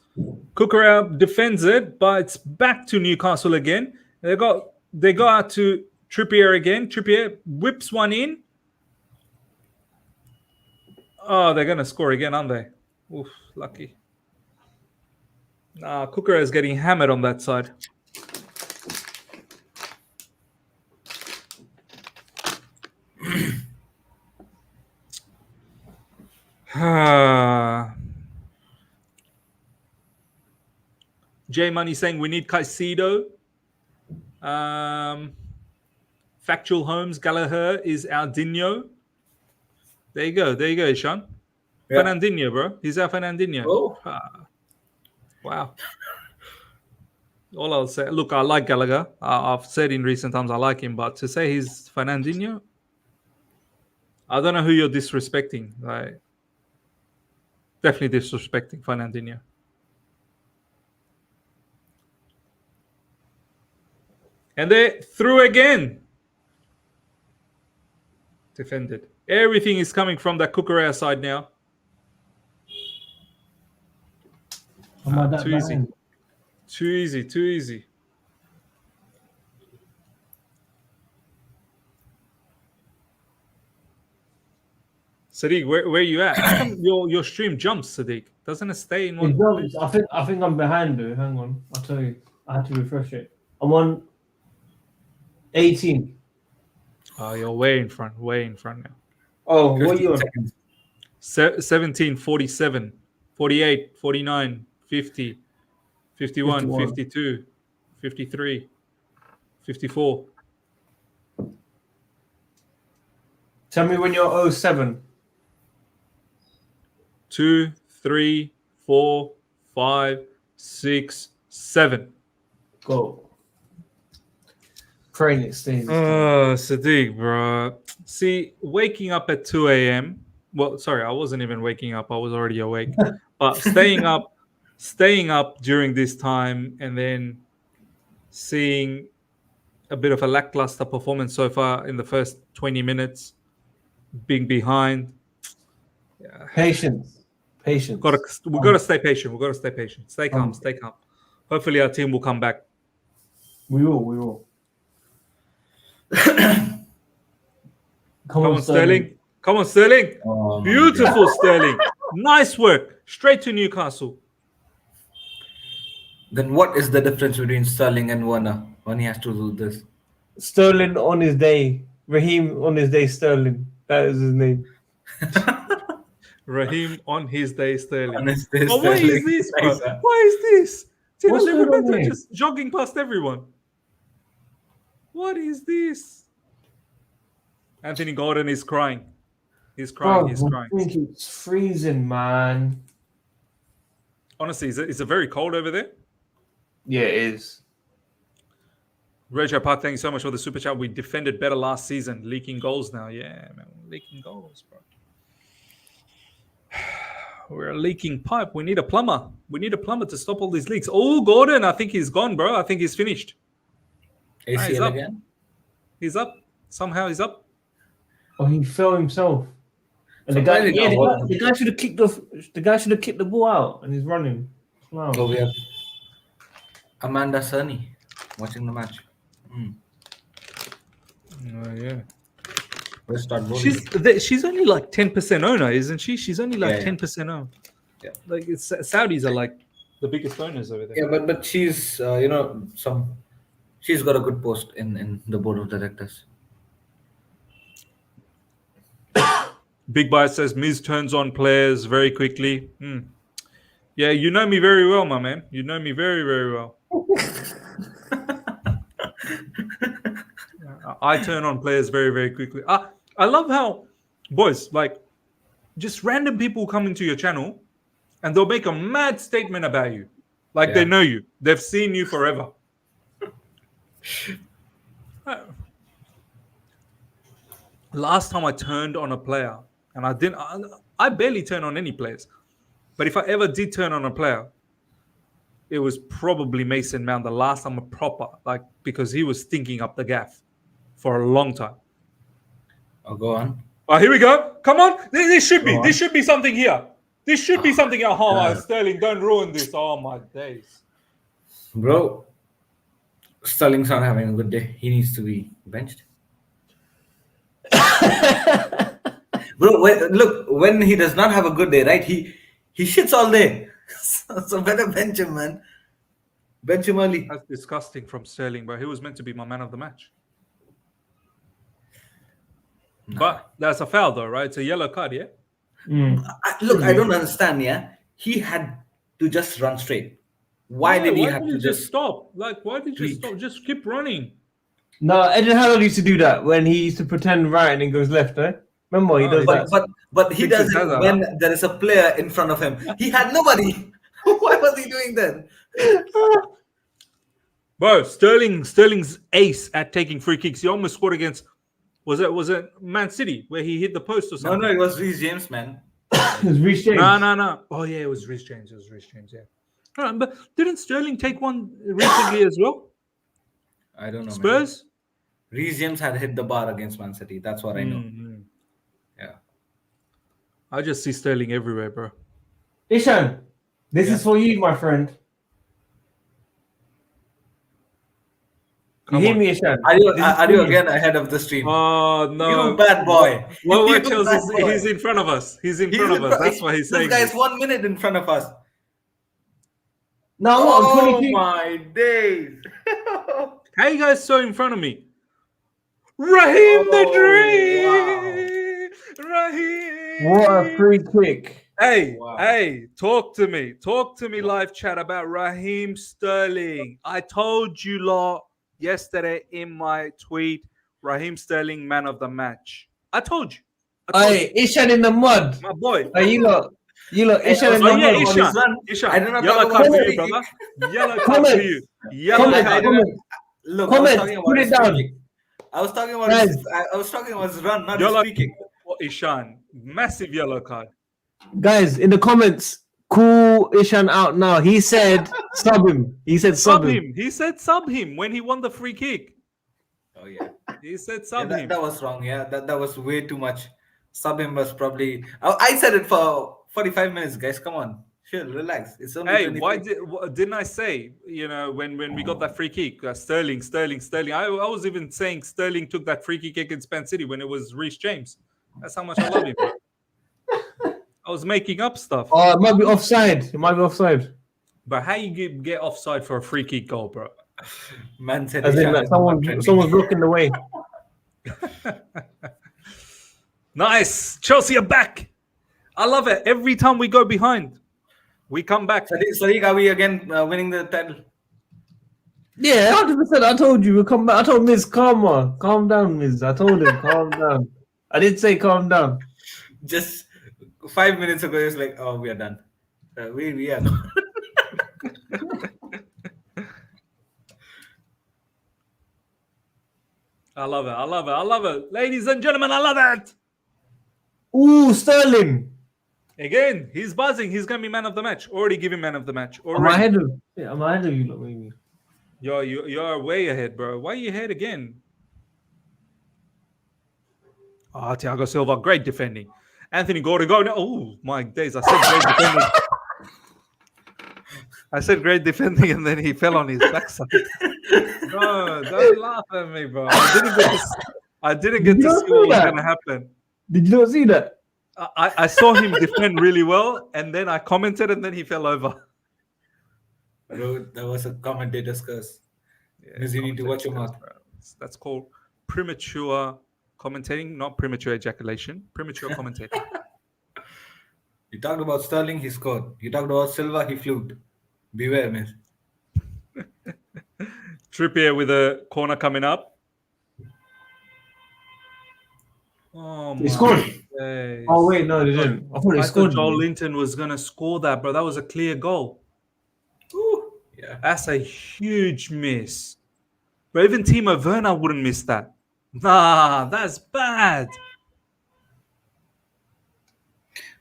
Cucurella defends it, but it's back to Newcastle again. They go out to Trippier again. Trippier whips one in. Oh, they're gonna score again, aren't they? Oof, lucky. Nah, Cucurella is getting hammered on that side. J Money saying we need Caicedo. Factual Holmes Gallagher is our Dino. There you go, Sean. Yeah. Fernandinho, bro. He's our Fernandinho. Oh. Wow. All I'll say, look, I like Gallagher. I've said in recent times I like him, but to say he's Fernandinho, I don't know who you're disrespecting. Like, definitely disrespecting Fernandinho. And they threw again. Defended. Everything is coming from that Cucurella side now. Too easy. Too easy. Sadiq, where are you at? How come your stream jumps, Sadiq? Doesn't it stay in one place? I think I'm behind though. Hang on. I'll tell you. I had to refresh it. I'm on 18. Oh, you're way in front now. Oh, what 15 you on? seconds. 17, 47, 48, 49, 50, 51, 51. 52, 53, 54. Tell me when you're 07. 2, 3, 4, 5, 6, 7. Go. Praying it stays. Sadiq, bro. See, waking up at 2 a.m. Well, sorry, I wasn't even waking up. I was already awake. But staying up during this time and then seeing a bit of a lackluster performance so far in the first 20 minutes, being behind. Patience. We gotta stay patient. We gotta stay patient. Stay calm. Stay calm. Hopefully, our team will come back. We will. Come on, Sterling. Come on, Sterling. Oh, my Beautiful, Sterling. Nice work. Straight to Newcastle. Then what is the difference between Sterling and Werner when he has to do this? Sterling on his day. Raheem on his day. Sterling. That is his name. Raheem on his day, Sterling. On his day, Oh, what is Sterling. this, bro? Nice, huh? What is this? What's Tino going on Livramento here? just jogging past everyone. What is this? Anthony Gordon is crying. He's crying. He's crying. I think it's freezing, man. Honestly, is it very cold over there? Yeah, it is. Rejo Park, thank you so much for the super chat. We defended better last season. Leaking goals now. Yeah, man. Leaking goals, bro. We're a leaking pipe. We need a plumber. We need a plumber to stop all these leaks. Oh, Gordon, I think he's gone, bro. I think he's finished. He's ACL up. again? He's up. Somehow he's up. Oh, he fell himself. And the guy should have kicked the ball out, and he's running. Wow. Oh, we have Amanda Cerny watching the match. Yeah. Let's start voting. She's only like 10% owner, isn't she? She's only like 10% owner. Yeah. Like Saudis are like the biggest owners over there. Yeah, but she's she's got a good post in the board of directors. Big Bite says Miz turns on players very quickly. Yeah, you know me very well, my man. You know me very, very well. I turn on players very, very quickly. I love how, boys, like, just random people come into your channel and they'll make a mad statement about you. Like they know you. They've seen you forever. Last time I turned on a player, and I barely turn on any players. But if I ever did turn on a player, it was probably Mason Mount the last time a proper, like, because he was stinking up the gaff for a long time. Oh, go on. Oh, here we go. Come on. This should be something here. This should be something at home. Sterling, don't ruin this. Oh, my days. Bro, Sterling's not having a good day. He needs to be benched. Bro, look, when he does not have a good day, right? He shits all day. So better bench him, man. Bench him early. That's disgusting from Sterling, bro. He was meant to be my man of the match. Nah. But that's a foul, though, right? It's a yellow card, yeah? I don't understand, yeah? He had to just run straight. Why did he have to just stop? Like, why did you stop? Just keep running. No, Eden Hazard used to do that when he used to pretend right and then goes left, eh? Remember, he does that. But he does it when there is a player in front of him. He had nobody. Why was he doing that? Bro, Sterling's ace at taking free kicks. He almost scored against, was it Man City where he hit the post or something? No, it was Reece James, man. It was Reece James. No. Oh, yeah, it was Reece James. Yeah. All right, but didn't Sterling take one recently as well? I don't know. Spurs? Man. Reece James had hit the bar against Man City. That's what I know. Yeah. I just see Sterling everywhere, bro. Ishan, this is for you, my friend. You hear me, Ishan? Are you again ahead of the stream? Oh, no. You bad boy. Well, he's in front of us. He's in front of us. That's why he's saying this guy's 1 minute in front of us. No, I'm 22. My days. How you guys so in front of me? Raheem the Dream! Wow. Raheem! What a free kick. Hey, talk to me. Talk to me live chat about Raheem Sterling. I told you lot yesterday in my tweet, Raheem Sterling, man of the match. I told you. Hey, Ishan in the mud. My boy. Hey, you lot. You look, Ishan in Oh, the yeah, comments. on his Ishan. run. Ishan, I did not yellow talk card about for free you, brother. kick. Yellow card for you. Yellow Comments, card. comments. Look, I was Comments, talking about put his it free down. kick. I was talking about Guys. his run, not his Yellow free kick. for Ishan. Massive yellow card. Guys, in the comments, call Ishan out now. He said sub him. He said Sub sub him. him. He said sub him when he won the free kick. Oh yeah. He said Yeah, sub him. that was wrong. Yeah, that was way too much. Sub him was probably. I said it for 45 minutes, guys. Come on, chill, relax. It's only Hey, 23. didn't I say, when we got that free kick, Sterling. I was even saying Sterling took that free kick against Man City when it was Reece James. That's how much I love him, bro. I was making up stuff. Oh, it might be offside. It might be offside. But how you get offside for a free kick goal, bro? Man said As in, Ishan like, is not trending. someone's blocking the way. Nice. Chelsea are back. I love it. Every time we go behind, we come back. Sadiq, are we again winning the title? Yeah, 100%. I told you we'll come back. I told Miz, calm down, Miz. I told him, calm down. I did say calm down. Just 5 minutes ago, he was like, "Oh, we are done. We are done." I love it. Ladies and gentlemen, I love it. Ooh, Sterling. Again, he's buzzing. He's going to be man of the match. Already given man of the match. I'm ahead of you, lot, maybe. You're way ahead, bro. Why are you ahead again? Thiago Silva, great defending. Anthony Gordon, go. Oh, my days. I said great defending. I said great defending, and then he fell on his backside. Bro, don't laugh at me, bro. I didn't get to see what was going to happen. Did you not see that? I saw him defend really well, and then I commented, and then he fell over. Bro, that was a commentator's curse. Because you need to watch your mouth. That's called premature commentating, not premature ejaculation. Premature commentating. You talked about Sterling, he scored. You talked about Silva, he fluked. Beware, man. Trippier with a corner coming up. Oh, He scored. days. Oh, wait, no, they didn't. I thought he scored. Joel Linton was going to score that, bro. That was a clear goal. Ooh, yeah. That's a huge miss. But even Timo Werner wouldn't miss that. Nah, that's bad.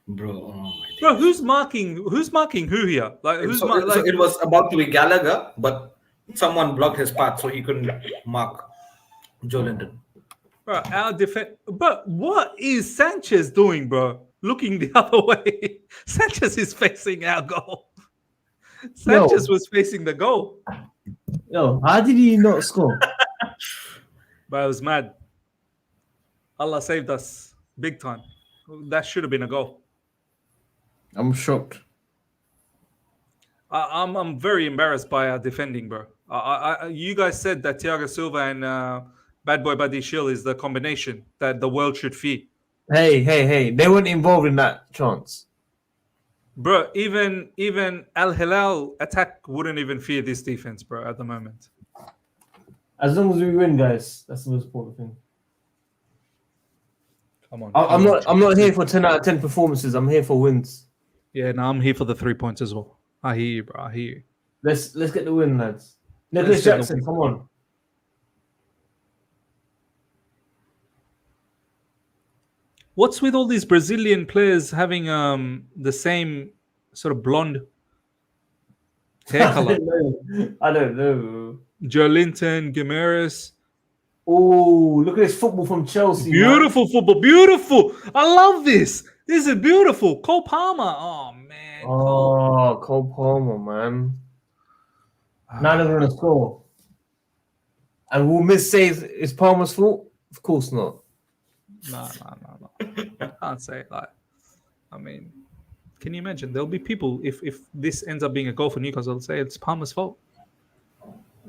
Bro, oh my Bro, God. who's marking who here? Like who's So it was about to be Gallagher, but someone blocked his path, so he couldn't mark Joe Linton. Bro, our defense. But what is Sanchez doing, bro? Looking the other way. Sanchez is facing our goal. Sanchez was facing the goal. Yo, how did he not score? But I was mad. Allah saved us big time. That should have been a goal. I'm shocked. I'm very embarrassed by our defending, bro. You guys said that Thiago Silva and Bad Boy Badishil is the combination that the world should fear. Hey. They weren't involved in that chance. Bro, even Al Hilal attack wouldn't even fear this defense, bro, at the moment. As long as we win, guys, that's the most important thing. Come on. I'm not here for 10 out of 10 performances. I'm here for wins. Yeah, no, I'm here for the 3 points as well. I hear you, bro. I hear you. Let's get the win, lads. Nicholas Jackson, come on. What's with all these Brazilian players having the same sort of blonde hair color? I don't know. Joe Linton, Guimaraes. Oh, look at this football from Chelsea. Beautiful football. Beautiful. I love this. This is beautiful. Cole Palmer. Oh, man. Oh, Cole Palmer, man. Now they're going to score. And will Miss say it's Palmer's fault? Of course not. No. I can't say it like. I mean, can you imagine? There'll be people, if this ends up being a goal for Newcastle, they'll say it's Palmer's fault.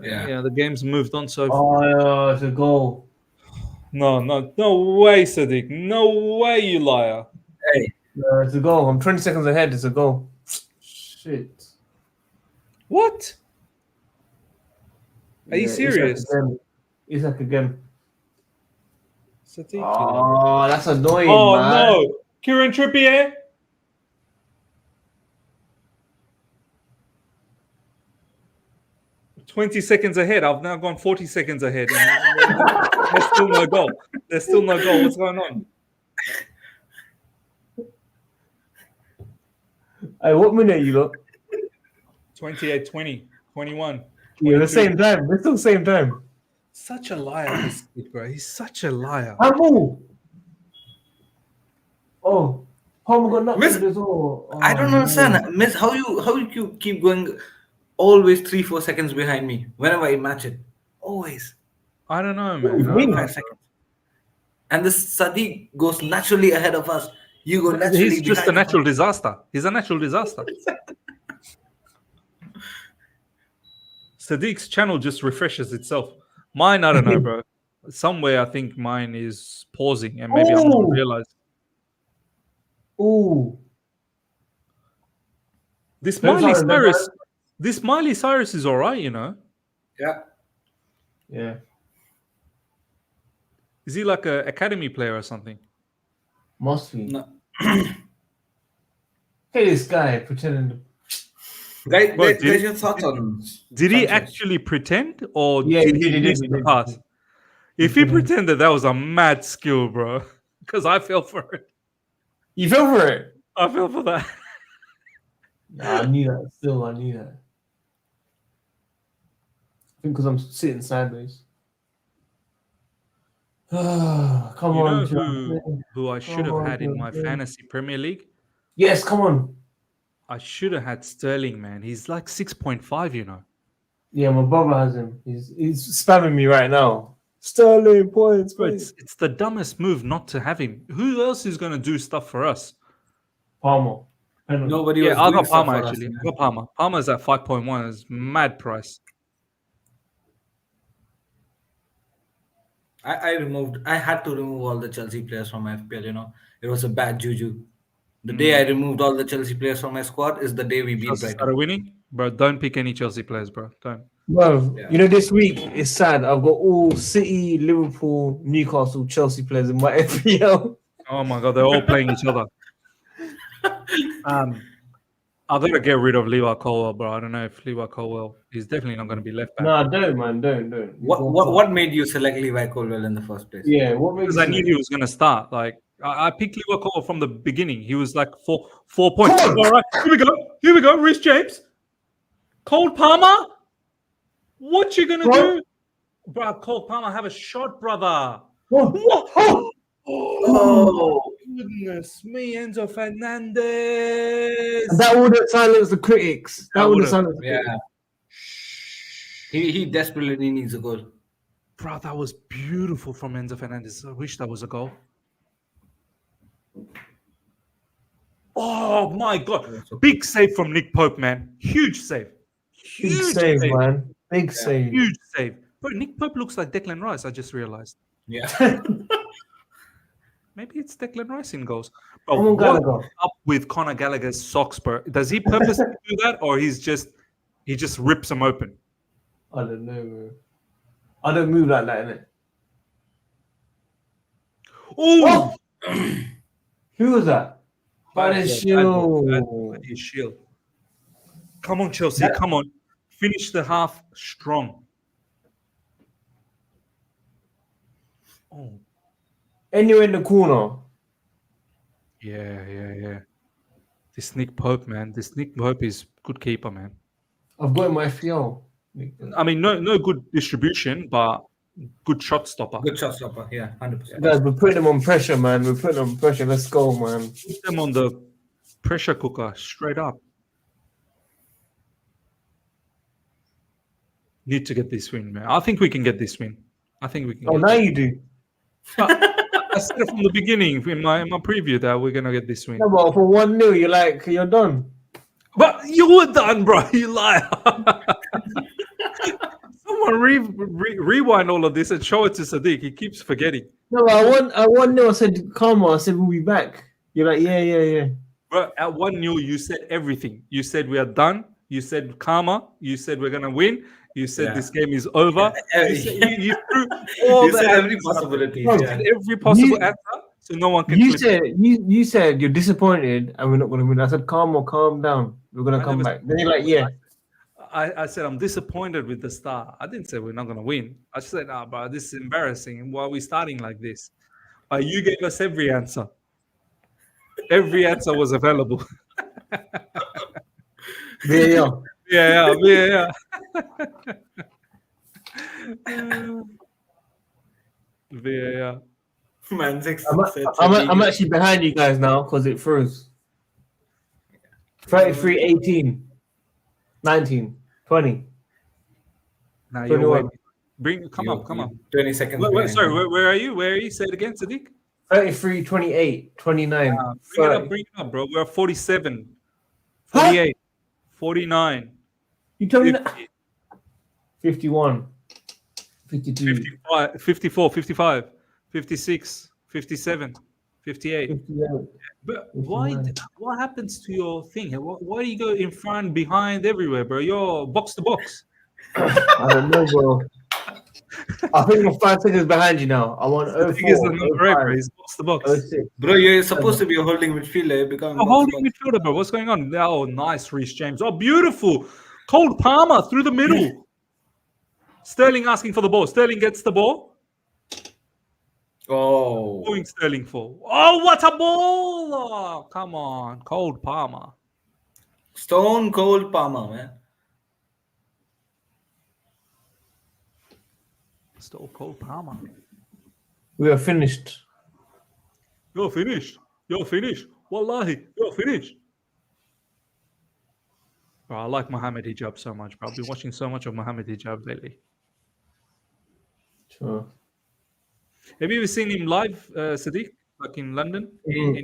Yeah, the game's moved on so far. Oh, it's a goal. No way, Sadiq. No way, you liar. Hey. No, it's a goal. I'm 20 seconds ahead. It's a goal. Shit. What? Are you serious? Isak again. Sadiq. Oh, that's annoying, Oh, man. no. Kieran Trippier? 20 seconds ahead. I've now gone 40 seconds ahead. And there's still no goal. There's still no goal. What's going on? Hey, what minute you look? 28, 20, 21. Yeah, the 22. same time. We're still same time. Such a liar, this kid, bro. He's such a liar. Hamble. Oh, Palmer got knocked Miss- out as well. Oh, I don't understand, Miss. How you keep going always 3-4 seconds behind me whenever I match it. Always I don't know, Ooh, man. I don't really? know. 5 seconds. And this Sadiq goes naturally ahead of us. You go naturally He's just a behind natural disaster. He's a natural disaster. Sadiq's channel just refreshes itself. Mine, I don't know, bro. Somewhere I think mine is pausing and maybe I'm not Oh. realizing. Ooh. This Don't Miley sound like Cyrus, this Miley Cyrus is all right, you know. Yeah. Yeah. Is he like an academy player or something? Must be. No. Hey, this guy pretending to... Guys, Bro, guys, your thoughts on Did he Sanchez? actually pretend or Yeah, did he he did, miss he the did. pass? If he pretended, that was a mad skill, bro. Because I fell for it. You fell for it? I fell for that. Nah, I knew that. Still, I knew that. I think because I'm sitting sideways. Come You on, know John. who I should have Come on, had in my John. fantasy Premier League? Yes, come on. I should have had Sterling, man. He's like 6.5, you know. Yeah, my brother has him. He's spamming me right now. Sterling points, Bro, points. it's the dumbest move not to have him. Who else is going to do stuff for us? Palmer. Penalty. Nobody Yeah, was I doing got stuff Palmer, for us, actually. man. I got Palmer. Palmer's at 5.1. It's mad price. I had to remove all the Chelsea players from my FPL, you know. It was a bad juju. The day I removed all the Chelsea players from my squad is the day we beat Chelsea Brighton. started winning. Bro, don't pick any Chelsea players, bro. Don't. Bro, Yeah. you know, this week it's sad. I've got all City, Liverpool, Newcastle, Chelsea players in my FPL. Oh my God, they're all playing each other. I gotta get rid of Levi Colwell, bro. I don't know if Levi Colwell is definitely not going to be left back. Nah, don't, man. Don't. What made you select Levi Colwell in the first place? Yeah, what makes Because I knew he was going to start. Like I picked Levi Colwell from the beginning. He was like 4 points. Come on! All right, here we go. Rhys James, Cole Palmer. What you gonna do, bro? Cole Palmer, have a shot, brother. Oh. Oh, goodness me, Enzo Fernandez. That would have silenced the critics. That would have silenced the Yeah. critics. He desperately needs a goal. Bro, that was beautiful from Enzo Fernandez. I wish that was a goal. Oh my God. Big save from Nick Pope, man. Huge save. Big save, man. Big save. Huge save. Bro, Nick Pope looks like Declan Rice, I just realized. Yeah. Maybe it's Declan Rice in goals. Come Bro, on, what's Gallagher. up with Conor Gallagher's socks, bro? Does he purposely do that, or he just rips them open? I don't know, bro. I don't move like that, innit? Oh! Who was that? Shield. Shield. Come on, Chelsea. Come on. Finish the half strong. Oh. Anywhere in the corner. Yeah. This Nick Pope, man. This Nick Pope is good keeper, man. I've got my FPL. I mean, no good distribution, but good shot stopper. Good shot stopper. Yeah, 100%. Guys, we're putting them on pressure, man. We're putting them on pressure. Let's go, man. Put them on the pressure cooker straight up. Need to get this win, man. I think we can get this win. I think we can. Oh, now you do. I said it from the beginning in my preview that we're gonna get this win. No, but for 1-0, you're done. But you were done, bro. You liar. Someone rewind all of this and show it to Sadiq. He keeps forgetting. No, I 1-0. I said, come on. I said, we'll be back. You're like, yeah. Bro, at 1-0, you said everything. You said we are done. You said karma. You said we're gonna win. You said this game is over. You threw all the every possibility. You said every possible answer, so no one can. You said you're disappointed and we're not going to win. I said, calm down. We're going to come back. Then you're like, yeah. I said I'm disappointed with the start. I didn't say we're not going to win. I just said, nah, bro, this is embarrassing. Why are we starting like this? But you gave us every answer. Every answer was available. Yeah. Yeah. VAR. Man, I'm actually behind you guys now because it froze. 33, 18, 19, 20. Now you're 21. waiting. Come up. 20 seconds Sorry, behind. where are you? Where are you? Say it again, Sadiq. 33, 28, 29, Bring 30. it up, bro. We're at 47, Huh? 48, 49, You told me 50, that? 51, 52, 55, 54, 55, 56, 57, 58. 58. But 59. what happens to your thing? Why do you go in front, behind, everywhere, bro? You're box to box. I don't know, bro. I think I'm 5 seconds behind you now. I'm on The thing is 04, not correct, bro. 05, It's box to box. 06. Bro, you're supposed to be a holding midfielder. You're becoming Oh, box to holding box. midfielder, bro. What's going on? Oh, nice, Reece James. Oh, beautiful. Cold Palmer through the middle. Sterling asking for the ball. Sterling gets the ball. Oh, Going Sterling for. Oh, what a ball! Oh, come on. Cold Palmer. stone cold Palmer, man. Still Cold Palmer. We are finished. You're finished. Wallahi, you're finished. Bro, I like Mohammed Hijab so much, bro. I've been watching so much of Mohammed Hijab lately. Sure. Have you ever seen him live, Sadiq? Like in London? Anywhere?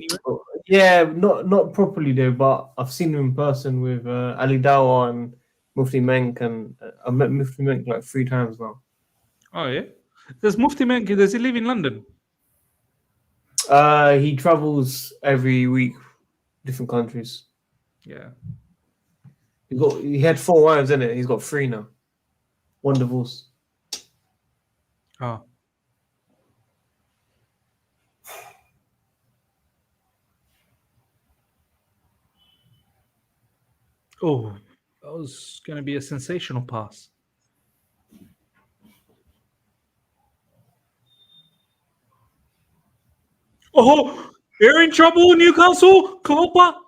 Yeah, not properly though, but I've seen him in person with Ali Dawa and Mufti Menk, and I've met Mufti Menk like 3 times now. Oh, yeah? Does Mufti Menk, does he live in London? He travels every week, different countries. Yeah. He had 4 wives in it. He's got 3 now. 1 divorce. Oh. Oh, that was going to be a sensational pass. Oh, they're in trouble, Newcastle. Copa.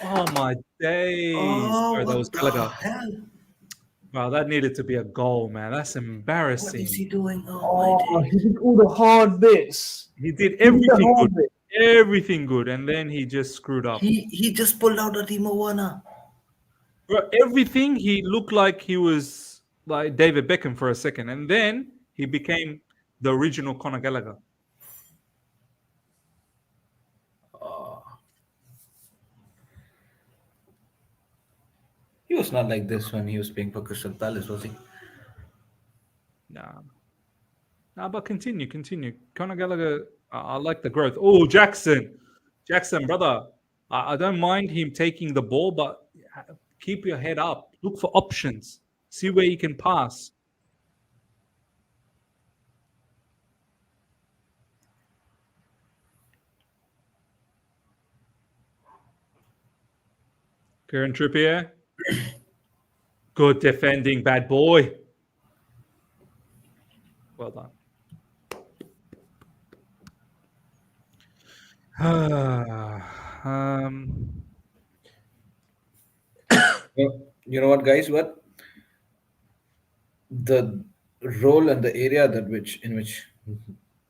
Oh, my days. Oh, Sorry, that was what the Gallagher. hell? Wow, that needed to be a goal, man. That's What embarrassing. is he doing? Oh, my Oh, days. he did all the hard bits. He did He did the everything hard good. bit. Everything good. And then he just screwed up. He just pulled out a Timo Werner. Bro, everything, he looked like he was like David Beckham for a second. And then he became the original Conor Gallagher. He was not like this when he was playing for Crystal Palace, was he? Nah. Nah, but continue. Conor Gallagher, I like the growth. Oh, Jackson, brother. I don't mind him taking the ball, but keep your head up. Look for options. See where you can pass. Kieran Trippier. Good defending, bad boy. Well done. You know what, guys? What the role and the area that which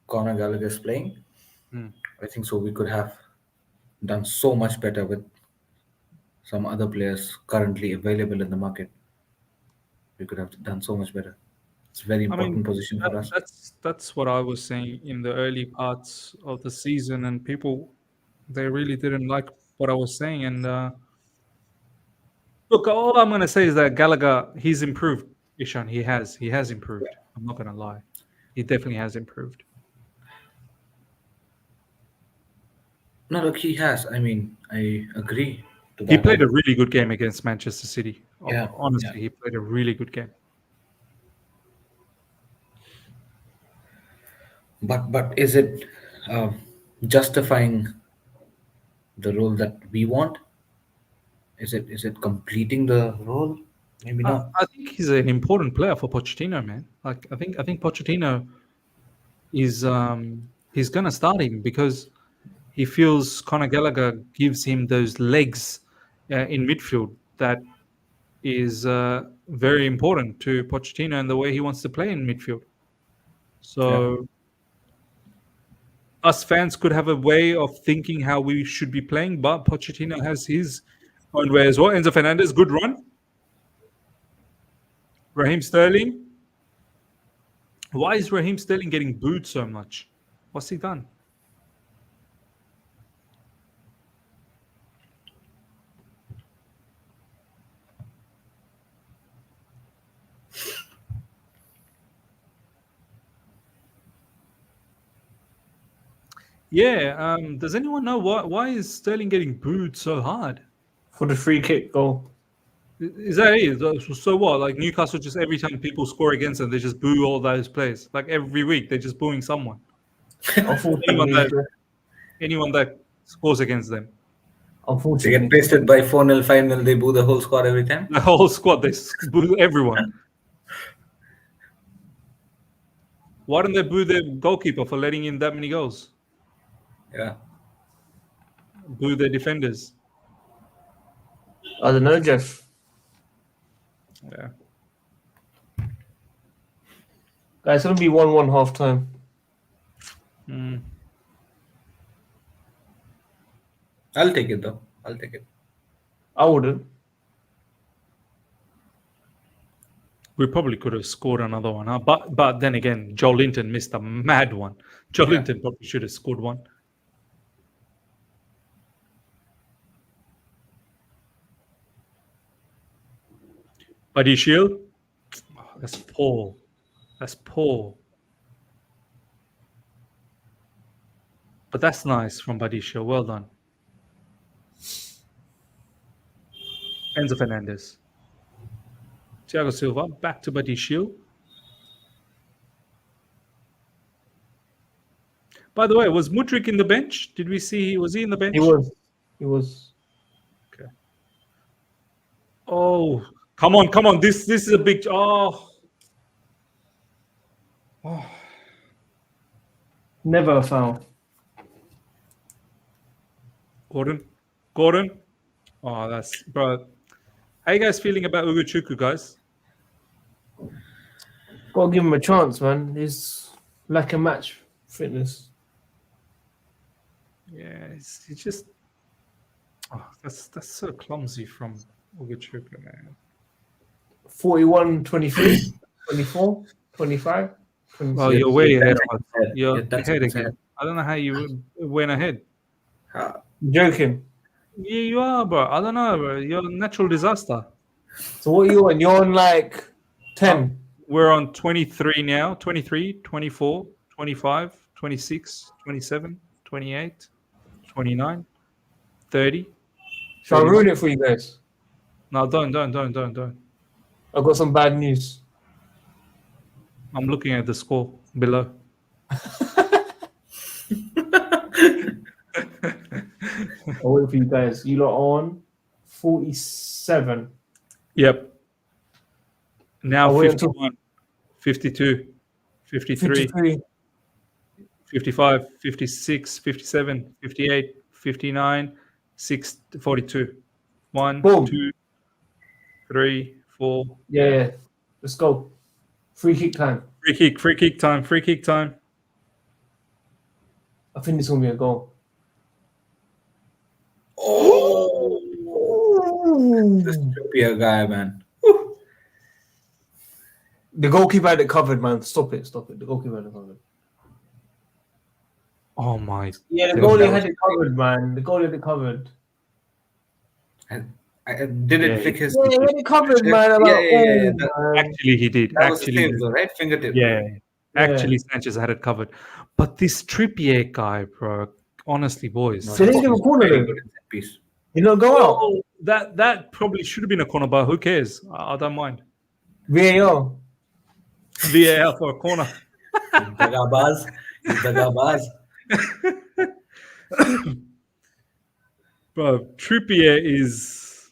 Conor Gallagher is playing, I think so. We could have done so much better with some other players currently available in the market. We could have done so much better. It's a very important position for us. That's what I was saying in the early parts of the season, and people they really didn't like what I was saying. And look, all I'm going to say is that Gallagher, he's improved. Ishan, he has improved. I'm not going to lie, he definitely has improved. No, look, he has. I mean, I agree to that. He played a really good game against Manchester City. Yeah, Honestly, he played a really good game. But is it justifying the role that we want? Is it completing the role? Maybe not. I think he's an important player for Pochettino, man. Like I think Pochettino is he's gonna start him because he feels Conor Gallagher gives him those legs in midfield that is very important to Pochettino and the way he wants to play in midfield. So us fans could have a way of thinking how we should be playing, but Pochettino has his own way as well. Enzo Fernandez, good run. Raheem Sterling. Why is Raheem Sterling getting booed so much? What's he done? Yeah. Does anyone know why is Sterling getting booed so hard? For the free kick goal. Is that it? So what? Like Newcastle, just every time people score against them, they just boo all those players. Like every week, they're just booing someone. Unfortunately, Anyone that scores against them. They unfortunately. get pasted by 4-0, 5-0, they boo the whole squad every time. The whole squad, they boo everyone. Why don't they boo the goalkeeper for letting in that many goals? Yeah. Boo the defenders. I don't know, Jeff. Yeah. Guys, it's gonna be 1-1 half time. I'll take it though. I'll take it. I wouldn't. We probably could have scored another one, huh? But then again, Joe Linton missed a mad one. Joe Linton probably should have scored one. Buddy Shield. Oh, that's poor. That's poor. But that's nice from Buddy Shield. Well done. Enzo Fernandez. Thiago Silva. Back to Buddy Shield. By the way, was Mudryk in the bench? Did we see? Was he in the bench? He was. He was. Okay. Oh, come on! This is a big. Oh. Never a foul. Gordon. Oh, that's bro. How you guys feeling about Ugochukwu, guys? Gotta give him a chance, man. He's lack of match fitness. Yeah, it's just. Oh, that's so clumsy from Ugochukwu, man. 41, 23, 24, 25, 26. Well, you're way ahead of us. You're Yeah, that's ahead what I again. I don't know how you went ahead. Joking. Yeah, you are, bro. I don't know, bro. You're a natural disaster. So what are you on? You're on like 10. We're on 23 now. 23, 24, 25, 26, 27, 28, 29, 30. Shall I ruin it for you guys? No, don't. I've got some bad news. I'm looking at the score below. I'll wait for you guys. You lot on 47. Yep. Now I'll wait until 51, 52, 53, 53. 55, 56, 57, 58, 59, 42. 1, Boom. 2, 3, 4. Yeah. Let's go. Free kick time. Free kick time. I think this is going to be a goal. This Trippier guy, man. The goalkeeper had it covered, man. Stop it. The goalkeeper had it covered. Oh my. Yeah, the goalie had it covered, man. The goalie had it covered. I didn't flick his. Yeah, he had it covered, man. I'm like, Actually, he did. That was Actually, his, right? Fingertip. yeah. Actually, Sanchez had it covered. But this Trippier guy, bro. Honestly, boys. So they didn't give a corner Very then. good in set piece. You know, go out. Oh, that probably should have been a corner, but who cares? I don't mind. VAR. VAR for a corner. Dagabaz. Bro, Trippier is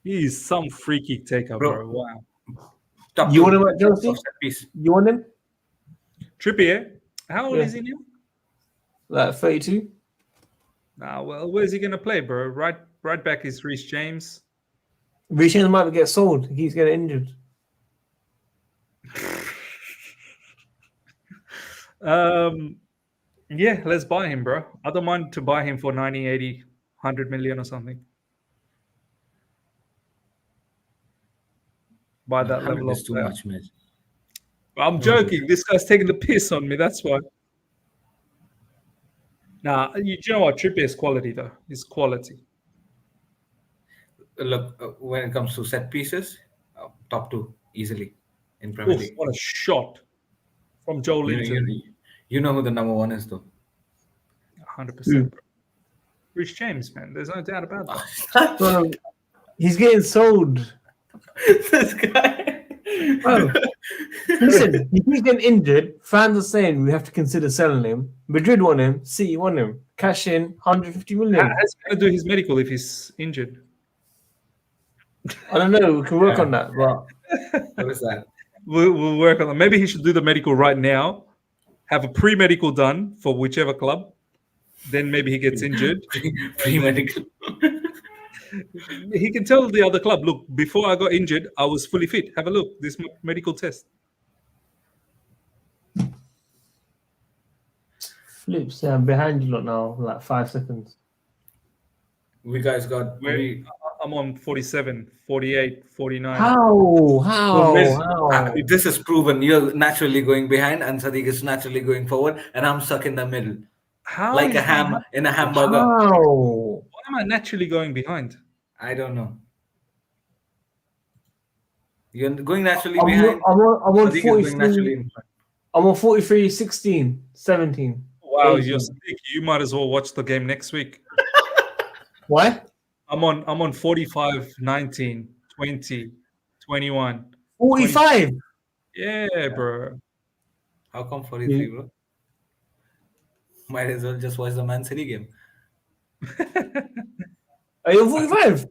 He's some freaky taker, bro. Wow. Top You two want him at Chelsea? of set piece. You want him? Trippier, how old Yeah. is he now? Like 32? Nah, well, where's he gonna play, bro? Right back is Reece James. Reece James might get sold. He keeps getting injured. Yeah, let's buy him, bro. I don't mind to buy him for 90, 80, 100 million or something. By that 100 level of is too player. much, man. I'm joking. This guy's taking the piss on me. That's why. Nah, you know what? Trippier's quality, though. His quality. Look, when it comes to set pieces, top two easily in Premier Oof, League. what a shot from Joe Linton. You know who the number one is, though. 100%. Bro. Rich James, man. There's no doubt about that. Bro, he's getting sold. This guy. Bro, listen, he keeps getting injured. Fans are saying we have to consider selling him. Madrid want him. City want him. Cash in 150 million. How's he going to do his medical if he's injured? I don't know. We can work on that. But What is that? We'll work on that. Maybe he should do the medical right now, have a pre-medical done for whichever club. Then maybe he gets injured. Pre-medical. He can tell the other club, look, before I got injured, I was fully fit. Have a look, this medical test. Flips, I'm behind you lot now, like 5 seconds. We guys got. I'm on 47, 48, 49. How? This is proven. You're naturally going behind, and Sadiq is naturally going forward, and I'm stuck in the middle, How like is a that ham not- in a hamburger. How? Why am I naturally going behind? I don't know. You're going naturally I'm behind. on Sadiq is going naturally 43. in front. I'm on 43, 16, 17. Wow, 18. you're sick. You might as well watch the game next week. Why? I'm on 45, 19, 20, 21. 45. Yeah, bro. How come 43, bro? Might as well just watch the Man City game. Are you 45?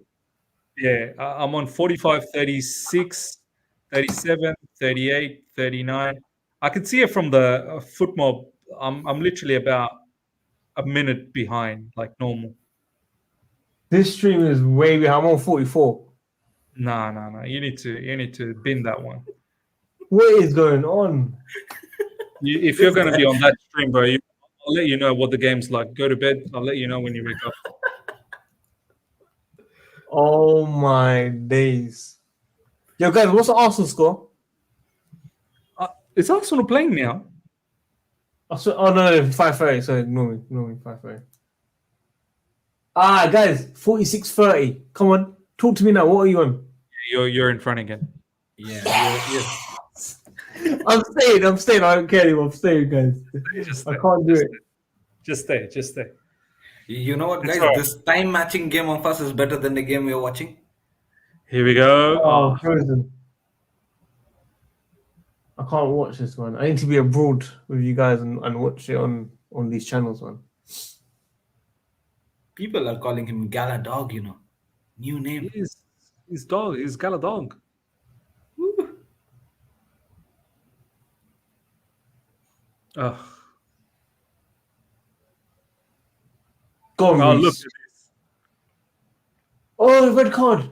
Yeah, I'm on 45, 36, 37, 38, 39. I can see it from the foot mob. I'm literally about a minute behind, like normal. This stream is way behind. I'm on 44. No. You need to bin that one. What is going on? If you're going to be on that stream, bro, I'll let you know what the game's like. Go to bed. I'll let you know when you wake up. Oh my days. Yo, guys, what's the Arsenal score? Is Arsenal playing now? Oh, no, 5-30. Sorry, ignore me, 5-30. Guys, 46-30. Come on, talk to me now. What are you on? You're in front again. Yeah. I'm staying. I don't care anymore. I'm staying, guys. I can't do it. Just stay. You know what, guys? It's all right. This time matching game of us is better than the game we're watching. Here we go. Oh, frozen. I can't watch this one. I need to be abroad with you guys and watch it on these channels, man. People are calling him Gala Dog, you know. New name. He's dog. He's got a dog. Woo. Ugh. Go on, Oh, Reece. look at this. Oh, red card.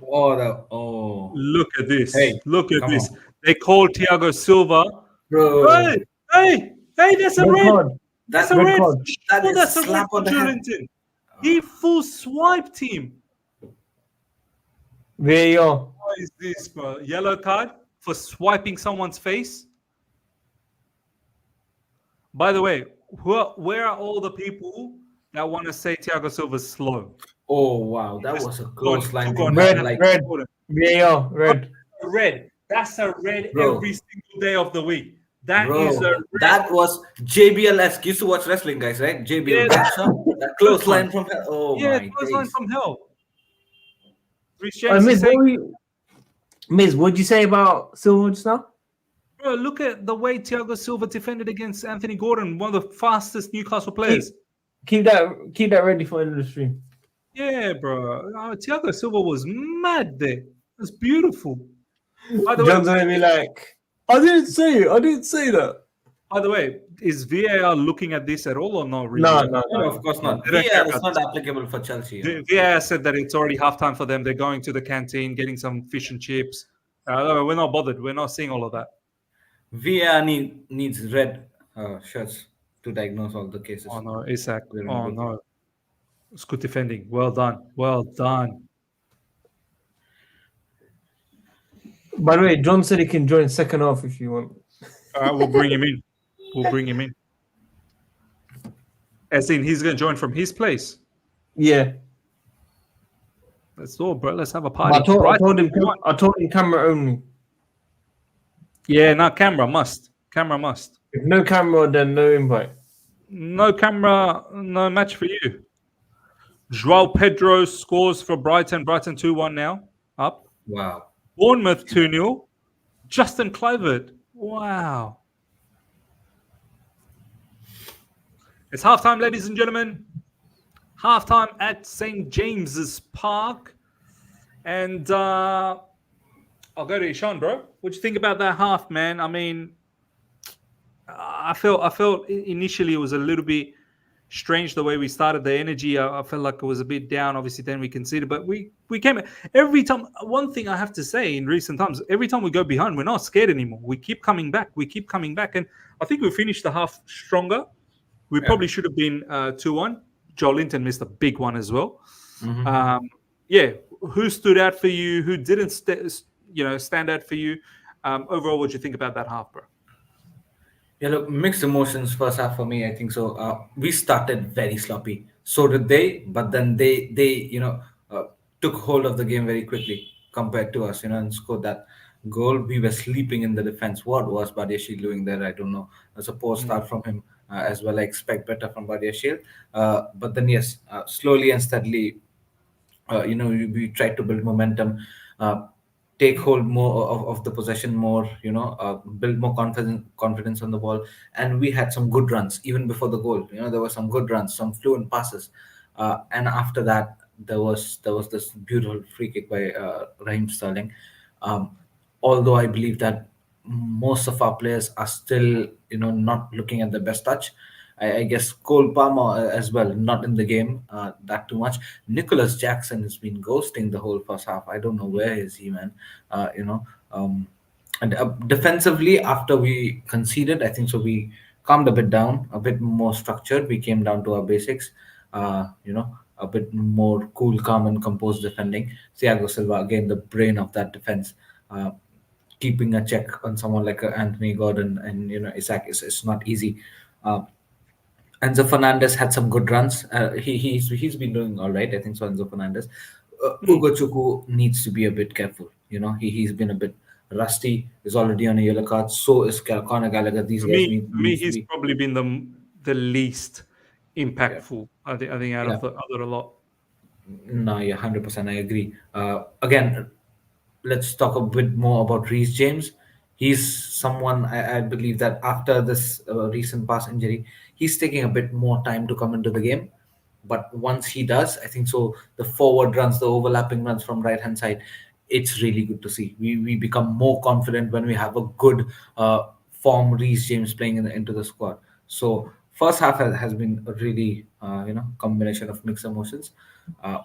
Look at this. Hey, Look at come this. on. They called Thiago Silva. Bro. Hey, that's a red. card. That's a Red red. card. That is That's a slap red on the for head. Joelinton. He full swiped him. VAR. What is this, bro? Yellow card for swiping someone's face? By the way, where are all the people that want to say Thiago Silva's slow? Oh, wow. That was a close line. Go on, Red, Like, red. VAR, red. Red. That's a red Bro. every single day of the week. That bro, is a red. that was JBL-esque. Used to watch wrestling, guys, right? JBL. Yeah. That close line from hell. Oh, yeah, my it was line days. from hell. Reece James is Miz, saying, what did you say about Silva just now? bro, look at the way Thiago Silva defended against Anthony Gordon, one of the fastest Newcastle players. Keep that ready for end of the stream. Yeah, bro. Thiago Silva was mad there. It's beautiful. By the way, John's gonna be like, I didn't say it. I didn't say that. is VAR looking at this at all or not No, really? no, No, no, of course no. not. They don't care VAR is about not this. applicable for Chelsea. VAR said that it's already halftime for them. They're going to the canteen, getting some fish and chips. We're not bothered. We're not seeing all of that. VAR needs red shirts to diagnose all the Oh cases. no, Isak. We're in a Oh good team. no. It's good defending. Well done. Well done. By the way, John said he can join second half if you want. All right, we'll bring him in. We'll bring him in. As in, he's going to join from his place. Yeah, Let's do it, bro. Let's have a but party. I told him camera only. Yeah, no, camera must. Camera must. If no camera, then no invite. No camera, no match for you. Joao Pedro scores for Brighton. Brighton 2-1 now. Up. Wow. Bournemouth 2-0. Justin Kluivert. Wow. It's halftime, ladies and gentlemen. Halftime at St. James's Park. And I'll go to Ishan, bro. What do you think about that half, man? I mean, I felt initially it was a little bit strange the way we started. The energy, I felt like it was a bit down. Obviously, then we conceded, but we came every time. One thing I have to say in recent times, every time we go behind, we're not scared anymore. We keep coming back. We keep coming back, and I think we finished the half stronger. We probably should have been 2-1. Joe Linton missed a big one as well. Yeah, who stood out for you? Who didn't stand out for you? Overall, what do you think about that half, bro? Yeah, look, mixed emotions first half for me. I think so. We started very sloppy. So did they, but then they took hold of the game very quickly compared to us, and scored that goal. We were sleeping in the defense. What was Badiashile doing there? I don't know. It's a poor start from him as well. I expect better from Badiashile. But then yes, slowly and steadily we try to build momentum, take hold more of the possession more, build more confidence on the ball. And we had some good runs even before the goal. There were some good runs, some fluent passes, and after that there was this beautiful free kick by Raheem Sterling. Um, although I believe that most of our players are still not looking at the best touch. I guess Cole Palmer as well, not in the game that too much. Nicholas Jackson has been ghosting the whole first half. I don't know where is he, man. And defensively, after we conceded, I think so we calmed a bit down, a bit more structured. We came down to our basics, a bit more cool, calm, and composed defending. Thiago Silva, again, the brain of that defense. Keeping a check on someone like Anthony Gordon and Isaac is not easy. Uh, Enzo Fernandez had some good runs. He's been doing all right, I think so. Enzo Fernandez, Ugo Chukwu needs to be a bit careful. He's been a bit rusty. Is already on a yellow card. So is Conor Gallagher. These For guys me, needs to he's be. probably been the least Yeah, impactful. I think out yeah. of the other a lot. No, yeah, 100%. I agree. Again, let's talk a bit more about Reece James. He's someone I believe that after this recent past injury, he's taking a bit more time to come into the game. But once he does, I think so. The forward runs, the overlapping runs from right hand side, it's really good to see. We become more confident when we have a good form Reece James playing into the squad. So first half has been a really combination of mixed emotions.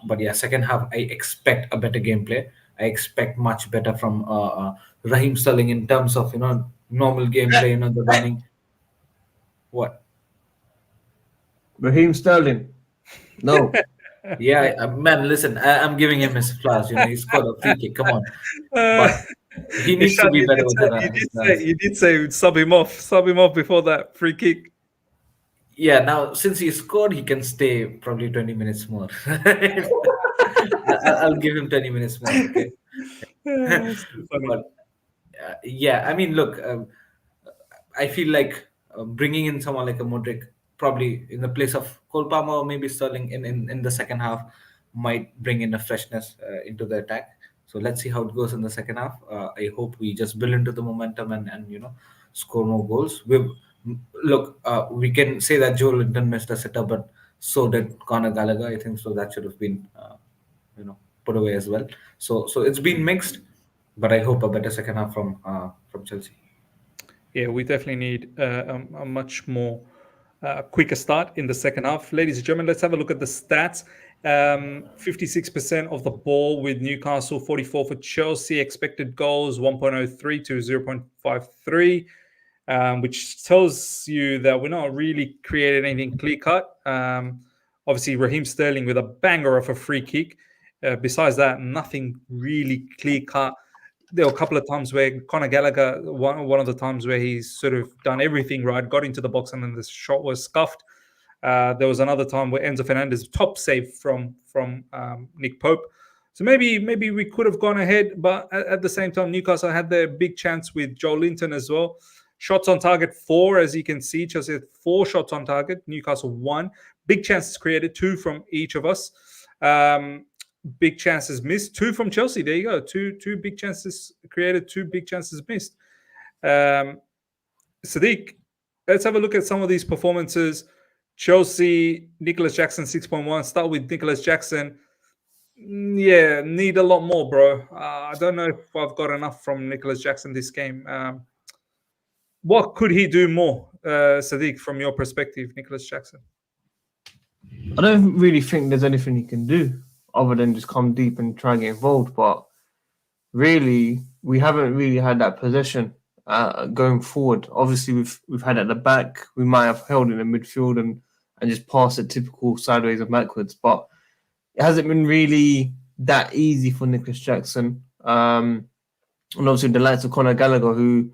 But yeah, second half I expect a better gameplay. I expect much better from Raheem Sterling in terms of normal gameplay, the running. What? Raheem Sterling. No. Yeah, man, listen, I'm giving him his flowers. He scored a free kick. Come on, Uh, but he needs to Ishan, be you better did with say his runs. you did say sub him off before that free kick. Yeah, now since he scored, he can stay probably 20 minutes more. I'll give him 20 minutes more. Okay. Still funny. But yeah, I mean, look, I feel like bringing in someone like a Modric, probably in the place of Cole Palmer or maybe Sterling in the second half, might bring in a freshness into the attack. So let's see how it goes in the second half. I hope we just build into the momentum and score more goals. We can say that Joe Linton missed a sitter, but So did Conor Gallagher. I think so that should have been put away as well. So it's been mixed, but I hope a better second half from Chelsea. Yeah, we definitely need a much more quicker start in the second half. Ladies and gentlemen, let's have a look at the stats. 56% of the ball with Newcastle, 44 for Chelsea. Expected goals 1.03 to 0.53, which tells you that we're not really creating anything clear cut. Obviously, Raheem Sterling with a banger of a free kick. Besides that, nothing really clear cut. There were a couple of times where Conor Gallagher, one of the times where he's sort of done everything right, got into the box and then the shot was scuffed. There was another time where Enzo Fernandez top save from Nick Pope. So maybe we could have gone ahead, but at the same time, Newcastle had their big chance with Joe Linton as well. Shots on target 4, as you can see. Chelsea had 4 shots on target. Newcastle 1. Big chances created, 2 from each of us. Big chances missed, 2 from Chelsea. There you go. Two big chances created, 2 big chances missed. Sadiq, let's have a look at some of these performances. Chelsea, Nicholas Jackson 6.1. Start with Nicholas Jackson. Yeah, need a lot more, bro. I don't know if I've got enough from Nicholas Jackson this game. What could he do more, Sadiq, from your perspective, Nicholas Jackson? I don't really think there's anything he can do other than just come deep and try and get involved. But really, we haven't really had that possession going forward. Obviously, we've had it at the back. We might have held in the midfield and just passed it typical sideways and backwards. But it hasn't been really that easy for Nicholas Jackson. And obviously, the likes of Conor Gallagher, who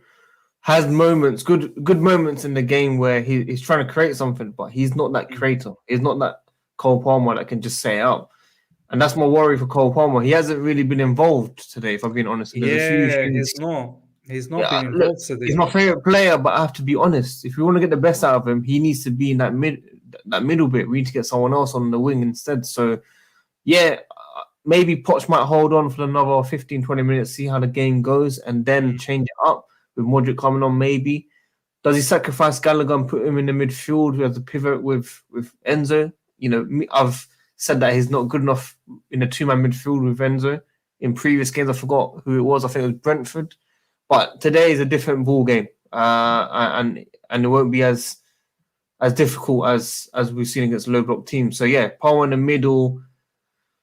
has moments, good moments in the game where he's trying to create something, but he's not that creator. He's not that Cole Palmer that can just set it up. And that's my worry for Cole Palmer. He hasn't really been involved today, if I'm being honest. Yeah, he's not. He's not been involved today. He's my favorite player, but I have to be honest. If we want to get the best out of him, he needs to be in that middle bit. We need to get someone else on the wing instead. So, yeah, maybe Poch might hold on for another 15, 20 minutes, see how the game goes, and then change it up with Modric coming on maybe. Does he sacrifice Gallagher and put him in the midfield as a pivot with Enzo? I've said that he's not good enough in a 2-man midfield with Enzo. In previous games, I forgot who it was. I think it was Brentford. But today is a different ball game, and it won't be as difficult as we've seen against low block teams. So yeah, Palmer in the middle.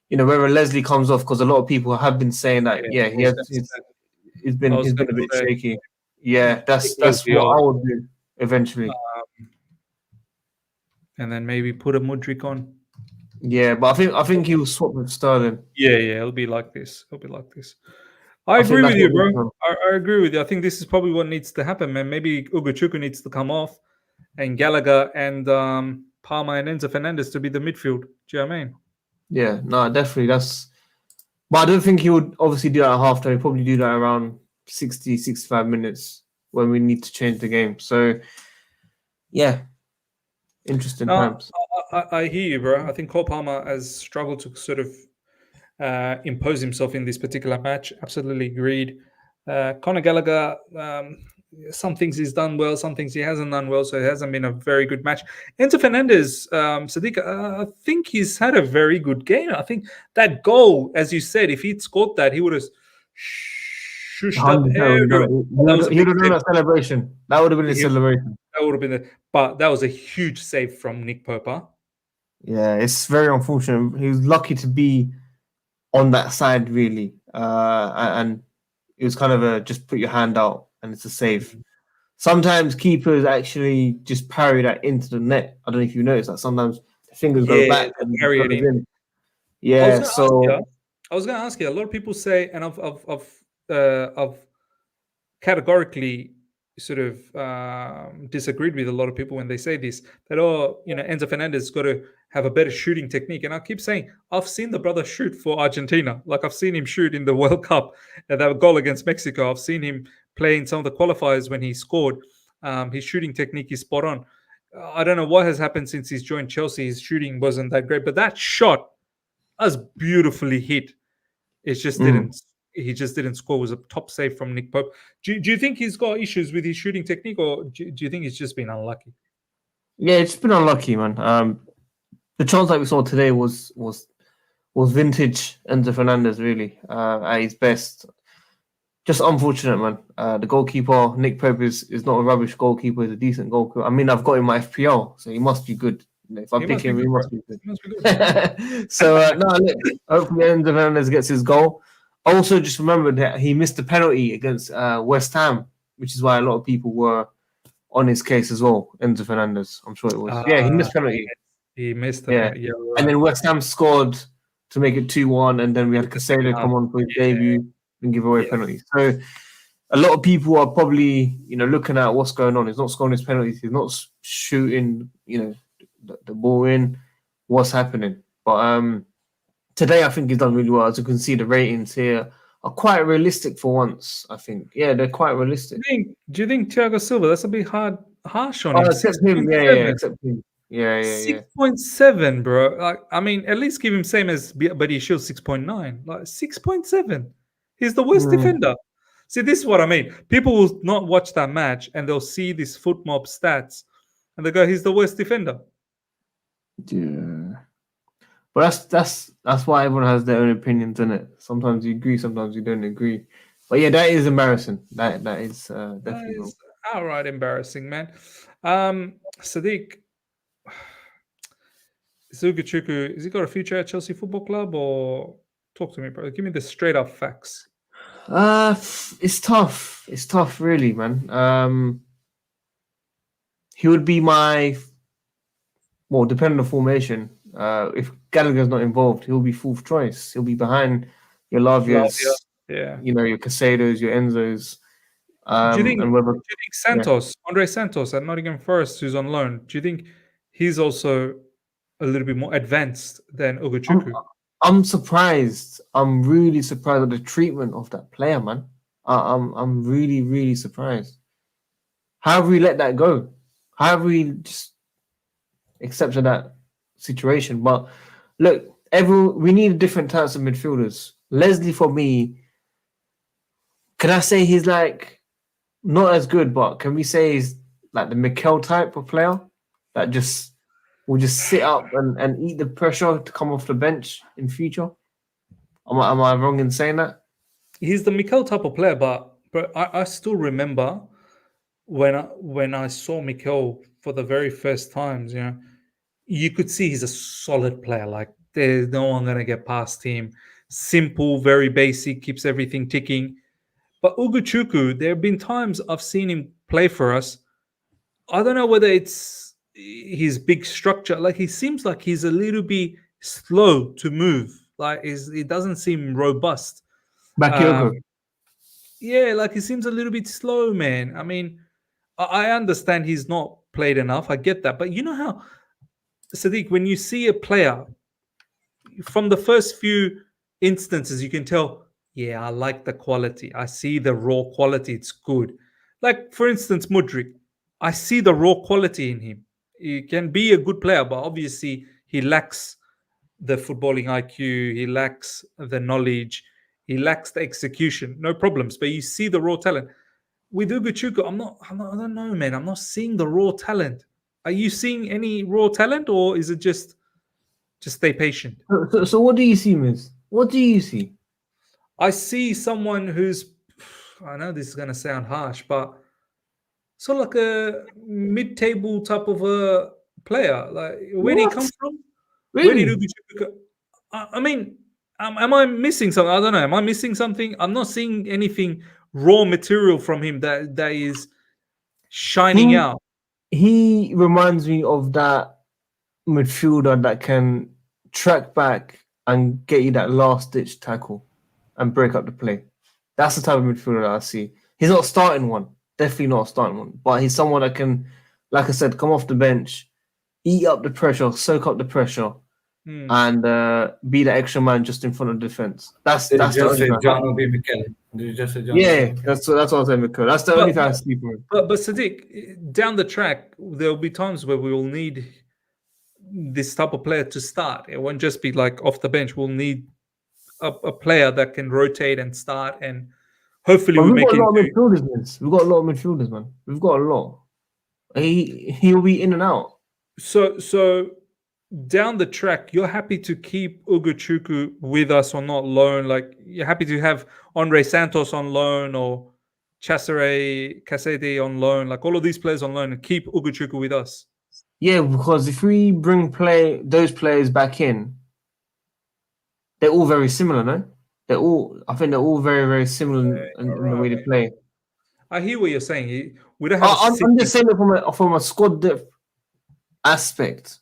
Whether Leslie comes off, because a lot of people have been saying that. Yeah, he's been a bit shaky. Yeah, that's what I would do eventually. And then maybe put a Mudryk on. Yeah, but I think he will swap with Sterling. Yeah, it'll be like this. I agree with you, bro. I agree with you. I think this is probably what needs to happen, man. Maybe Ugochukwu needs to come off, and Gallagher and Palmer and Enzo Fernandez to be the midfield. Do you know what I mean? Yeah, no, definitely. But I don't think he would obviously do that at halftime. He'd probably do that around 60, 65 minutes when we need to change the game. So, yeah, interesting times. I hear you, bro. I think Cole Palmer has struggled to sort of impose himself in this particular match. Absolutely agreed. Conor Gallagher, some things he's done well, some things he hasn't done well, so it hasn't been a very good match. Enzo Fernandez, Sadiq, I think he's had a very good game. I think that goal, as you said, if he'd scored that, he would have shushed up. He would have done a celebration. That would have been a celebration. That would have been but that was a huge save from Nick Pope. Yeah, it's very unfortunate. He was lucky to be on that side, really. And it was kind of a just put your hand out and it's a save. Sometimes keepers actually just parry that into the net. I don't know if you noticed that. Sometimes the fingers go back and carry it in. Yeah, I was going to ask you. A lot of people say, and I've categorically sort of disagreed with a lot of people when they say this, that Enzo Fernandez has got to have a better shooting technique. And I keep saying, I've seen the brother shoot for Argentina. Like I've seen him shoot in the World Cup, that goal against Mexico. I've seen him play in some of the qualifiers when he scored. His shooting technique is spot on. I don't know what has happened since he's joined Chelsea. His shooting wasn't that great, but that shot was beautifully hit. It just didn't. He just didn't score. It was a top save from Nick Pope. Do you think he's got issues with his shooting technique, or do you think he's just been unlucky? Yeah, it's been unlucky, man. the chance that we saw today was vintage Enzo Fernandez, really, at his best. Just unfortunate, man. The goalkeeper, Nick Pope, is not a rubbish goalkeeper. He's a decent goalkeeper. I mean, I've got him in my FPL, so he must be good. If I pick him, he must be good. He must be good. So, no, look, hopefully Enzo Fernandez gets his goal. Also, just remember that he missed a penalty against West Ham, which is why a lot of people were on his case as well. Enzo Fernandez, I'm sure it was. Yeah, he missed penalty. He missed the Yeah. yeah, right. And then West Ham scored to make it 2-1, and then we had Chelesa come on for his debut and give away penalties. So a lot of people are probably, looking at what's going on. He's not scoring his penalties. He's not shooting, the ball in. What's happening? But today, I think he's done really well. As you can see, the ratings here are quite realistic for once, I think. Yeah, they're quite realistic. Do you think Thiago Silva, that's a bit harsh on him? Except him. Yeah, except him. Yeah. 6.7, bro. Like, I mean, at least give him same as Buddy Shield 6.9. Like 6.7. He's the worst defender. See, this is what I mean. People will not watch that match and they'll see these foot mob stats and they go, he's the worst defender. Yeah. But that's why everyone has their own opinions in it. Sometimes you agree, sometimes you don't agree. But yeah, that is embarrassing. That is definitely that is outright embarrassing, man. Sadiq, Zugachuku, has he got a future at Chelsea Football Club, or talk to me, bro? Give me the straight up facts. It's tough. It's tough, really, man. He would be my, depending on the formation. If Gallagher's not involved, he'll be fourth choice. He'll be behind your Lavias, your Casados, your Enzos. Do you think Santos, Andre Santos at Nottingham Forest, who's on loan, do you think he's also a little bit more advanced than Ugochukwu? I'm surprised. I'm really surprised at the treatment of that player, man. I'm really, really surprised. How have we let that go? How have we just accepted that situation? But look, we need different types of midfielders. Leslie, for me, can I say he's like not as good, but can we say he's like the Mikel type of player that will just sit up and eat the pressure to come off the bench in future? Am I wrong in saying that? He's the Mikel type of player, but I still remember when I saw Mikel for the very first times, you could see he's a solid player. Like there's no one gonna get past him. Simple, very basic, keeps everything ticking. But Ugochukwu, there have been times I've seen him play for us. I don't know whether it's his big structure. Like he seems like he's a little bit slow to move. Like it doesn't seem robust. Yeah, like he seems a little bit slow, man. I mean, I understand he's not played enough. I get that. But you know how, Sadiq, when you see a player, from the first few instances, you can tell, yeah, I like the quality. I see the raw quality. It's good. Like, for instance, Mudryk. I see the raw quality in him. He can be a good player, but obviously he lacks the footballing IQ. He lacks the knowledge. He lacks the execution. No problems. But you see the raw talent. With Ugochukwu, I don't know, man. I'm not seeing the raw talent. Are you seeing any raw talent, or is it just stay patient? So what do you see, Miz? What do you see? I see someone who's, I know this is going to sound harsh, but sort of like a mid-table type of a player. Like, where did he come from? Really? Where did Ugochukwu? I mean, am I missing something? I don't know. Am I missing something? I'm not seeing anything raw material from him that is shining out. He reminds me of that midfielder that can track back and get you that last-ditch tackle and break up the play. That's the type of midfielder that I see. He's not starting one. Definitely not a starting one. But he's someone that can, like I said, come off the bench, eat up the pressure, soak up the pressure, and be the extra man just in front of defense. That's just say John will be Mikel. Did you just say John? Yeah, that's what I was saying, Mikel. That's the only thing I see for him. But Sadiq, down the track, there will be times where we will need this type of player to start. It won't just be like off the bench. We'll need a player that can rotate and start, and hopefully we've got a lot of midfielders. We've got a lot of midfielders, man. We've got a lot. He'll be in and out. So down the track, you're happy to keep Ugochukwu with us or not loan? Like, you're happy to have Andre Santos on loan or Cesare Casete on loan, like all of these players on loan, and keep Ugochukwu with us? Yeah, because if we bring those players back in, they're all very similar, no? I think they're all very, very similar in the way they play. I hear what you're saying. We don't have I'm just saying it from a squad depth aspect.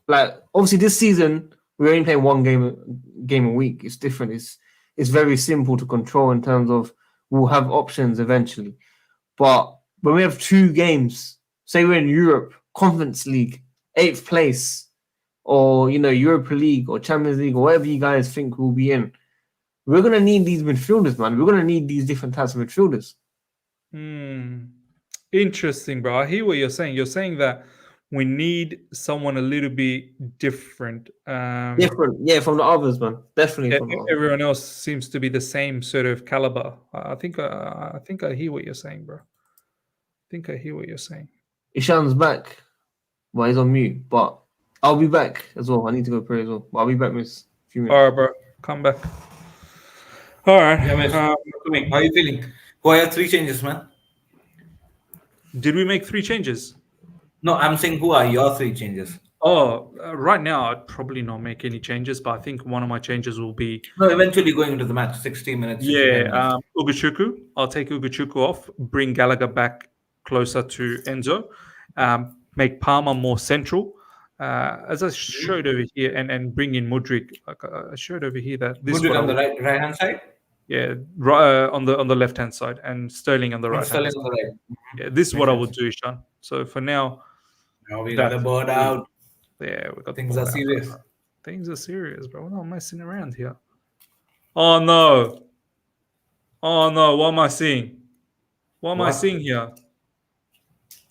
Like, obviously this season we're only playing one game a week. It's different. It's very simple to control in terms of we'll have options eventually. But when we have 2 games, say we're in Europe, Conference League, 8th place, or Europa League or Champions League or whatever you guys think we'll be in, we're gonna need these midfielders, man. We're gonna need these different types of midfielders. Interesting, bro. I hear what you're saying. You're saying that we need someone a little bit different. Different, yeah, from the others, man. Definitely from the others. Everyone else seems to be the same sort of caliber. I think I hear what you're saying, bro. I think I hear what you're saying. Ishan's back. Well, he's on mute, but I'll be back as well. I need to go pray as well. But I'll be back, miss. A few minutes. All right, bro. Come back. All right. Yeah, man. How are you feeling? Who are your 3 changes, man? Did we make 3 changes? No, I'm saying who are your 3 changes? Oh, right now I'd probably not make any changes, but I think one of my changes will be. No, eventually going into the match, 60 minutes. 65 minutes. Ugochukwu. I'll take Ugochukwu off, bring Gallagher back closer to Enzo, make Palmer more central. As I showed over here, and bring in Mudryk. Like I showed over here that this Mudryk on the right hand side. Yeah, right on the left hand side, and Sterling on the right. Sterling on the right. Yeah, this is what I would do, Sean. So for now, we got a board out. Yeah, we got things are serious. Things are serious, bro. We're not messing around here. Oh no! Oh no! What am I seeing? What am I seeing here?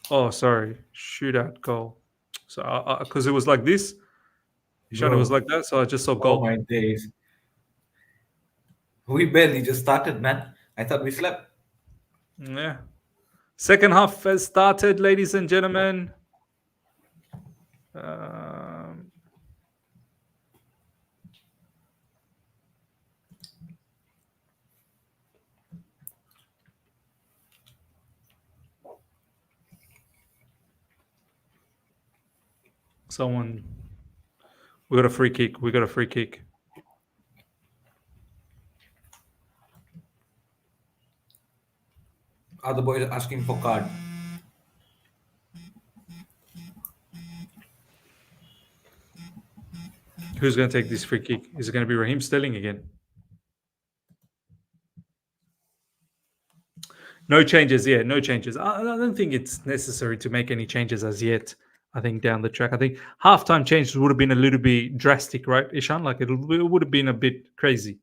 Oh, sorry. Shootout goal. So because it was like this, Sean, it was like that. So I just saw goal. Oh my days! We barely just started, man. I thought we slept. Yeah. Second half has started, ladies and gentlemen. We got a free kick. Other boys are asking for card. Who's going to take this free kick? Is it going to be Raheem Sterling again? No changes. Yeah, no changes. I don't think it's necessary to make any changes as yet. I think down the track, I think halftime changes would have been a little bit drastic, right, Ishan? Like it would have been a bit crazy.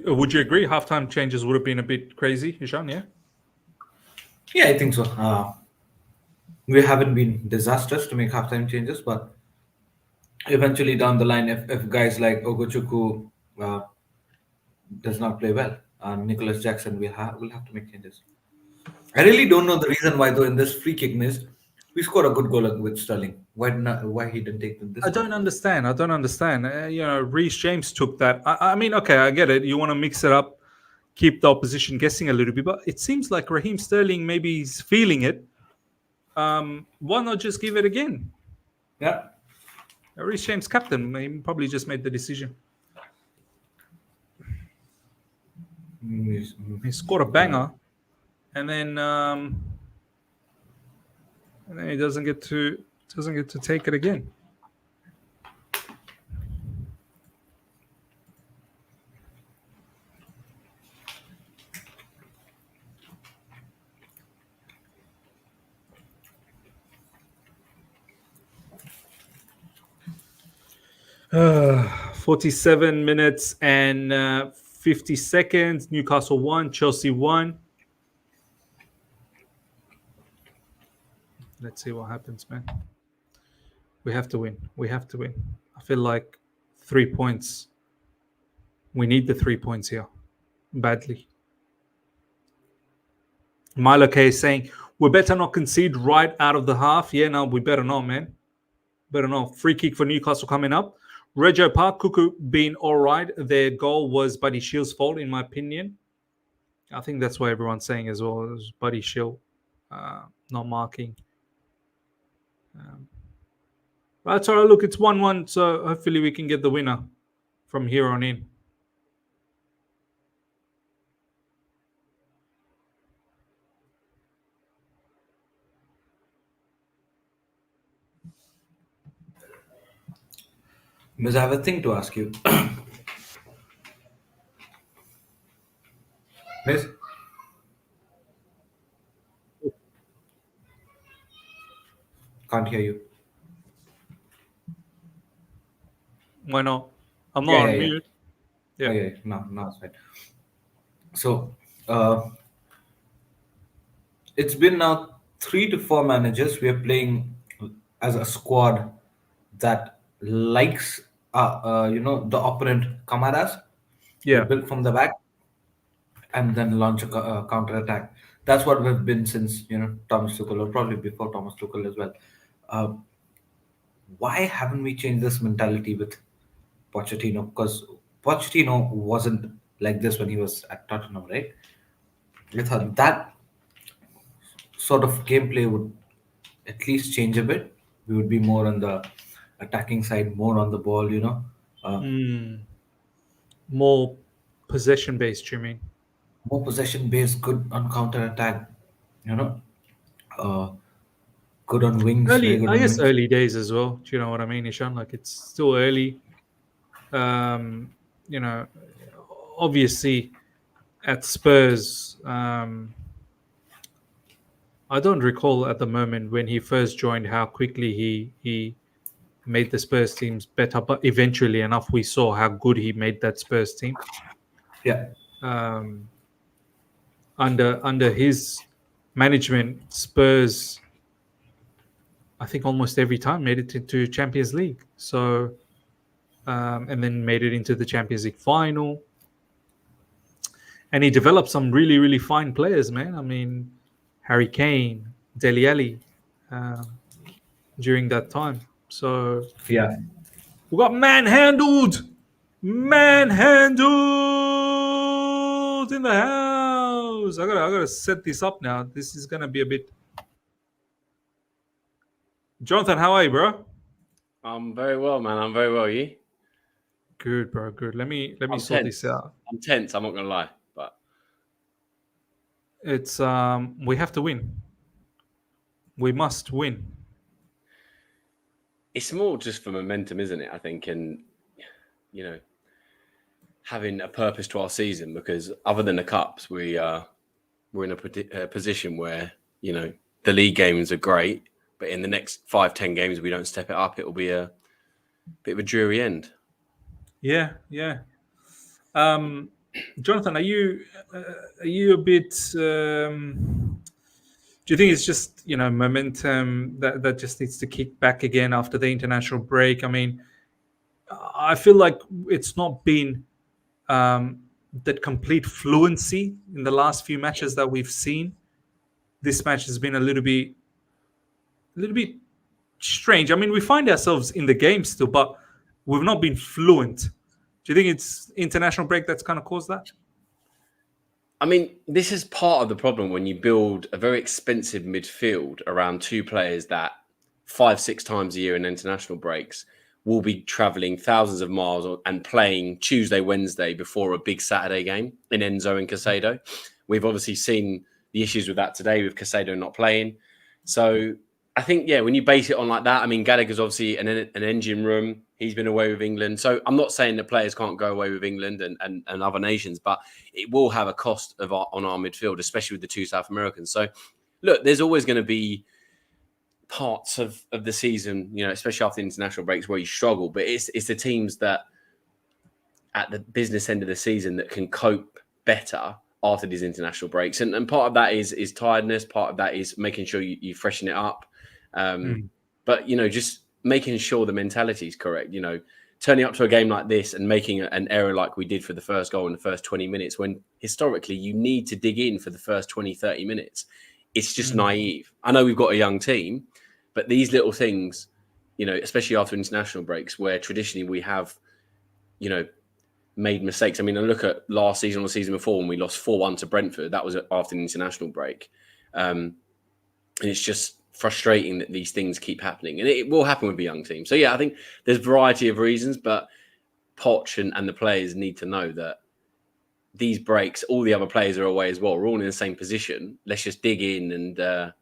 Would you agree? Halftime changes would have been a bit crazy, Ishan? Yeah. Yeah, I think so. We haven't been disastrous to make halftime changes, but eventually down the line, if guys like Ugochukwu does not play well, Nicholas Jackson will have to make changes. I really don't know the reason why, though, in this free kick miss, we scored a good goal with Sterling. Why he didn't take this? I don't understand. Reece James took that. I mean, okay, I get it. You want to mix it up, keep the opposition guessing a little bit, but it seems like Raheem Sterling maybe is feeling it. Why not just give it again? Yeah. Reece James, captain, he probably just made the decision. He scored a banger, and then he doesn't get to take it again. Uh, 47 minutes and 50 seconds. Newcastle 1, Chelsea 1. Let's see what happens, man. We have to win. I feel like 3 points. We need the 3 points here badly. Milo K is saying we better not concede right out of the half. Yeah, no, we better not, man. Better not. Free kick for Newcastle coming up. Regio Park, Cuckoo being all right. Their goal was Buddy Shield's fault, in my opinion. I think that's what everyone's saying as well. It was Buddy Shield not marking. That's all right. Look, it's 1-1, so hopefully we can get the winner from here on in. Miss, I have a thing to ask you. Miss? Can't hear you. Why not? I'm not Yeah, on yeah, yeah. mute. Yeah. Okay, no, it's fine. So, it's been now 3 to 4 managers. We are playing as a squad that likes, the opponent come at us. We Yeah. build from the back and then launch a counter attack. That's what we've been since Thomas Tuchel, or probably before Thomas Tuchel as well. Uh, why haven't we changed this mentality with Pochettino? Because Pochettino wasn't like this when he was at Tottenham, right? I thought that sort of gameplay would at least change a bit. We would be more on the attacking side, more on the ball. More possession based, you mean? More possession based, good on counter attack, you know, uh, good on wings, very Early, good I on guess wings. early days as well. Do you know what I mean, Ishan? Like it's still early. You know, obviously at Spurs, I don't recall at the moment when he first joined how quickly he made the Spurs teams better, but eventually enough we saw how good he made that Spurs team. Yeah, Under his management, Spurs, I think almost every time made it into Champions League. So and then made it into the Champions League final. And he developed some really, really fine players, man. I mean, Harry Kane, Dele Alli, during that time. So yeah. we got manhandled in the house. I gotta set this up now. This is gonna be a bit. Jonathan, how are you, bro? I'm very well, man. I'm very well. You? Good, bro. Good. Let me I'm sort tense. this out. I'm tense. I'm not gonna lie, but It's we have to win. We must win. it's more just for momentum, isn't it? I think, and having a purpose to our season. Because other than the cups, we're in a position where the league games are great, but in the next 5-10 games, if we don't step it up, it will be a bit of a dreary end. Yeah. Jonathan, are you a bit? Do you think it's just momentum that just needs to kick back again after the international break? I mean, I feel like it's not been that complete fluency in the last few matches that we've seen. This match has been a little bit strange. I mean, we find ourselves in the game still, but we've not been fluent. Do you think it's international break that's kind of caused that? I mean, this is part of the problem when you build a very expensive midfield around two players that 5-6 times a year in international breaks will be travelling thousands of miles and playing Tuesday, Wednesday before a big Saturday game in Enzo and Caicedo. We've obviously seen the issues with that today with Caicedo not playing. So I think, when you base it on like that, I mean, Gallagher's obviously an engine room. He's been away with England. So I'm not saying that players can't go away with England and other nations, but it will have a cost on our midfield, especially with the two South Americans. So, look, there's always going to be parts of the season, especially after the international breaks where you struggle. But it's the teams that at the business end of the season that can cope better after these international breaks. And part of that is tiredness. Part of that is making sure you freshen it up. But, just making sure the mentality is correct. You know, turning up to a game like this and making an error like we did for the first goal in the first 20 minutes, when historically you need to dig in for the first 20, 30 minutes. It's just naive. I know we've got a young team, but these little things, you know, especially after international breaks, where traditionally we have, you know, made mistakes. I mean, I look at last season or the season before when we lost 4-1 to Brentford. That was after an international break. And it's just frustrating that these things keep happening. And it will happen with a young team. So, yeah, I think there's a variety of reasons, but Poch and the players need to know that these breaks, all the other players are away as well. We're all in the same position. Let's just dig in and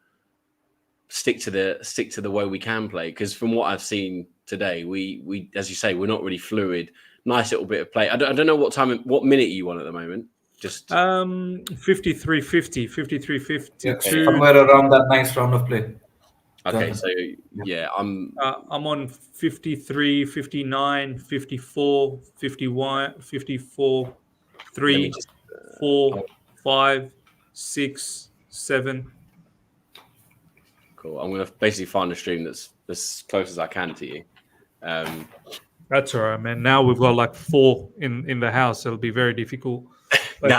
stick to the way we can play. Because from what I've seen today, we as you say, we're not really fluid. Nice little bit of play. I don't know what minute are you on at the moment. Just 53-50, 53-52. Somewhere around that nice round of play. Okay, so yeah, I'm on 53, 59, 54, 51, 54, 3, 4, 5, 6, 7. Cool. I'm going to basically find a stream that's as close as I can to you. That's all right, man. Now we've got like 4 in the house. So it'll be very difficult. But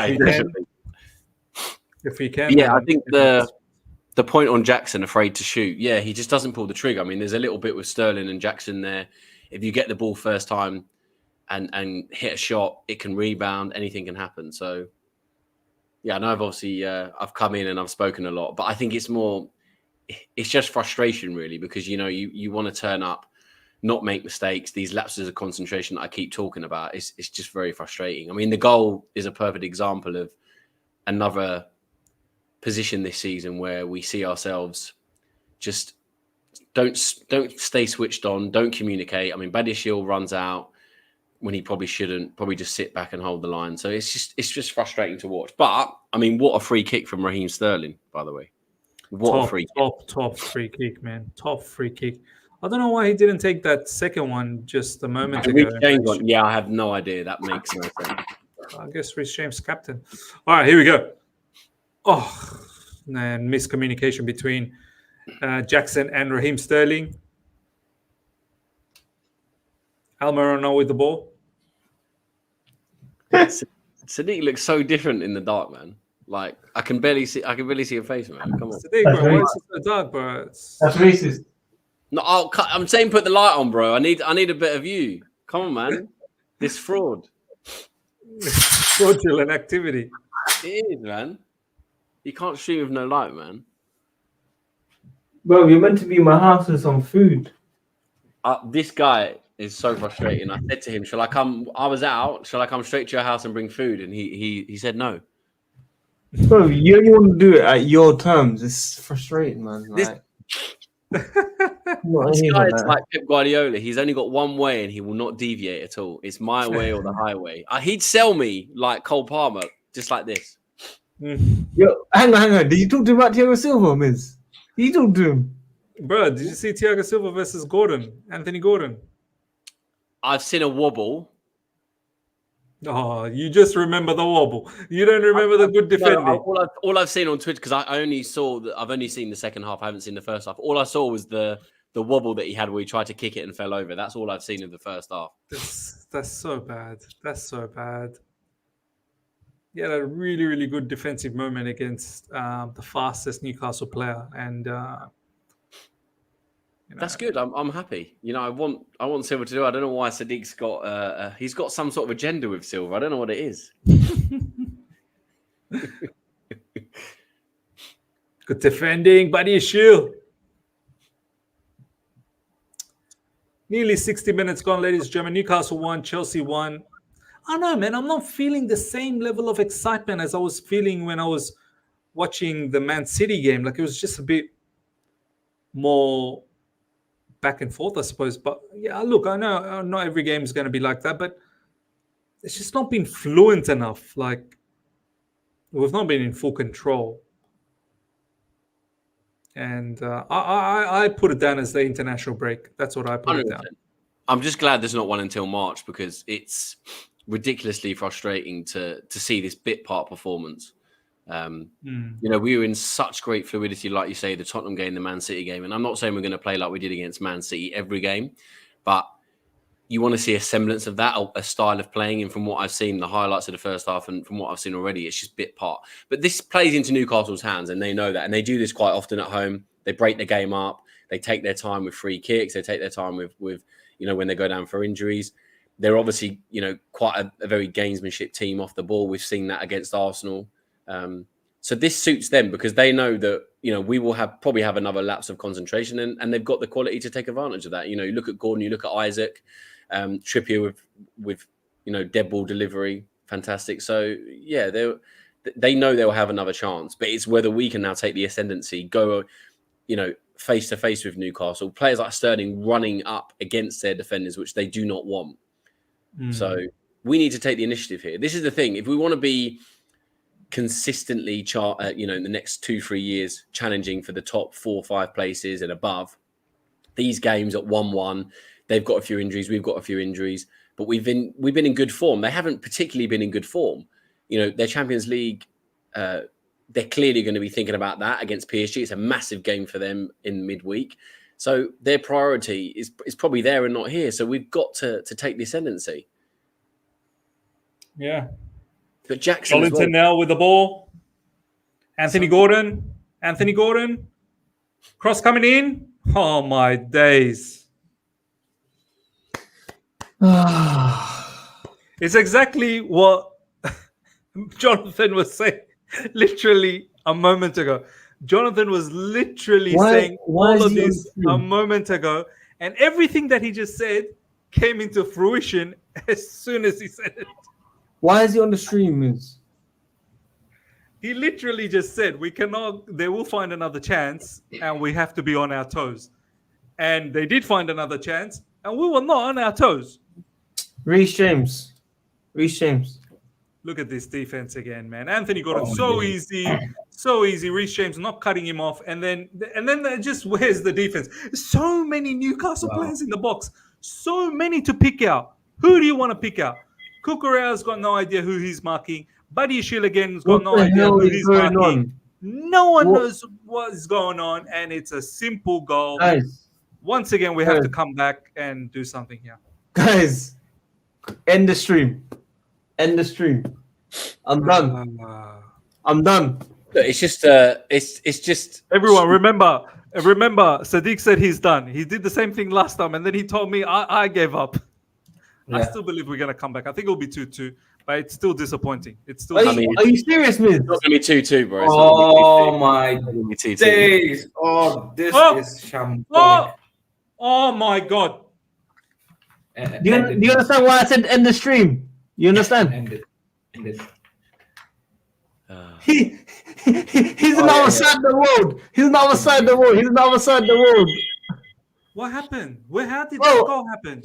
if we can, yeah, I think the point on Jackson, afraid to shoot. Yeah, he just doesn't pull the trigger. I mean, there's a little bit with Sterling and Jackson there. If you get the ball first time and hit a shot, it can rebound. Anything can happen. So, yeah, I know I've come in and I've spoken a lot, but I think it's just frustration really, because, you know, you want to turn up, not make mistakes. These lapses of concentration that I keep talking about, it's just very frustrating. I mean, the goal is a perfect example of another position this season where we see ourselves just don't stay switched on, don't communicate. I mean, Badiashile runs out when he probably shouldn't, probably just sit back and hold the line. So it's just frustrating to watch. But I mean, what a free kick from Raheem Sterling, by the way. Top free kick, man. Top free kick. I don't know why he didn't take that second one just a moment ago. Yeah, I have no idea. That makes no sense. I guess Rhys James captain. All right, here we go. Oh, man, miscommunication between Jackson and Raheem Sterling. Almiron with the ball. Sadiq looks so different in the dark, man. Like I can barely see your face, man. Come on, Sadiq, bro, why is it so dark, bro? That's racist. No, I'm saying put the light on, bro. I need a bit of you. Come on, man. This fraud. Fraudulent activity. It is, man. You can't shoot with no light, man. Bro, you're meant to be in my house with some food. This guy is so frustrating. I said to him, "Shall I come?" I was out. Shall I come straight to your house and bring food? And he said no. Bro, you only want to do it at your terms. It's frustrating, man. Like, this guy is like Pep Guardiola. He's only got one way and he will not deviate at all. It's my way or the highway. He'd sell me like Cole Palmer, just like this. Yo, hang on. Did you talk to him about Thiago Silva, Miz? Did you talk to him? Bro, did you see Thiago Silva versus Anthony Gordon? I've seen a wobble. Oh, you just remember the wobble. You don't remember the good defending. No, all I've seen on Twitter, because I've only seen the second half. I haven't seen the first half. All I saw was the wobble that he had where he tried to kick it and fell over. That's all I've seen of the first half. That's so bad. That's so bad. He had a really, really good defensive moment against the fastest Newcastle player, and that's good. I'm happy. You know, I want Silva to do. I don't know why Sadiq's got. He's got some sort of agenda with Silva. I don't know what it is. Good defending, Badiashile. Nearly 60 minutes gone, ladies and gentlemen. Newcastle 1, Chelsea 1. I don't know, man. I'm not feeling the same level of excitement as I was feeling when I was watching the Man City game. Like, it was just a bit more back and forth, I suppose. But yeah, look, I know not every game is going to be like that, but it's just not been fluent enough. Like, we've not been in full control. And I put it down as the international break. That's what I put 100%. It down. I'm just glad there's not one until March, because it's ridiculously frustrating to see this bit part performance. You know, we were in such great fluidity, like you say, the Tottenham game, the Man City game. And I'm not saying we're going to play like we did against Man City every game, but you want to see a semblance of that, a style of playing. And from what I've seen, the highlights of the first half, and from what I've seen already, it's just bit part. But this plays into Newcastle's hands, and they know that. And they do this quite often at home. They break the game up. They take their time with free kicks. They take their time with you know, when they go down for injuries. They're obviously, you know, quite a very gamesmanship team off the ball. We've seen that against Arsenal. So this suits them because they know that, you know, we will probably have another lapse of concentration, and they've got the quality to take advantage of that. You know, you look at Gordon, you look at Isaac, Trippier with you know, dead ball delivery, fantastic. So yeah, they know they'll have another chance, but it's whether we can now take the ascendancy, go, you know, face to face with Newcastle. Players like Sterling running up against their defenders, which they do not want. So we need to take the initiative here. This is the thing. If we want to be consistently, you know, in the next 2-3 years, challenging for the top 4 or 5 places and above, these games at 1-1, they've got a few injuries, we've got a few injuries, but we've been in good form. They haven't particularly been in good form. You know, their Champions League, they're clearly going to be thinking about that against PSG. It's a massive game for them in midweek. So their priority is probably there and not here. So we've got to take the ascendancy. Yeah. But Jackson Wellington now with the ball. Anthony Gordon. Cross coming in. Oh, my days. It's exactly what Jonathan was saying literally a moment ago. Jonathan was literally saying all of this a moment ago, and everything that he just said came into fruition as soon as he said it. Why is he on the stream, Miz? He literally just said, they will find another chance, and we have to be on our toes. And they did find another chance, and we were not on our toes. Reece James. Look at this defense again, man. Anthony Gordon, so easy. Reece James not cutting him off, and then just where's the defense? So many Newcastle players in the box, so many to pick out. Who do you want to pick out? Kukurea's got no idea who he's marking. Buddy Shield again's got no idea who he's marking. No one knows what is going on, and it's a simple goal. Guys, once again, we have to come back and do something here. Guys, end the stream. I'm done. It's just everyone remember. Sadiq said he's done. He did the same thing last time, and then he told me I gave up. Yeah. I still believe we're gonna come back. I think it'll be 2-2, but it's still disappointing. It's still. Are you serious, man? It's not gonna be 2-2, bro. Oh my days! Oh, this is shambolic. Oh my god! Do you understand why I said end the stream? You understand? End it. He's on our side of the road. What happened? How did that goal happen?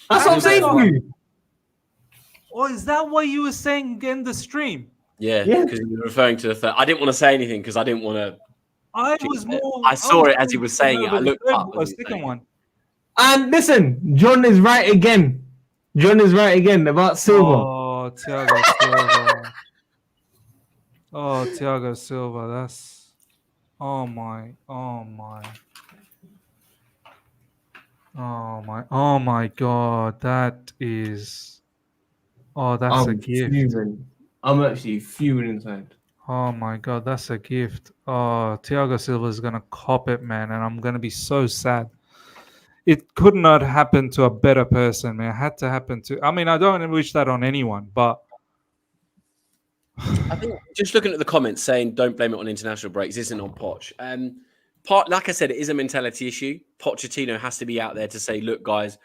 That's what I'm saying to you. Oh, is that what you were saying in the stream? Yeah, because you were referring to the third. I didn't want to say anything because I didn't want to. I saw it as he was saying it. I looked up. A second one. And listen, John is right again about Silva. Oh, Thiago Silva. Thiago Silva. That's. Oh my god, that is. Oh, that's a gift. I'm actually fuming inside. Oh my god, that's a gift. Oh, Thiago Silva is gonna cop it, man, and I'm gonna be so sad. It could not happen to a better person, man. It had to happen to. I mean, I don't wish that on anyone, but I think just looking at the comments saying don't blame it on international breaks isn't on Poch. Like I said, it is a mentality issue. Pochettino has to be out there to say, look, guys,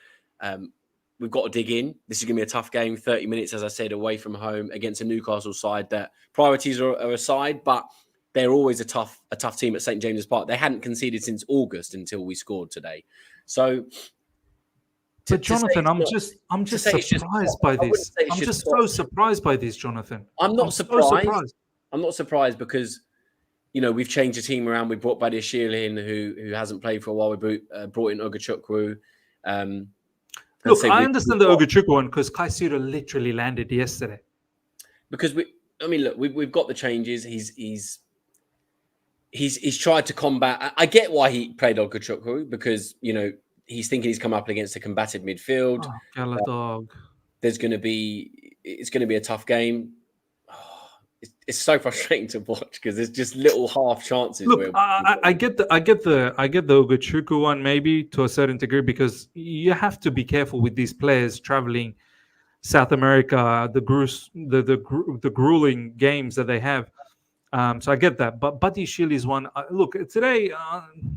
we've got to dig in. This is going to be a tough game, 30 minutes, as I said, away from home against a Newcastle side that priorities are aside, but they're always a tough team at St. James's Park. They hadn't conceded since August until we scored today. So, but Jonathan, I'm just surprised by this. I'm just so surprised by this, Jonathan. I'm not surprised. I'm not surprised because, you know, we've changed the team around. We brought Badiashile in, who hasn't played for a while. We brought in Ogachukwu. Look, I understand the Ogachukwu one because Kaisuda literally landed yesterday. Because I mean, look, we've got the changes. He's tried to combat. I get why he played Ogachukwu, because he's thinking he's come up against a combative midfield. Oh, Galadog. It's going to be a tough game. It's so frustrating to watch because there's just little half chances. Look, I get the Ogachukwu one maybe to a certain degree, because you have to be careful with these players traveling South America, the grueling games that they have. So I get that, but Badiashili's one. Look, today,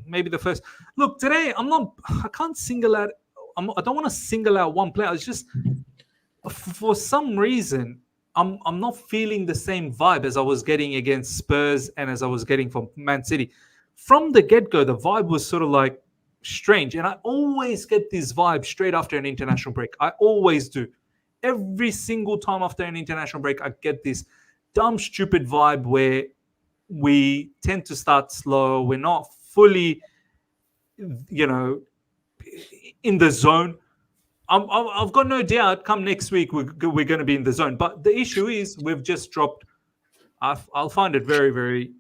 maybe the first. Look, today I can't single out. I don't want to single out one player. It's just for some reason I'm not feeling the same vibe as I was getting against Spurs and as I was getting from Man City. From the get-go, the vibe was sort of like strange, and I always get this vibe straight after an international break. I always do. Every single time after an international break, I get this dumb, stupid vibe where we tend to start slow. We're not fully, in the zone. I've got no doubt come next week we're going to be in the zone. But the issue is we've just dropped. I'll find it very, very.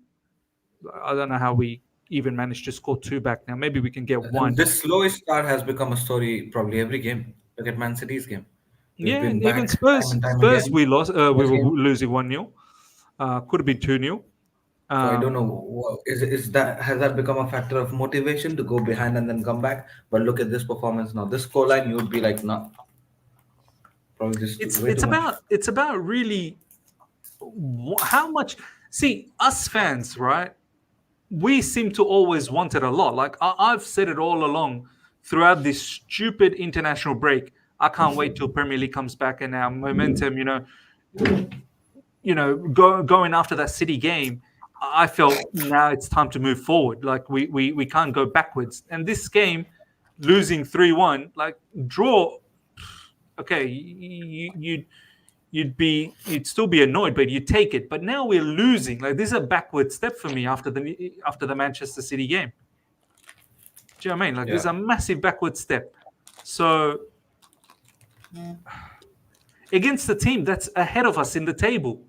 I don't know how we even managed to score 2 back now. Maybe we can get And 1. this slowish start has become a story probably every game. Look at Man City's game. We've been back Even Spurs. time and time Spurs again. we lost. We were Game. losing 1-0. Could have been 2-0. So I don't know. Has that become a factor of motivation to go behind and then come back? But look at this performance now. This scoreline, you would be like, no, probably just way too much. It's about really how much. See, us fans, right? We seem to always want it a lot. Like I've said it all along throughout this stupid international break. I can't wait till Premier League comes back and our momentum, going after that City game. I felt now it's time to move forward. Like we can't go backwards. And this game, losing 3-1, like draw. Okay, you'd still be annoyed, but you take it. But now we're losing. Like this is a backward step for me after the Manchester City game. Do you know what I mean? Like there's a massive backward step. So against the team that's ahead of us in the table,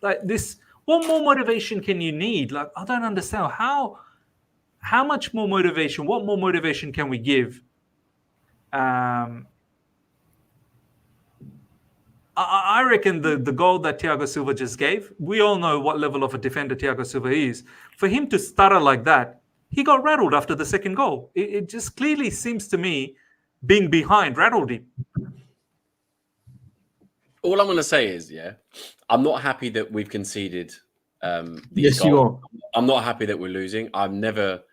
like this, what more motivation can you need? Like I don't understand how much more motivation. What more motivation can we give? I reckon the goal that Thiago Silva just gave, we all know what level of a defender Thiago Silva is. For him to stutter like that, he got rattled after the second goal. It just clearly seems to me being behind rattled him. All I'm going to say is, I'm not happy that we've conceded these Yes, goals. you are. I'm not happy that we're losing. I'm never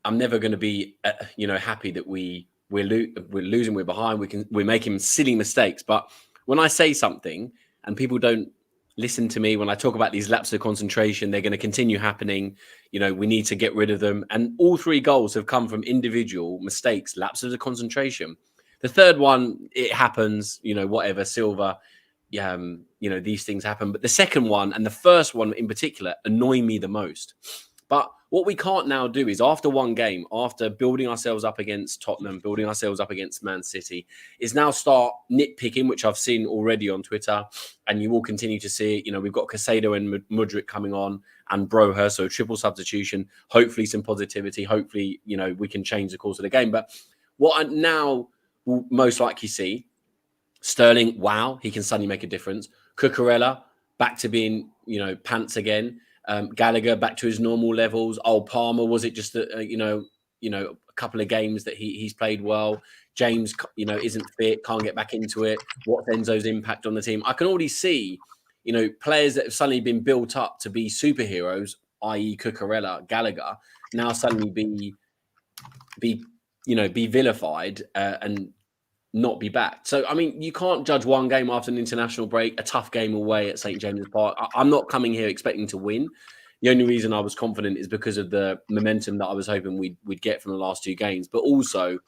going to be, happy that we're losing, we're behind, we're making silly mistakes. But when I say something and people don't listen to me, when I talk about these lapses of concentration, they're going to continue happening. We need to get rid of them. And all 3 goals have come from individual mistakes, lapses of concentration. The third one, it happens, whatever, Silva, these things happen. But the second one and the first one in particular annoy me the most. But what we can't now do is after one game, after building ourselves up against Tottenham, building ourselves up against Man City, is now start nitpicking, which I've seen already on Twitter, and you will continue to see it. We've got Casado and Mudryk coming on and Broher, so triple substitution, hopefully some positivity, hopefully, we can change the course of the game. But what I now will most likely see, Sterling, wow, he can suddenly make a difference. Cucurella, back to being, pants again. Gallagher back to his normal levels. Palmer, was it just a couple of games that he's played well? James, isn't fit, can't get back into it. What's Enzo's impact on the team? I can already see, players that have suddenly been built up to be superheroes, i.e. Cucurella, Gallagher, now suddenly be vilified and not be back. So, I mean, you can't judge one game after an international break, a tough game away at St. James's Park. I'm not coming here expecting to win. The only reason I was confident is because of the momentum that I was hoping we'd get from the last 2 games, but also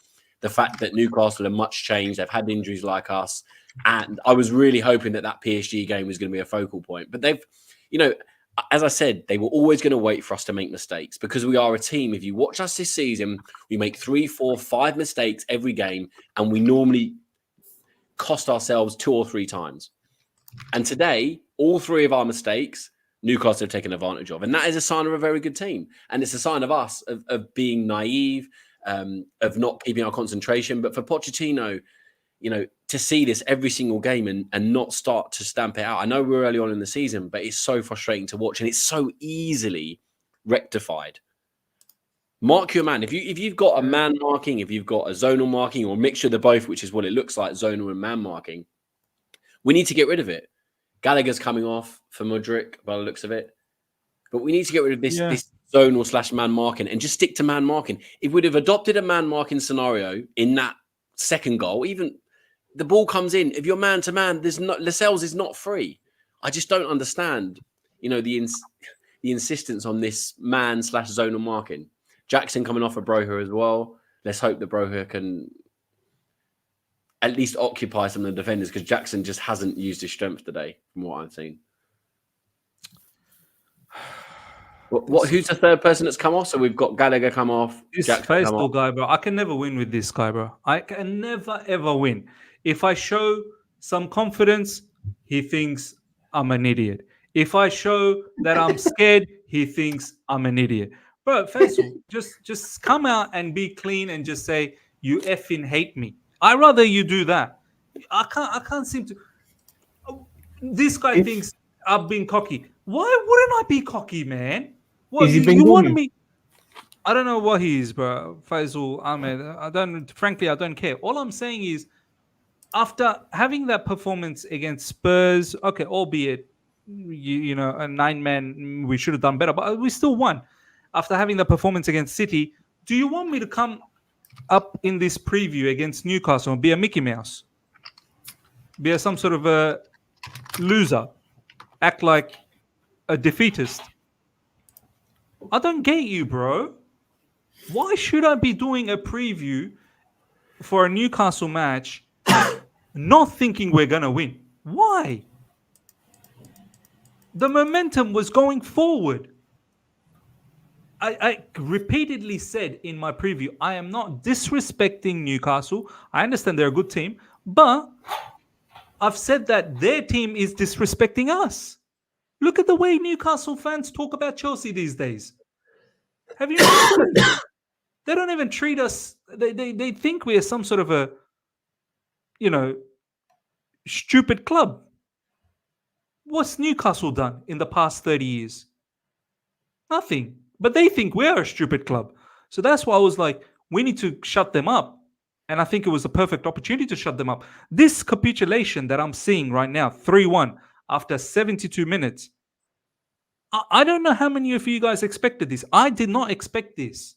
the fact that Newcastle are much changed. They've had injuries like us. And I was really hoping that PSG game was going to be a focal point. But they've, as I said, they were always going to wait for us to make mistakes because we are a team. If you watch us this season, we make 3, 4, 5 mistakes every game, and we normally cost ourselves 2 or 3 times. And today, all three of our mistakes, Newcastle have taken advantage of. And that is a sign of a very good team. And it's a sign of us, of being naive, of not keeping our concentration. But for Pochettino, to see this every single game and not start to stamp it out. I know we're early on in the season, but it's so frustrating to watch, and it's so easily rectified. Mark your man. If you've got a man marking, if you've got a zonal marking, or a mixture of the both, which is what it looks like, zonal and man marking, we need to get rid of it. Gallagher's coming off for Mudryk by the looks of it. But we need to get rid of this zonal / man marking and just stick to man marking. If we'd have adopted a man marking scenario in that second goal, even the ball comes in, if you're man to man, Lascelles is not free. I just don't understand, the insistence on this man / zonal marking. Jackson coming off of Broha as well. Let's hope that Broha can at least occupy some of the defenders, because Jackson just hasn't used his strength today, from what I've seen. Who's the third person that's come off? So we've got Gallagher come off. This Faisal guy, bro. I can never win with this guy, bro. I can never, ever win. If I show some confidence, he thinks I'm an idiot. If I show that I'm scared, he thinks I'm an idiot. Bro, Faisal, just come out and be clean and just say, you effing hate me. I'd rather you do that. I can't seem to... This guy thinks I've been cocky. Why wouldn't I be cocky, man? What, you want me? I don't know what he is, bro. Faisal Ahmed. Frankly, I don't care. All I'm saying is, after having that performance against Spurs, okay, albeit a 9-man, we should have done better, but we still won. After having the performance against City, do you want me to come up in this preview against Newcastle and be a Mickey Mouse? Be some sort of a loser? Act like a defeatist? I don't get you, bro. Why should I be doing a preview for a Newcastle match not thinking we're going to win? Why? The momentum was going forward. I repeatedly said in my preview, I am not disrespecting Newcastle. I understand they're a good team, but I've said that their team is disrespecting us. Look at the way Newcastle fans talk about Chelsea these days. Have you noticed? They don't even treat us. They think we are some sort of a, stupid club. What's Newcastle done in the past 30 years? Nothing. But they think we're a stupid club. So that's why I was like, we need to shut them up. And I think it was a perfect opportunity to shut them up. This capitulation that I'm seeing right now, 3-1, after 72 minutes, I don't know how many of you guys expected this. I did not expect this.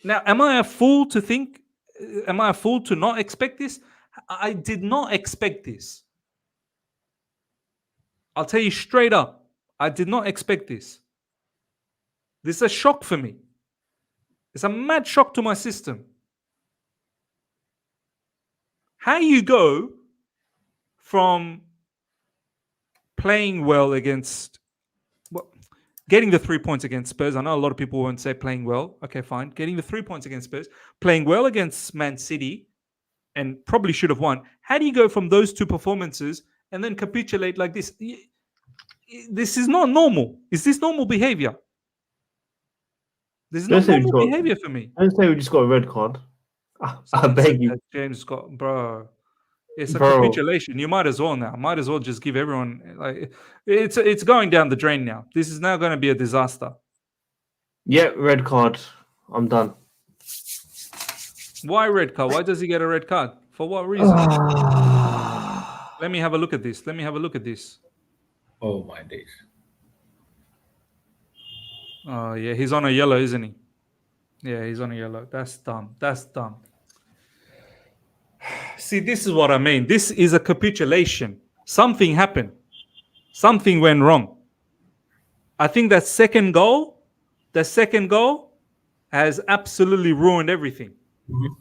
Now, am I a fool to not expect this? I did not expect this. I'll tell you straight up, I did not expect this. This is a shock for me. It's a mad shock to my system. How you go from playing well against, getting the 3 points against Spurs. I know a lot of people won't say playing well. Okay, fine. Getting the 3 points against Spurs, playing well against Man City, and probably should have won. How do you go from those two performances and then capitulate like this? This is not normal. Is this normal behavior? This is not normal behavior for me. Don't say we just got a red card. I beg you. James got, bro. It's a capitulation. You might as well now. Might as well just give everyone, like, it's going down the drain now. This is now going to be a disaster. Yeah, red card. I'm done. Why red card? Why does he get a red card? For what reason? Let me have a look at this. Oh my days. Oh yeah, he's on a yellow, isn't he? Yeah, he's on a yellow. That's dumb. See, this is what I mean. This is a capitulation. Something happened. Something went wrong. I think that second goal has absolutely ruined everything. Mm-hmm.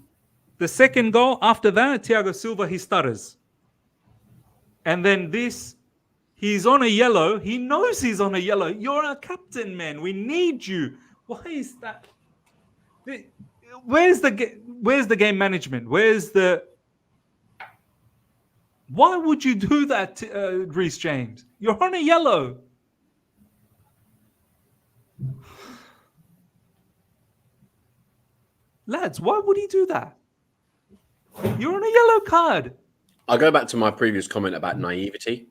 The second goal, after that, Thiago Silva, he stutters. And then this, he's on a yellow. He knows he's on a yellow. You're our captain, man. We need you. Why is that? Where's the game management? Where's the Why would you do that, Reece James? You're on a yellow. Lads, why would he do that? You're on a yellow card. I'll go back to my previous comment about naivety.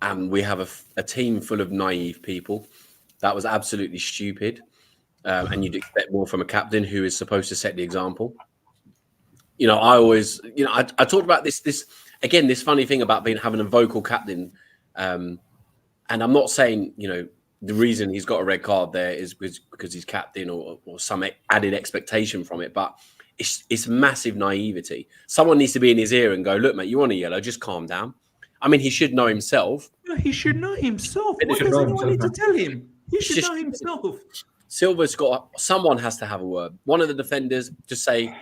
And we have a team full of naive people. That was absolutely stupid. And you'd expect more from a captain who is supposed to set the example. You know, I always, you know, I talked about this again, this funny thing about having a vocal captain. And I'm not saying, you know, the reason he's got a red card there is because he's captain or some added expectation from it. But it's massive naivety. Someone needs to be in his ear and go, look, mate, you want a yellow, just calm down. I mean, he should know himself. No, he should know himself. He Why should does know anyone need himself, to tell him? He should just- know himself. Silva's someone has to have a word. One of the defenders just say,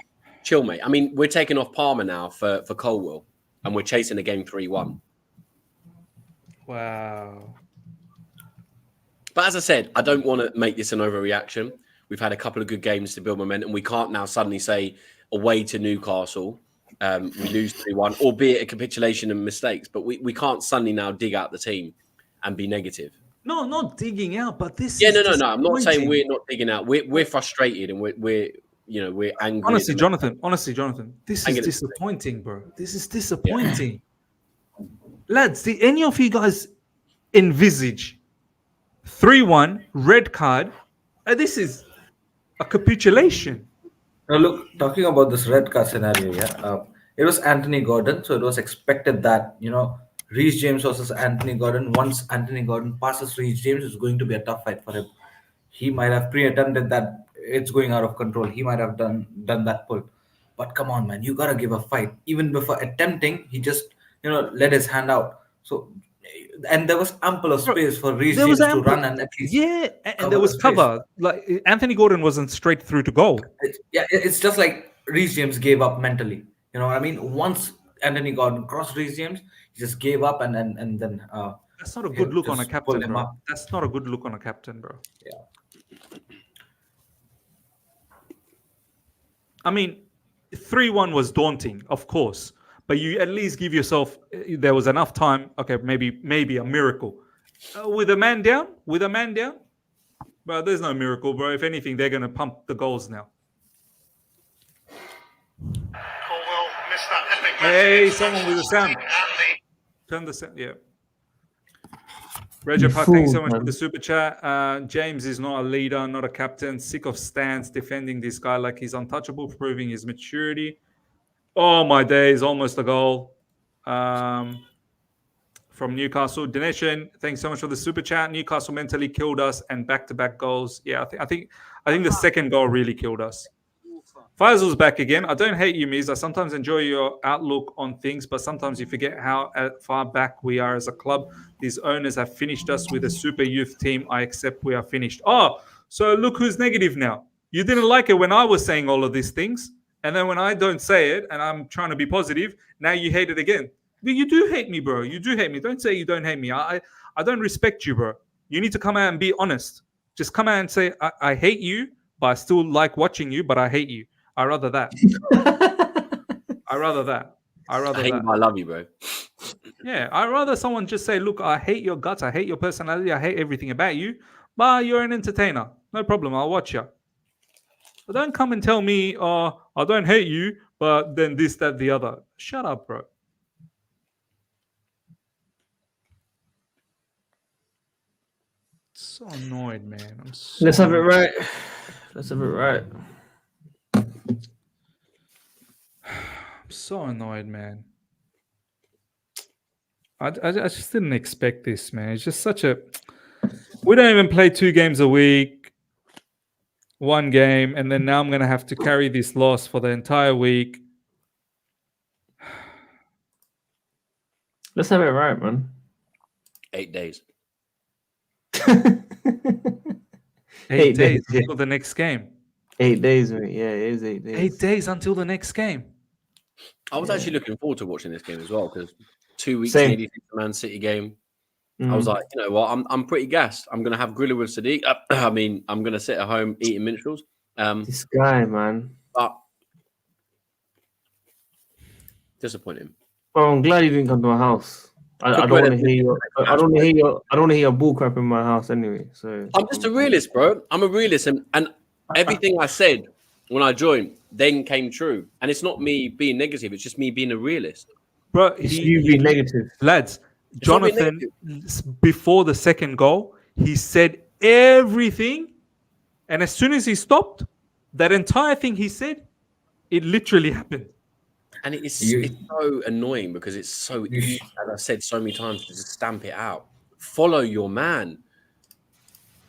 chill, mate. I mean, we're taking off Palmer now for Colwell, and we're chasing the game 3-1. Wow. But as I said, I don't want to make this an overreaction. We've had a couple of good games to build momentum. We can't now suddenly say away to Newcastle, we lose 3-1, albeit a capitulation and mistakes. But we can't suddenly now dig out the team and be negative. No, not digging out, but this Yeah, is no. I'm not saying disappointing. we're not digging out. We're frustrated and we're angry. Honestly, Jonathan, this I is get it. disappointing, bro. This is disappointing. Lads, did any of you guys envisage 3-1 red card? This is a capitulation. Now, look, talking about this red card scenario, it was Anthony Gordon, so it was expected that, you know, Reece James versus Anthony Gordon. Once Anthony Gordon passes Reece James, it's going to be a tough fight for him. He might have pre-attempted that it's going out of control. He might have done that pull. But come on, man, you gotta give a fight. Even before attempting, he just, you know, let his hand out. So, and there was ample of space for Reece There James was to ample- run and at least and cover there was the space. cover. Like Anthony Gordon wasn't straight through to goal. It's just like Reece James gave up mentally. You know what I mean? Once Anthony Gordon crossed Reece James, he just gave up and then. That's not a good look on a just pulled captain, him bro. up. That's not a good look on a captain, bro. Yeah. I mean, 3-1 was daunting, of course, but you at least give yourself. There was enough time. Okay, maybe a miracle with a man down. But there's no miracle, bro. If anything, they're gonna pump the goals now. Colwell missed that epic Hey, message. someone with a sound. Andy. Turn the sound. Yeah. Reggie, You thank you so fool, much for man. the super chat. James is not a leader, not a captain. Sick of Stans defending this guy like he's untouchable, proving his maturity. Oh my days, almost a goal. From Newcastle, Dinesh, thanks so much for the super chat. Newcastle mentally killed us, and back-to-back goals. Yeah, I think the second goal really killed us. Faisal's back again. I don't hate you, Miz. I sometimes enjoy your outlook on things, but sometimes you forget how far back we are as a club. These owners have finished us with a super youth team. I accept we are finished. Oh, so look who's negative now. You didn't like it when I was saying all of these things, and then when I don't say it and I'm trying to be positive, now you hate it again. You do hate me, bro. You do hate me. Don't say you don't hate me. I don't respect you, bro. You need to come out and be honest. Just come out and say, I hate you, but I still like watching you, but I hate you. I rather that. I rather that. I hate you, but I love you, bro. Yeah, I rather someone just say, look, I hate your guts, I hate your personality, I hate everything about you, but you're an entertainer. No problem, I'll watch you. But don't come and tell me, I don't hate you, but then this, that, the other. Shut up, bro. So annoyed, man. I'm so Let's have it annoyed. right. Let's have it right. I'm so annoyed, man. I just didn't expect this, man. It's just such a. We don't even play 2 games a week, 1 game, and then now I'm going to have to carry this loss for the entire week. Let's have it right, man. 8 days. 8 days yeah. until the next game. 8 days, mate. Yeah, it is 8 days. 8 days until the next game. I was actually looking forward to watching this game as well because 2 weeks Same. nearly since the Man City game. Mm. I was like, you know what? I'm pretty gassed. I'm going to have griller with Sadiq. I mean, I'm going to sit at home eating minstrels. This guy, man. But disappointing. Bro, I'm glad you didn't come to my house. I don't want to hear your. I don't want to hear your. I don't want to hear your bull crap in my house anyway. So I'm just a realist, bro. I'm a realist, and everything I said when I joined then came true. And it's not me being negative; it's just me being a realist. Bro, it's you being negative. lads, It's not being Jonathan, before the second goal, he said everything. And as soon as he stopped, that entire thing he said, it literally happened. And it's so annoying because it's so easy, as I've said so many times, to just stamp it out. Follow your man.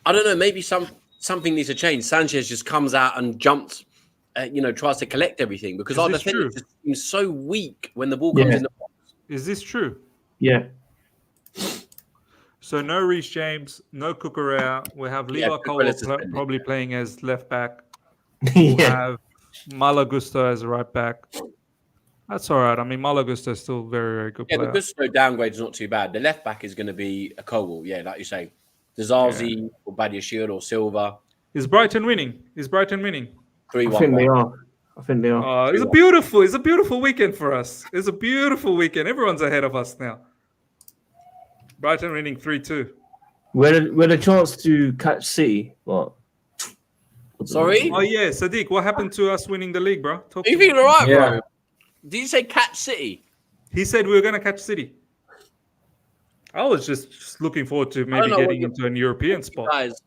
I don't know, maybe something needs to change. Sanchez just comes out and jumps, tries to collect everything because our defense just seems so weak when the ball comes in the box. Is this true? Yeah. So no Reece James, no Cucurella. We have Levi Colwell probably playing as left back. We have Malagusto as a right back. That's all right. I mean, Malagusto is still very, very good player. The Gusto downgrade is not too bad. The left back is going to be a Colwell, like you say. Zazi or Badiashile or Silva. Is Brighton winning? 3-1. I think they are. It's a beautiful weekend for us. It's a beautiful weekend. Everyone's ahead of us now. Brighton winning 3-2. We had a chance to catch City. What? Sorry? Oh yeah, Sadiq. What happened to us winning the league, bro? Are you feeling all right, bro? Did you say catch City? He said we were going to catch City. I was just looking forward to maybe getting into an European spot. Guys,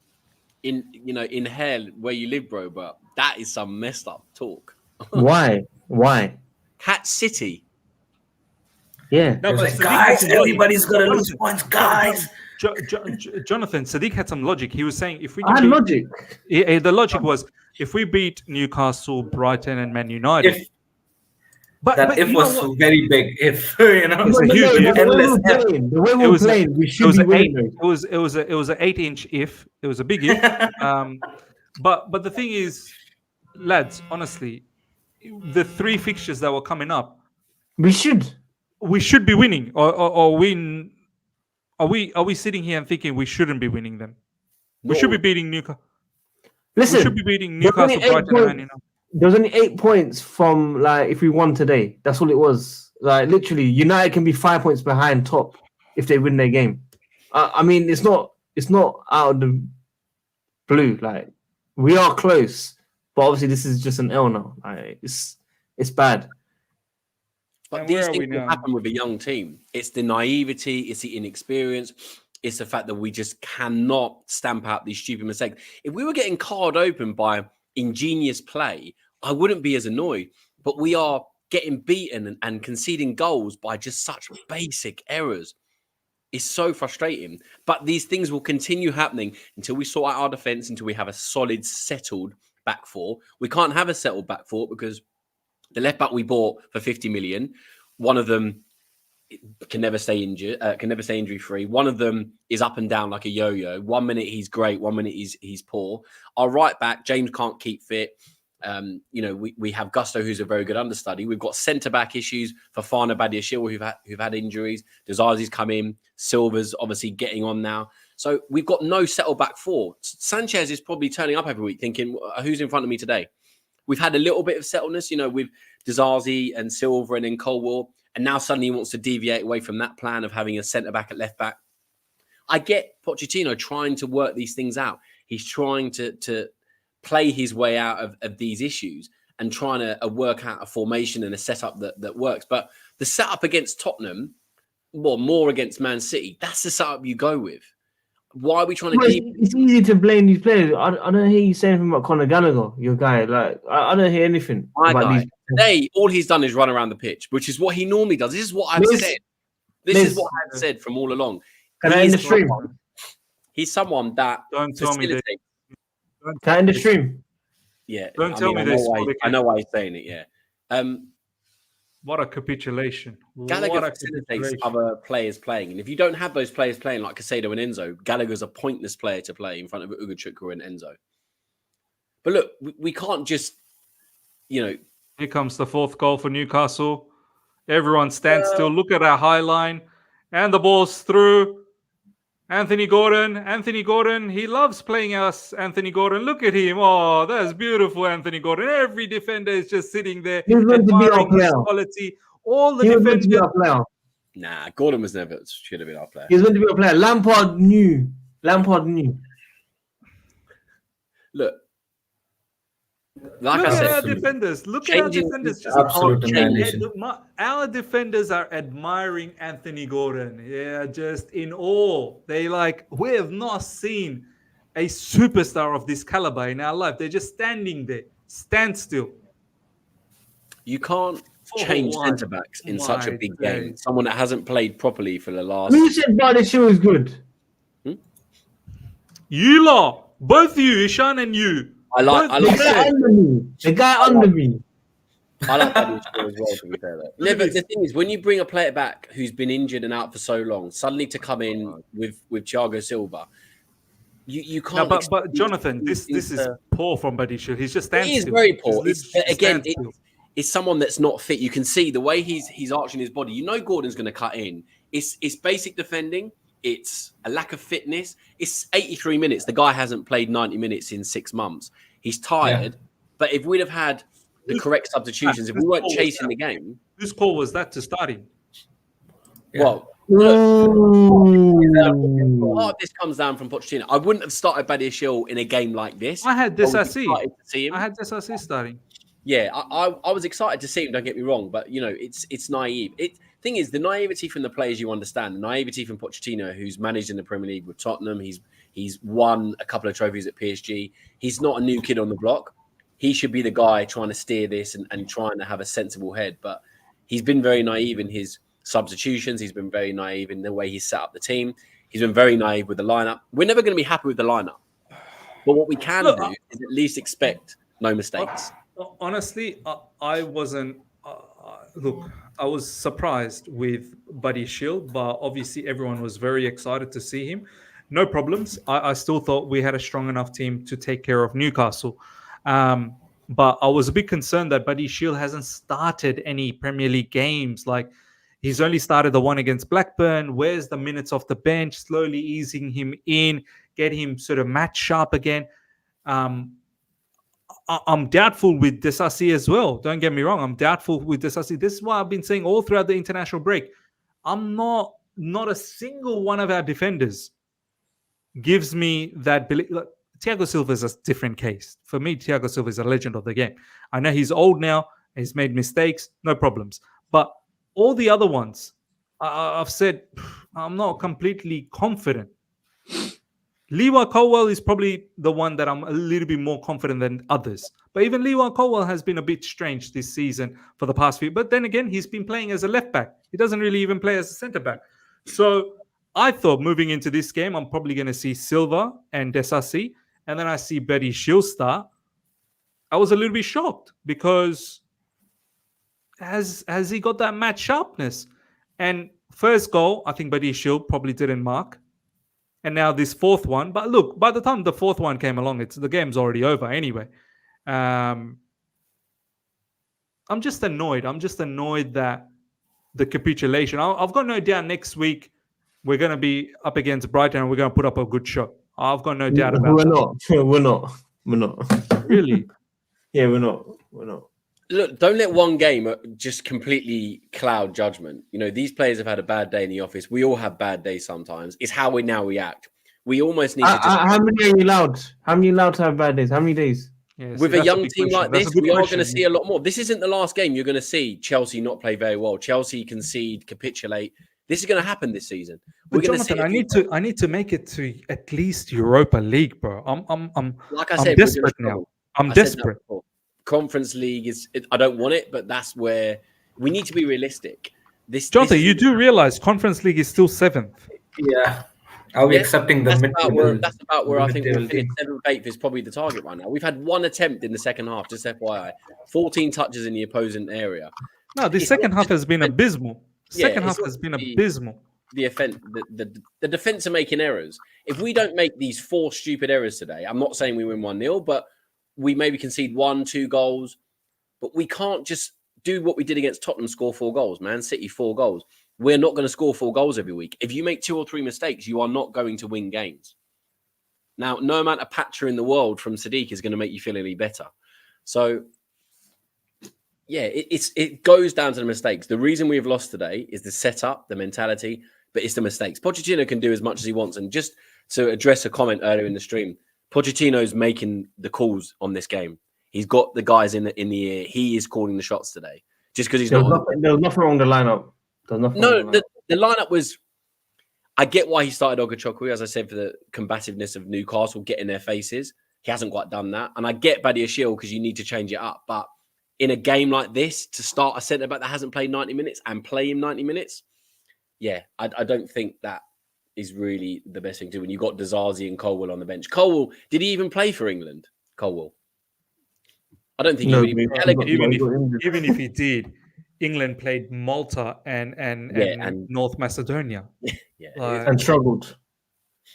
in hell where you live, bro, but that is some messed up talk. Why? Catch City. Yeah. No, but guys, everybody's gonna lose points, guys. Jonathan, Sadiq had some logic. He was saying if we had logic. The logic was if we beat Newcastle, Brighton, and Man United. That if was very big. If you know, it's a huge if. The way we're playing, we should be winning. It was an 8-inch if. It was a big if. But the thing is, lads, honestly, the 3 fixtures that were coming up, we should be winning, or win. Are we sitting here and thinking we shouldn't be winning them? We should be beating Newcastle. Listen, we should be beating Newcastle, Brighton, and Man United. There was only 8 points from if we won today. That's all it was. Literally, United can be 5 points behind top if they win their game. I mean, it's not out of the blue. We are close, but obviously this is just an L now. It's bad. But these things will happen with a young team. It's the naivety, it's the inexperience, it's the fact that we just cannot stamp out these stupid mistakes. If we were getting carded open by ingenious play, I wouldn't be as annoyed. But we are getting beaten and conceding goals by just such basic errors. It's so frustrating. But these things will continue happening until we sort out our defence, until we have a solid, settled back four. We can't have a settled back four because the left back we bought for 50 million, one of them can never stay injured, can never stay injury free. One of them is up and down like a yo-yo. 1 minute he's great, 1 minute he's poor. Our right back, James can't keep fit. We have Gusto, who's a very good understudy. We've got centre back issues for Fana Badiashile, who've had injuries. Dezazi's come in. Silva's obviously getting on now. So we've got no settled back four. Sanchez is probably turning up every week thinking, who's in front of me today? We've had a little bit of settledness, with Dezazi and Silva and then Colwell. And now suddenly he wants to deviate away from that plan of having a centre-back at left-back. I get Pochettino trying to work these things out. He's trying to play his way out of these issues and trying to work out a formation and a setup that works. But the setup against Tottenham, more against Man City, that's the setup you go with. Why are we trying to keep... It's easy to blame these players. I don't hear you say anything about Conor Gallagher, your guy. I don't hear anything about these. Today, all he's done is run around the pitch, which is what he normally does. This is what I've said. This is what I've said from all along. Can I end the stream? He's someone that... Don't tell me that. Can I end the stream? Yeah. Don't tell me this. I know why he's saying it, yeah. What a capitulation. Gallagher facilitates other players playing. And if you don't have those players playing like Caicedo and Enzo, Gallagher's a pointless player to play in front of Ugochukwu and Enzo. But look, we can't just, Here comes the 4th goal for Newcastle. Everyone stands still. Look at our high line. And the ball's through. Anthony Gordon, he loves playing us. Anthony Gordon, look at him. Oh, that's beautiful, Anthony Gordon. Every defender is just sitting there He was meant to be our admiring his player. quality. All the He was meant to be defenders. our player. Nah, Gordon should have been our player. He was meant to be our player. Lampard knew. Look, Look I at said, our defenders. Look at our changing- defenders. Just Absolute annihilation. our defenders are admiring Anthony Gordon. Yeah, just in awe. We have not seen a superstar of this caliber in our life. They're just standing there, stand still. you can't change what? centre backs in such a My big days. game. Someone that hasn't played properly for the last. Who said Bardeshill is good? You lot, both of you, Ishan and you. I like The guy under me. The guy under me. I like that as well, to be fair, though. No, but the thing is, when you bring a player back who's been injured and out for so long, suddenly to come in with Thiago Silva, you can't. No, but Jonathan, this is poor from Badiashile. He's just standing. He is very poor. He's But again, standstill. it's someone that's not fit. You can see the way he's arching his body. You know Gordon's going to cut in. It's basic defending. It's a lack of fitness. It's 83 minutes. The guy hasn't played 90 minutes in 6 months. He's tired. But if we'd have had the correct substitutions, if we weren't chasing the game. Whose call was that to start him? Well, Ooh. part of this comes down from Pochettino. I wouldn't have started Badiashile in a game like this. I had I was Desassi. excited to see him. I had Desassi starting. Yeah, I was excited to see him. Don't get me wrong, but it's naive. Thing is, the naivety from the players you understand, the naivety from Pochettino, who's managed in the Premier League with Tottenham. He's won a couple of trophies at PSG. He's not a new kid on the block. He should be the guy trying to steer this and trying to have a sensible head. But he's been very naive in his substitutions. He's been very naive in the way he's set up the team. He's been very naive with the lineup. We're never going to be happy with the lineup, but what we can do is at least expect no mistakes. Honestly, I wasn't. Look, I was surprised with Badiashile, but obviously everyone was very excited to see him. No problems. I still thought we had a strong enough team to take care of Newcastle. But I was a bit concerned that Badiashile hasn't started any Premier League games. Like, he's only started the one against Blackburn. Where's the minutes off the bench? Slowly easing him in, get him sort of match sharp again. I'm doubtful with Desassi as well. Don't get me wrong. I'm doubtful with Desassi. This is why I've been saying all throughout the international break. I'm not a single one of our defenders gives me that belief. Look, Thiago Silva is a different case. For me, Thiago Silva is a legend of the game. I know he's old now. He's made mistakes. No problems. But all the other ones, I've said, I'm not completely confident. Lewa Colwell is probably the one that I'm a little bit more confident than others. But even Lewa Colwell has been a bit strange this season for the past few. But then again, he's been playing as a left back. He doesn't really even play as a centre back. So I thought moving into this game, I'm probably going to see Silva and Desassi. And then I see Badiashile start. I was a little bit shocked because has he got that match sharpness? And first goal, I think Badiashile probably didn't mark. And now this fourth one. But look, by the time the fourth one came along, the game's already over anyway. I'm just annoyed. I'm just annoyed that the capitulation. I've got no doubt next week we're going to be up against Brighton and we're going to put up a good show. I've got no doubt about that. We're not. Really? Yeah, we're not. Look, don't let one game just completely cloud judgment. These players have had a bad day in the office. We all have bad days sometimes. It's how we now react. We almost need to just... How many are you allowed? How many allowed to have bad days? How many days? Yeah, with a young team like this, we are going to see a lot more. This isn't the last game. You're going to see Chelsea not play very well. Chelsea concede, capitulate. This is going to happen this season. We're going to see. I need to make it to at least Europa League, bro. I'm like I said, I'm desperate now. I'm desperate. Conference League is. I don't want it, but that's where we need to be realistic. Jonathan, you do realize Conference League is still 7th. Yeah. Are we accepting the midfield? That's about where I think we'll finish. 7th, 8th is probably the target right now. We've had one attempt in the second half, just FYI. 14 touches in the opposing area. No, the second half has been abysmal. Second half has been abysmal. The defense are making errors. If we don't make these 4 stupid errors today, I'm not saying we win 1-0, but we maybe concede 1-2 goals. But we can't just do what we did against Tottenham, score 4 goals. Man City, 4 goals. We're not going to score 4 goals every week. If you make 2 or 3 mistakes, you are not going to win games. Now, no amount of patcher in the world from Sadiq is going to make you feel any better. So, yeah, it goes down to the mistakes. The reason we've lost today is the setup, the mentality, but it's the mistakes. Pochettino can do as much as he wants. And just to address a comment earlier in the stream, Pochettino's making the calls on this game. He's got the guys in the ear. He is calling the shots today. Just because he's There not. was nothing wrong with the lineup. The lineup was. I get why he started Ogachokwu, as I said, for the combativeness of Newcastle, getting their faces. He hasn't quite done that. And I get Badiashile because you need to change it up. But in a game like this, to start a centre-back that hasn't played 90 minutes and play him 90 minutes, yeah, I don't think that is really the best thing to do when you've got Dizazi and Colwell on the bench. Colwell, did he even play for England? Colwell? I don't think he really even if he did, England played Malta and North Macedonia. Yeah, and struggled.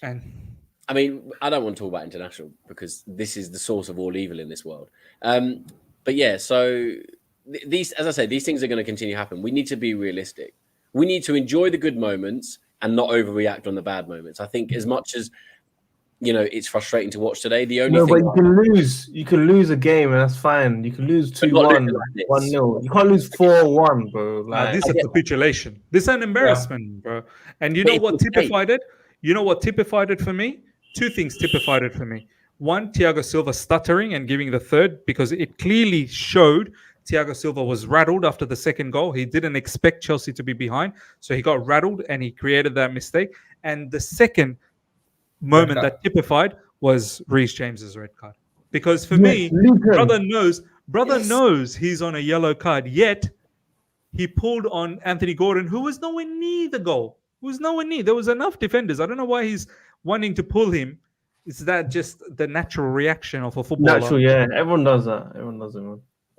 And I mean, I don't want to talk about international because this is the source of all evil in this world. But yeah, so these, as I say, these things are going to continue to happen. We need to be realistic. We need to enjoy the good moments and not overreact on the bad moments. I think as much as, you know, it's frustrating to watch today. The only thing but you can lose a game and that's fine. You can lose 2-1, 1-0. You can't lose 4-1, bro. Like, this is a capitulation. This is an embarrassment, bro. And you know what typified it? You know what typified it for me? 2 things typified it for me. One, Thiago Silva stuttering and giving the third because it clearly showed Thiago Silva was rattled after the second goal. He didn't expect Chelsea to be behind, so he got rattled and he created that mistake. And the second moment that typified was Reece James's red card. Because for me, brother knows he's on a yellow card, yet he pulled on Anthony Gordon, who was nowhere near the goal. There was enough defenders. I don't know why he's wanting to pull him. Is that just the natural reaction of a footballer? Natural, yeah. Everyone does that.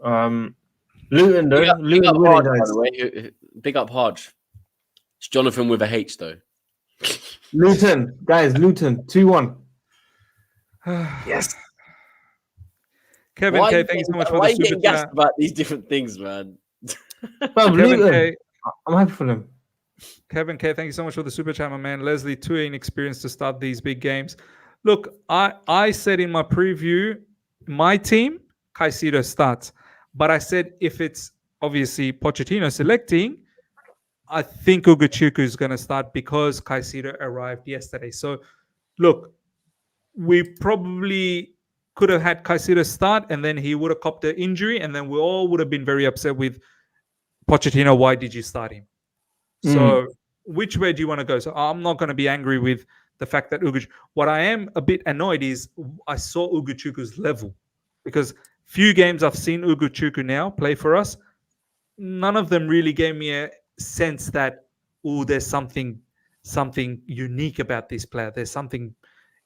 Man. Luton, though. Big up really Hodge, nice. by the way. Big up Hodge. It's Jonathan with a H, though. Luton, 2-1. Yes. Kevin K, thank you so much for the super chat. About these different things, man. Kevin K, I'm happy for them. Kevin K, thank you so much for the super chat, my man. Leslie, too inexperienced to start these big games. Look, I said in my preview, my team, Caicedo starts. But I said if it's obviously Pochettino selecting, I think Ugochukwu is going to start because Caicedo arrived yesterday. So, look, we probably could have had Caicedo start and then he would have copped an injury and then we all would have been very upset with Pochettino. Why did you start him? So, which way do you want to go? So, I'm not going to be angry with the fact that what I am a bit annoyed is I saw Ugochukwu's level because few games I've seen Ugochukwu now play for us. None of them really gave me a sense that there's something unique about this player. There's something,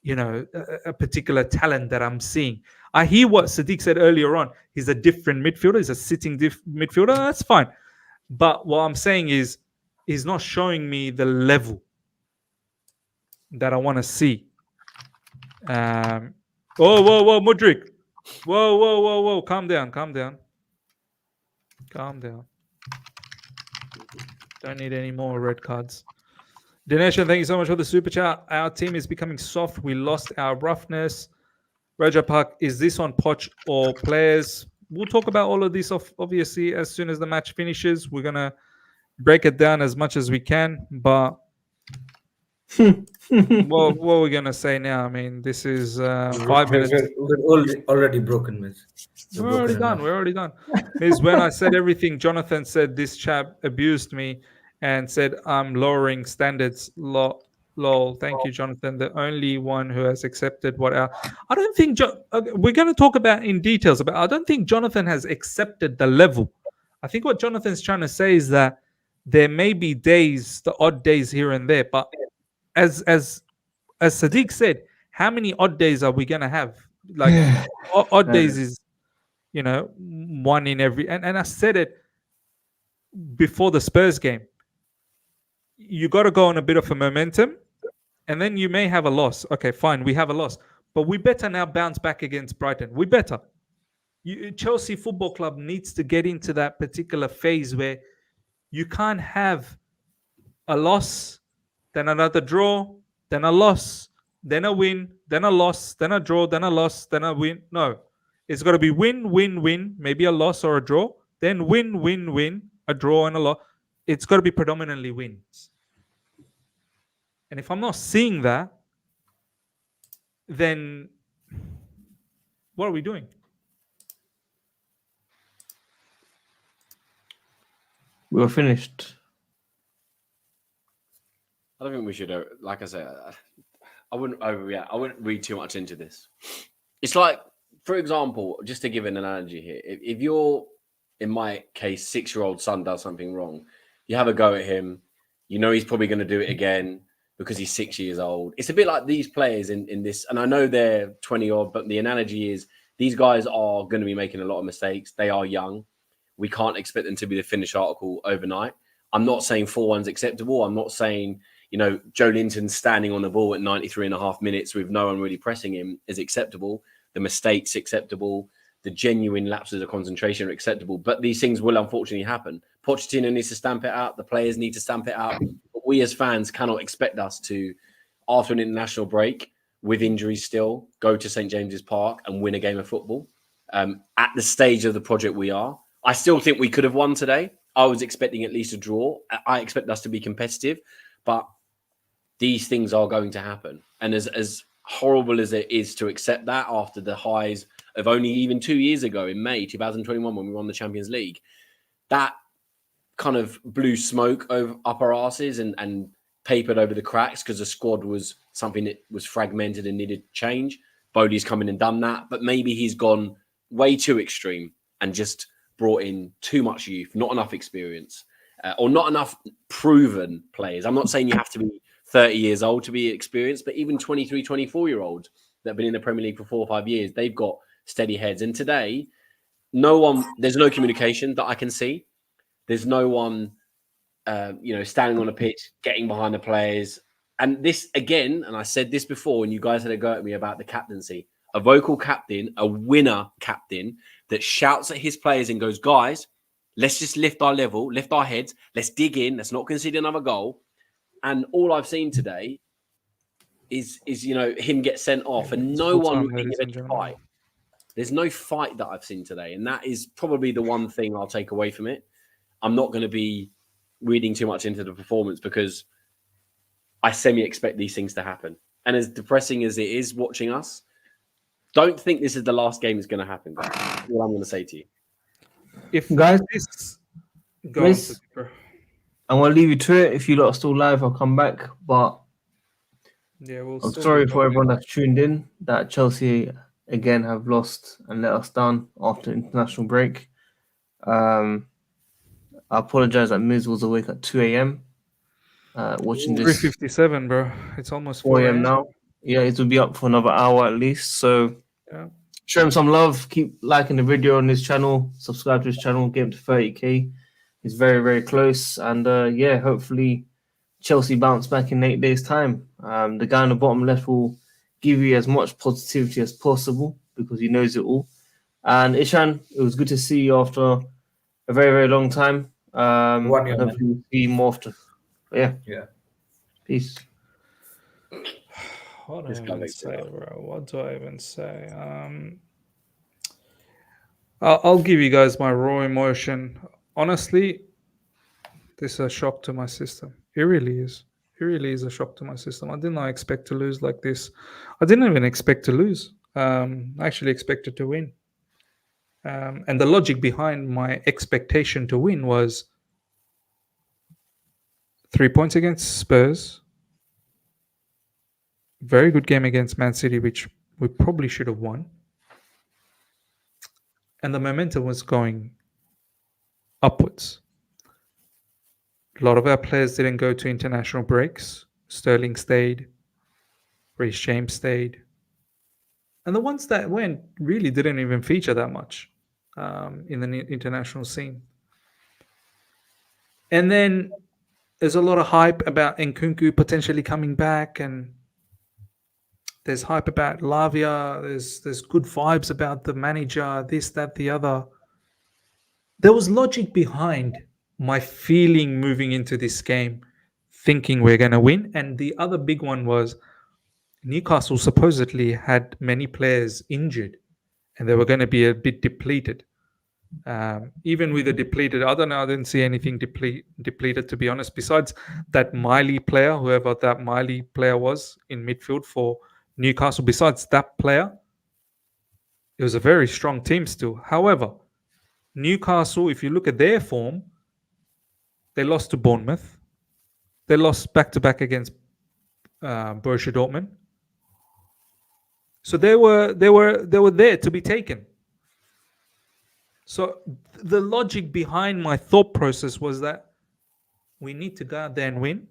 a particular talent that I'm seeing. I hear what Sadiq said earlier on. He's a different midfielder. He's a sitting midfielder. That's fine. But what I'm saying is he's not showing me the level that I want to see. Whoa, Mudryk. Whoa. Calm down. Don't need any more red cards. Dinesh, thank you so much for the super chat. Our team is becoming soft. We lost our roughness. Rajapak, is this on Poch or players? We'll talk about all of this, obviously, as soon as the match finishes. We're going to break it down as much as we can. But what are we going to say now? I mean, this is 5 minutes. We're already broken, Miz. We're already done. Miz, when I said everything, Jonathan said this chap abused me and said I'm lowering standards. Lol. Thank you, Jonathan. The only one who has accepted what our... I don't think... we're going to talk about in details, but I don't think Jonathan has accepted the level. I think what Jonathan's trying to say is that there may be days, the odd days here and there, but as Sadiq said, how many odd days are we going to have? Like, odd days is, one in every... And I said it before the Spurs game. You got to go on a bit of a momentum, and then you may have a loss. Okay, fine, we have a loss. But we better now bounce back against Brighton. We better. Chelsea Football Club needs to get into that particular phase where you can't have a loss, then another draw, then a loss, then a win, then a loss, then a draw, then a loss, then a win. No, it's got to be win, win, win, maybe a loss or a draw, then win, win, win, a draw and a loss. It's got to be predominantly wins. And if I'm not seeing that, then what are we doing? We were finished. I don't think we should. Like I said, I wouldn't overreact. I wouldn't read too much into this. It's like, for example, just to give an analogy here, if you're, in my case, 6-year-old son does something wrong, you have a go at him. You know he's probably going to do it again because he's 6 years old. It's a bit like these players in this, and I know they're 20 odd, but the analogy is these guys are going to be making a lot of mistakes. They are young. We can't expect them to be the finished article overnight. I'm not saying 4-1's acceptable. I'm not saying, you know, Joe Linton standing on the ball at 93.5 minutes with no one really pressing him is acceptable. The mistakes acceptable. The genuine lapses of concentration are acceptable. But these things will unfortunately happen. Pochettino needs to stamp it out. The players need to stamp it out. But we as fans cannot expect us to, after an international break, with injuries still, go to St. James's Park and win a game of football. At the stage of the project we are, I still think we could have won today. I was expecting at least a draw. I expect us to be competitive, but these things are going to happen. And as horrible as it is to accept that after the highs of only even 2 years ago in May 2021 when we won the Champions League, that kind of blew smoke over up our asses and papered over the cracks because the squad was something that was fragmented and needed change. Bodie's come in and done that, but maybe he's gone way too extreme and just brought in too much youth, not enough experience, or not enough proven players. I'm not saying you have to be 30 years old to be experienced, but even 23, 24-year-olds that have been in the Premier League for 4 or 5 years, they've got steady heads. And today, there's no communication that I can see. There's no one, standing on a pitch, getting behind the players. And this, again, and I said this before, and you guys had a go at me about the captaincy. A vocal captain, a winner captain that shouts at his players and goes, guys, let's just lift our level, lift our heads, let's dig in, let's not concede another goal. And all I've seen today is him get sent off and no one really give a fight. There's no fight that I've seen today. And that is probably the one thing I'll take away from it. I'm not going to be reading too much into the performance because I semi-expect these things to happen. And as depressing as it is watching us, don't think this is the last game that's going to happen, guys. That's what I'm going to say to you. If Guys, this Chris, I'm going to leave you to it. If you lot are still live, I'll come back. But I'm sorry for everyone that's tuned in that Chelsea again have lost and let us down after international break. I apologize that Miz was awake at 2 a.m. Watching this. 3:57, bro. It's almost 4 a.m. now. Yeah, it will be up for another hour at least. So show him some love. Keep liking the video on this channel. Subscribe to his channel. Get him to 30k. He's very, very close. And hopefully Chelsea bounce back in 8 days' time. The guy on the bottom left will give you as much positivity as possible because he knows it all. And Ishan, it was good to see you after a very, very long time. 1 year. Hopefully we'll see you more often. But Yeah. Peace. What do I even say, bro? What do I even say? I'll give you guys my raw emotion. Honestly, this is a shock to my system. It really is. It really is a shock to my system. I did not expect to lose like this. I didn't even expect to lose. I actually expected to win. And the logic behind my expectation to win was 3 points against Spurs. Very good game against Man City, which we probably should have won. And the momentum was going upwards. A lot of our players didn't go to international breaks. Sterling stayed. Reece James stayed. And the ones that went really didn't even feature that much in the international scene. And then there's a lot of hype about Nkunku potentially coming back, and there's hype about Lavia. There's good vibes about the manager, this, that, the other. There was logic behind my feeling moving into this game, thinking we're going to win. And the other big one was Newcastle supposedly had many players injured and they were going to be a bit depleted. Even with a depleted, I don't know, I didn't see anything depleted, to be honest, besides that Miley player, whoever that Miley player was in midfield for Newcastle. Besides that player, it was a very strong team still. However, Newcastle, if you look at their form, they lost to Bournemouth. They lost back-to-back against Borussia Dortmund. So they were there to be taken. So the logic behind my thought process was that we need to go out there and win.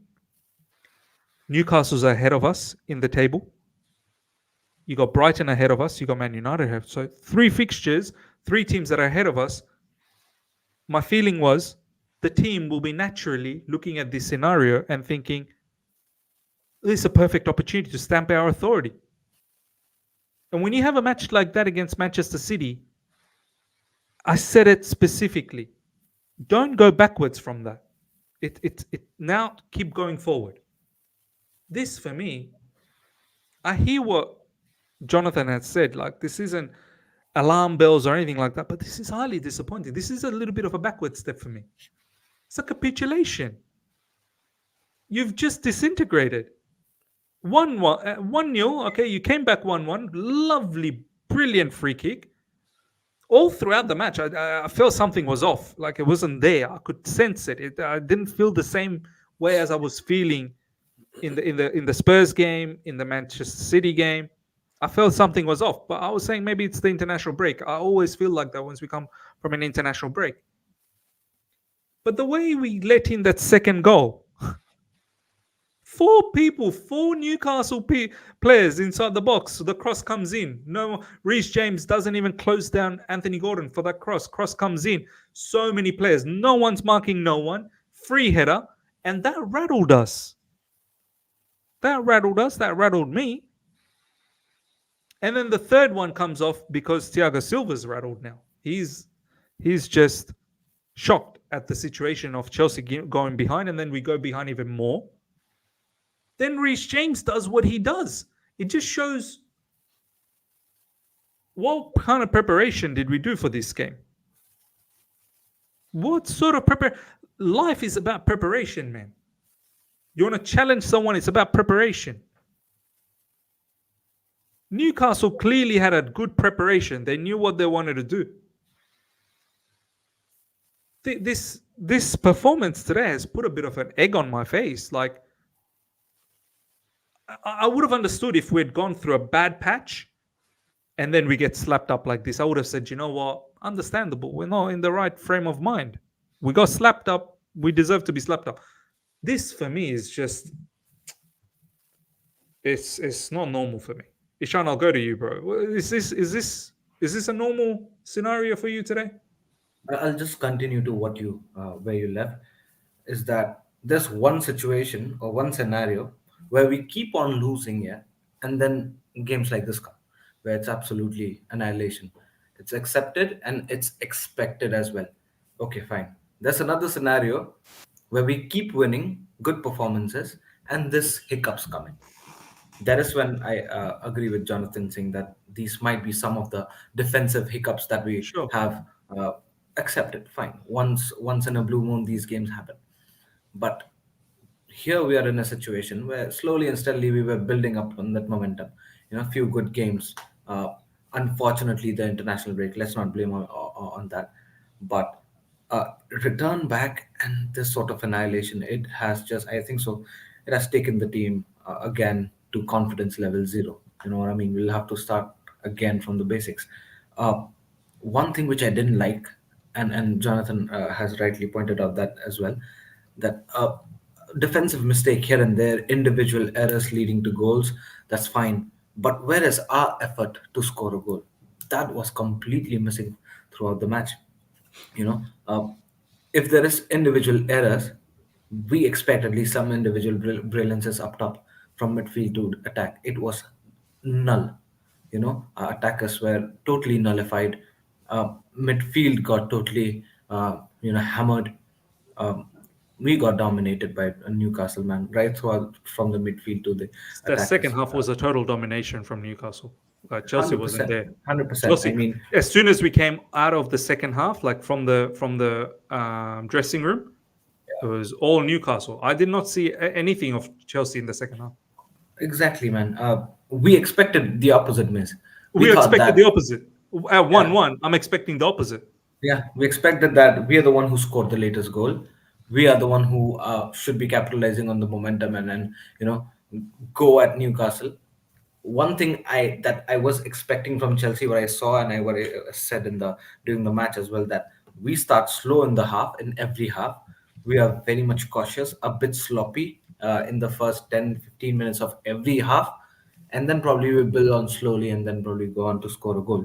Newcastle's ahead of us in the table. You got Brighton ahead of us. You got Man United ahead. So 3 fixtures, 3 teams that are ahead of us. My feeling was the team will be naturally looking at this scenario and thinking, this is a perfect opportunity to stamp our authority. And when you have a match like that against Manchester City, I said it specifically. Don't go backwards from that. It now keep going forward. This for me, I hear what Jonathan had said. Like, this isn't alarm bells or anything like that, but this is highly disappointing. This is a little bit of a backward step for me. It's a capitulation. You've just disintegrated. 1-0. Okay, you came back 1-1. Lovely, brilliant free kick. All throughout the match, I felt something was off. Like, it wasn't there. I could sense it. I didn't feel the same way as I was feeling in the Spurs game, in the Manchester City game. I felt something was off. But I was saying maybe it's the international break. I always feel like that once we come from an international break. But the way we let in that second goal, 4 Newcastle players inside the box. The cross comes in. No, Reece James doesn't even close down Anthony Gordon for that cross. Cross comes in. So many players. No one's marking no one. Free header. And that rattled us. That rattled me. And then the third one comes off because Thiago Silva's rattled now. He's just shocked at the situation of Chelsea going behind, and then we go behind even more. Then Reece James does what he does. It just shows what kind of preparation did we do for this game? What sort of preparation? Life is about preparation, man. You want to challenge someone, it's about preparation. Newcastle clearly had a good preparation. They knew what they wanted to do. This performance today has put a bit of an egg on my face. Like, I would have understood if we'd gone through a bad patch and then we get slapped up like this. I would have said, you know what? Understandable. We're not in the right frame of mind. We got slapped up. We deserve to be slapped up. This for me is just, it's not normal for me. Ishan, I'll go to you, bro. Is this a normal scenario for you today? I'll just continue to what you where you left. Is that there's one situation or one scenario where we keep on losing, yeah, and then games like this come, where it's absolutely annihilation. It's accepted and it's expected as well. Okay, fine. There's another scenario where we keep winning good performances and this hiccups coming. That is when I agree with Jonathan saying that these might be some of the defensive hiccups that we Sure. have accepted. Fine, once in a blue moon these games happen, but here we are in a situation where slowly and steadily we were building up on that momentum. A few good games. Unfortunately, the international break. Let's not blame on that, but return back and this sort of annihilation. It has just, I think so. It has taken the team again to confidence level 0. You know what I mean? We'll have to start again from the basics. One thing which I didn't like, and Jonathan has rightly pointed out that as well, that defensive mistake here and there, individual errors leading to goals, that's fine. But where is our effort to score a goal? That was completely missing throughout the match. You know, if there is individual errors, we expect at least some individual brilliances up top from midfield to attack. It was null. Attackers were totally nullified. Midfield got totally hammered. Um, we got dominated by Newcastle, man, right throughout from the midfield to the The second attackers. half was a total domination from Newcastle. Chelsea wasn't 100%, there. 100%. I Chelsea, mean, as soon as we came out of the second half, like from the dressing room, it was all Newcastle. I did not see anything of Chelsea in the second half. exactly, man. We expected the opposite, miss. We We thought expected that, the opposite. At yeah, 1-1, I'm expecting the opposite. yeah, we expected that we are the one who scored the latest goal. We are the one who should be capitalizing on the momentum and you know go at Newcastle. One thing I was expecting from Chelsea, what I saw and what I said in the during the match as well, that we start slow in the half, in every half. We are very much cautious, a bit sloppy in the first 10-15 minutes of every half, and then probably we build on slowly and then probably go on to score a goal.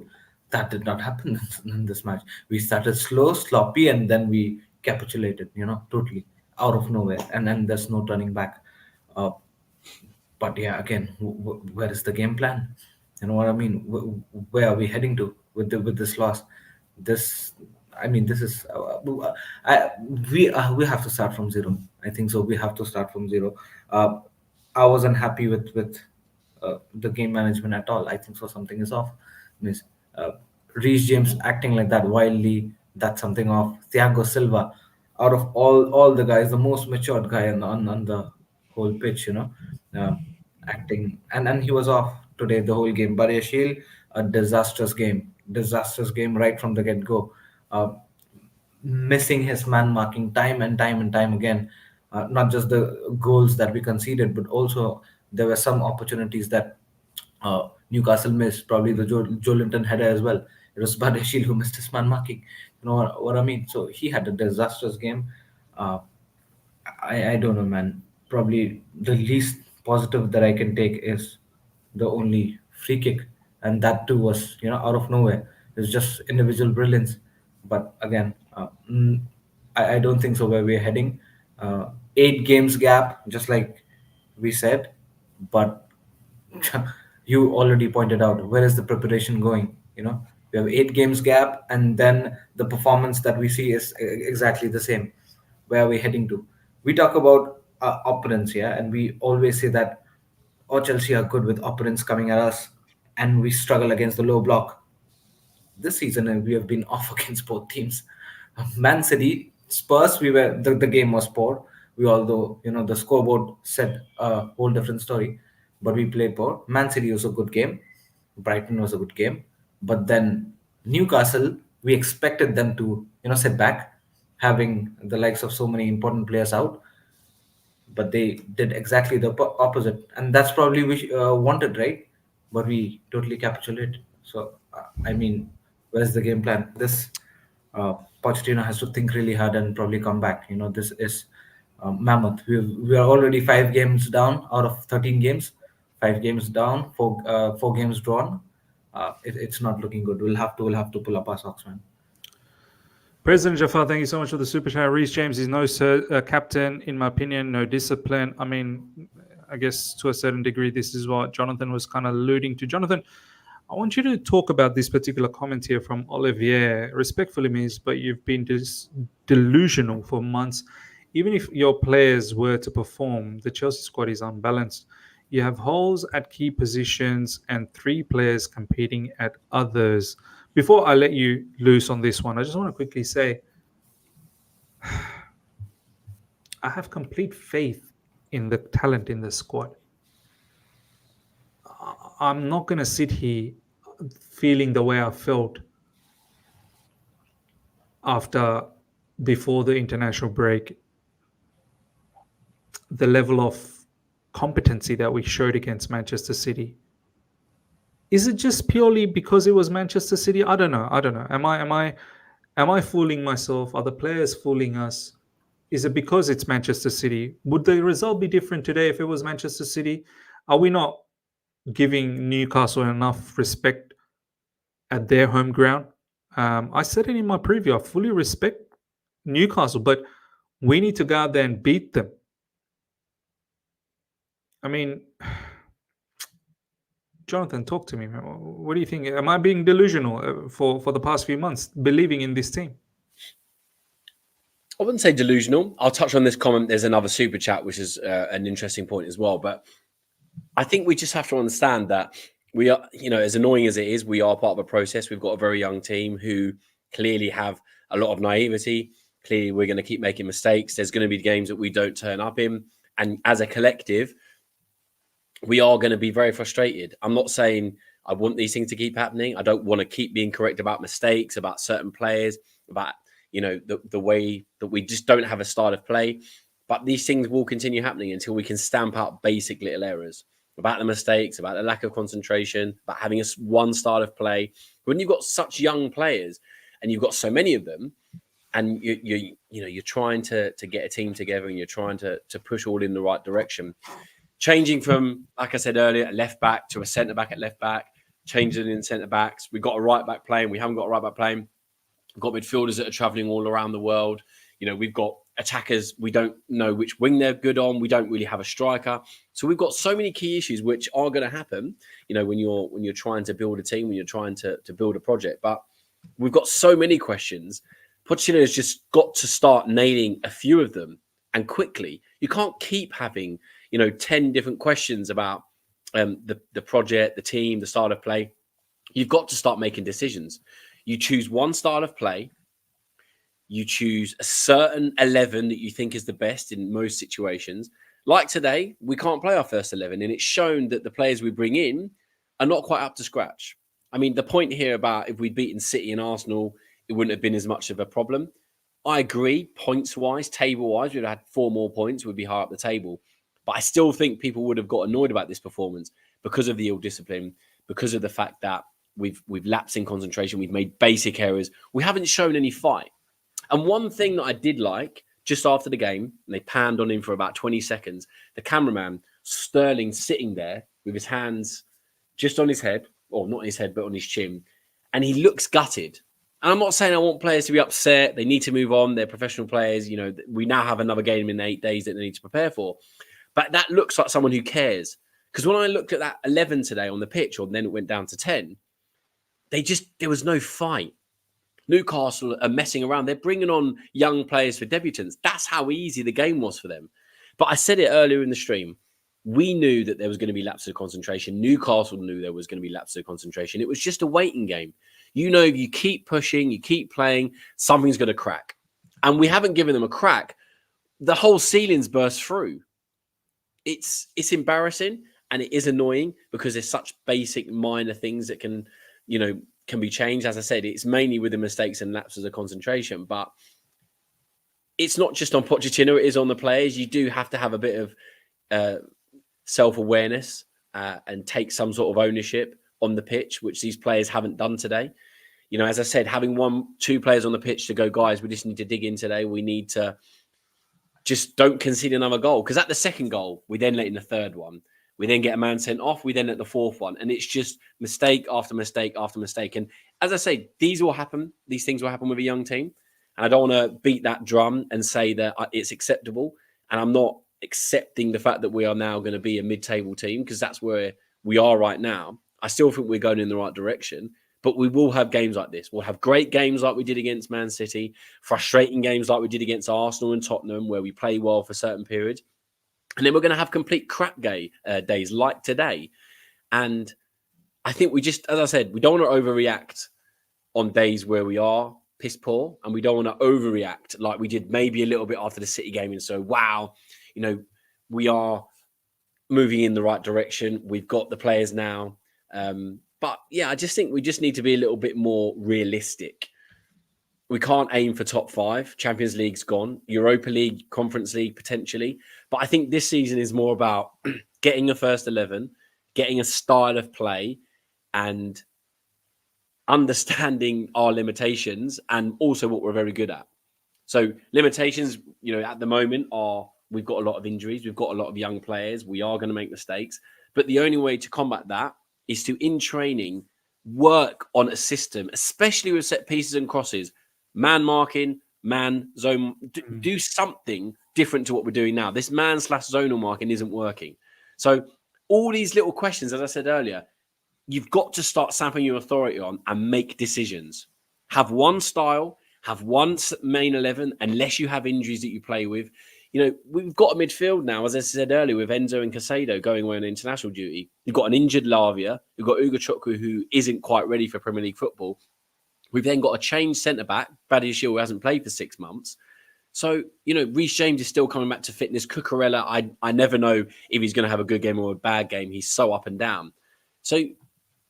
That did not happen in this match. We started slow, sloppy, and then we capitulated, totally out of nowhere, and then there's no turning back. Uh, but yeah, again, where is the game plan? You know what I mean? Where are we heading to with this loss? This, I mean, this is I, we have to start from zero. I think so. We have to start from zero. Uh, I wasn't happy with the game management at all. I think so. Something is off. Miss uh, Reece James acting like that wildly. That's something off. Thiago Silva, out of all the guys, the most matured guy on the whole pitch. Uh, Acting, and he was off today the whole game. Bariashil, a disastrous game right from the get go. Missing his man marking time and time and time again. Not just the goals that we conceded, but also there were some opportunities that Newcastle missed. Probably the Joe Linton header as well. It was Badiashile who missed his man marking. You know what I mean? So he had a disastrous game. Uh, I don't know, man. Probably the least positive that I can take is the only free kick, and that too was out of nowhere. It's just individual brilliance. But again, I don't think so. Where we're heading, 8 games gap, just like we said, but you already pointed out where is the preparation going. We have 8 games gap, and then the performance that we see is exactly the same. Where are we heading to? We talk about opponents, yeah, and we always say that, oh, Chelsea are good with opponents coming at us, and we struggle against the low block. This season we have been off against both teams. Man City, Spurs, the game was poor. We, although the scoreboard said a whole different story, but we played poor. Man City was a good game. Brighton was a good game, but then Newcastle, we expected them to sit back, having the likes of so many important players out, but they did exactly the opposite, and that's probably we wanted, right? But we totally capitulated. So I mean, where's the game plan? This Pochettino has to think really hard and probably come back. This is mammoth. We are already 5 games down out of 13 games. 5 games down, four games drawn. It's not looking good. We'll have to pull up our socks, man. President Jafar, thank you so much for the super chat. Reece James is no captain, in my opinion, no discipline. I mean, I guess to a certain degree, this is what Jonathan was kind of alluding to. Jonathan, I want you to talk about this particular comment here from Olivier. Respectfully, Ms., but you've been delusional for months. Even if your players were to perform, the Chelsea squad is unbalanced. You have holes at key positions and 3 players competing at others. Before I let you loose on this one, I just want to quickly say I have complete faith in the talent in the squad. I'm not going to sit here feeling the way I felt before the international break. The level of competency that we showed against Manchester City. Is it just purely because it was Manchester City? I don't know. Am I fooling myself? Are the players fooling us? Is it because it's Manchester City? Would the result be different today if it was Manchester City? Are we not giving Newcastle enough respect at their home ground? I said it in my preview. I fully respect Newcastle, but we need to go out there and beat them. I mean, Jonathan, talk to me, man. What do you think? Am I being delusional for the past few months, believing in this team? I wouldn't say delusional. I'll touch on this comment. There's another super chat, which is an interesting point as well. But I think we just have to understand that we are, as annoying as it is, we are part of a process. We've got a very young team who clearly have a lot of naivety. Clearly, we're going to keep making mistakes. There's going to be games that we don't turn up in. And as a collective, we are going to be very frustrated. I'm not saying I want these things to keep happening. I don't want to keep being correct about mistakes, about certain players, about, the way that we just don't have a style of play. But these things will continue happening until we can stamp out basic little errors about the mistakes, about the lack of concentration, about having one style of play. When you've got such young players and you've got so many of them, and you're trying to get a team together and you're trying to push all in the right direction. Changing from, like I said earlier, a left back to a centre back at left back, changing in centre backs. We've got a right back playing. We haven't got a right back playing. We've got midfielders that are travelling all around the world. We've got attackers. We don't know which wing they're good on. We don't really have a striker. So we've got so many key issues which are going to happen, when you're trying to build a team, when you're trying to build a project. But we've got so many questions. Pochettino has just got to start nailing a few of them, and quickly. You can't keep having 10 different questions about the project, the team, the style of play. You've got to start making decisions. You choose one style of play. You choose a certain 11 that you think is the best in most situations. Like today, we can't play our first 11, and it's shown that the players we bring in are not quite up to scratch. I mean, the point here about if we'd beaten City and Arsenal, it wouldn't have been as much of a problem. I agree, points-wise, table-wise, we'd have had 4 more points, we'd be high up the table. But I still think people would have got annoyed about this performance because of the ill discipline, because of the fact that we've lapsed in concentration, we've made basic errors. We haven't shown any fight. And one thing that I did like, just after the game, and they panned on him for about 20 seconds, the cameraman, Sterling, sitting there with his hands just on his head, or not his head, but on his chin, and he looks gutted. And I'm not saying I want players to be upset. They need to move on. They're professional players. We now have another game in 8 days that they need to prepare for. But that looks like someone who cares. Because when I looked at that 11 today on the pitch, or then it went down to 10, there was no fight. Newcastle are messing around. They're bringing on young players for debutants. That's how easy the game was for them. But I said it earlier in the stream. We knew that there was going to be lapses of concentration. Newcastle knew there was going to be lapses of concentration. It was just a waiting game. If you keep pushing, you keep playing, something's going to crack. And we haven't given them a crack. The whole ceiling's burst through. It's embarrassing, and it is annoying because there's such basic minor things that can be changed. As I said, it's mainly with the mistakes and lapses of concentration, but it's not just on Pochettino, it is on the players. You do have to have a bit of self-awareness and take some sort of ownership on the pitch, which these players haven't done today. As I said, having 1-2 players on the pitch to go, guys, we just need to dig in today. We need to just don't concede another goal. Because at the second goal, we then let in the third one. We then get a man sent off. We then let the fourth one. And it's just mistake after mistake after mistake. And as I say, these will happen. These things will happen with a young team. And I don't want to beat that drum and say that it's acceptable. And I'm not accepting the fact that we are now going to be a mid-table team, because that's where we are right now. I still think we're going in the right direction. But we will have games like this. We'll have great games like we did against Man City, frustrating games like we did against Arsenal and Tottenham, where we play well for certain periods. And then we're going to have complete crap days like today. And I think we just, as I said, we don't want to overreact on days where we are piss poor. And we don't want to overreact like we did maybe a little bit after the City game. And so, wow, we are moving in the right direction. We've got the players now. But yeah, I just think we just need to be a little bit more realistic. We can't aim for top 5. Champions League's gone. Europa League, Conference League, potentially. But I think this season is more about getting a first 11, getting a style of play, and understanding our limitations and also what we're very good at. So limitations, at the moment are we've got a lot of injuries. We've got a lot of young players. We are going to make mistakes. But the only way to combat that is to, in training, work on a system, especially with set pieces and crosses, man marking, man zone, do something different to what we're doing now. This man/zonal marking isn't working. So all these little questions, as I said earlier, you've got to start sampling your authority on and make decisions. Have one style, have one main 11, unless you have injuries that you play with. You know, we've got a midfield now, as I said earlier, with Enzo and Caicedo going away on international duty. You've got an injured Lavia. You've got Ugachukwu, who isn't quite ready for Premier League football. We've then got a changed centre-back, Badiashile, who hasn't played for 6 months. So, you know, Reece James is still coming back to fitness. Cucurella, I never know if he's going to have a good game or a bad game. He's so up and down. So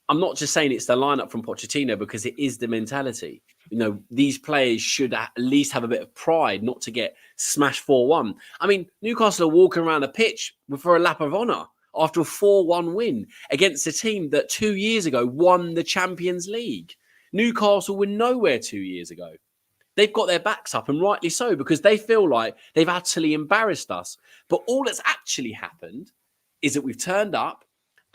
I'm not just saying it's the lineup from Pochettino, because it is the mentality. You know, these players should at least have a bit of pride not to get smashed 4-1. I mean, Newcastle are walking around the pitch for a lap of honour after a 4-1 win against a team that 2 years ago won the Champions League. Newcastle were nowhere 2 years ago. They've got their backs up, and rightly so, because they feel like they've utterly embarrassed us. But all that's actually happened is that we've turned up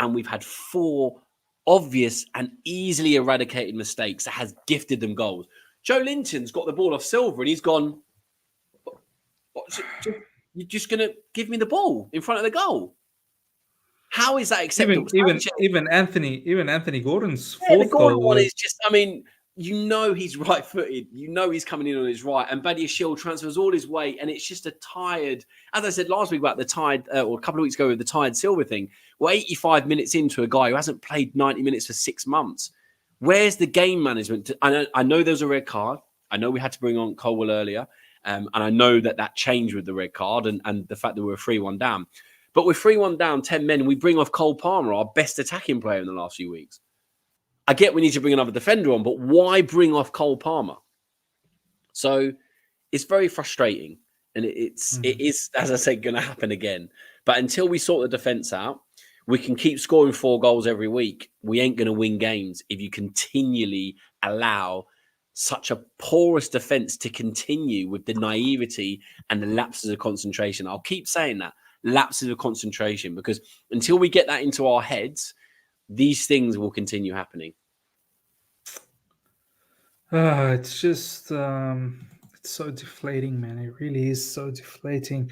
and we've had 4 obvious and easily eradicated mistakes that has gifted them goals. Joe Linton's got the ball off Silva and he's gone, you're just going to give me the ball in front of the goal. How is that acceptable? Even Anthony Gordon's the fourth Gordon goal one was, is just, I mean, you know he's right-footed. You know he's coming in on his right, and Badiashile transfers all his weight, and it's just a tired. As I said last week about the tired, or a couple of weeks ago with the tired Silva thing, we're 85 minutes into a guy who hasn't played 90 minutes for 6 months. Where's the game management? I know there's a red card. I know we had to bring on Colwell earlier, and I know that changed with the red card and the fact that we were 3-1 down. But we're 3-1 down, 10 men, and we bring off Cole Palmer, our best attacking player in the last few weeks. I get we need to bring another defender on, but why bring off Cole Palmer? So it's very frustrating. And it is, as I said, going to happen again. But until we sort the defence out, we can keep scoring 4 goals every week. We ain't going to win games if you continually allow such a porous defence to continue with the naivety and the lapses of concentration. I'll keep saying that, lapses of concentration, because until we get that into our heads, these things will continue happening. It's just it's so deflating, man. It really is so deflating.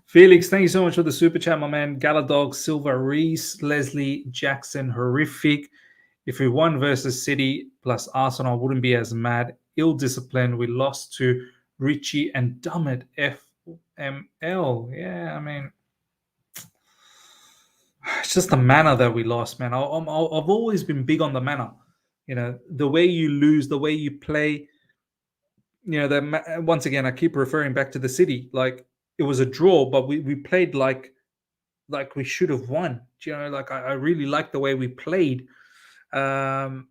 Felix, thank you so much for the super chat, my man. Galadog, Silva, Reese, Leslie, Jackson, horrific. If we won versus City plus Arsenal, I wouldn't be as mad. Ill discipline. We lost to Richie and Dummett, FML. Yeah, I mean, it's just the manner that we lost, man. I've always been big on the manner. You know, the way you lose, the way you play. You know, once again, I keep referring back to the City. Like, it was a draw, but we played like we should have won. You know, like I really like the way we played. The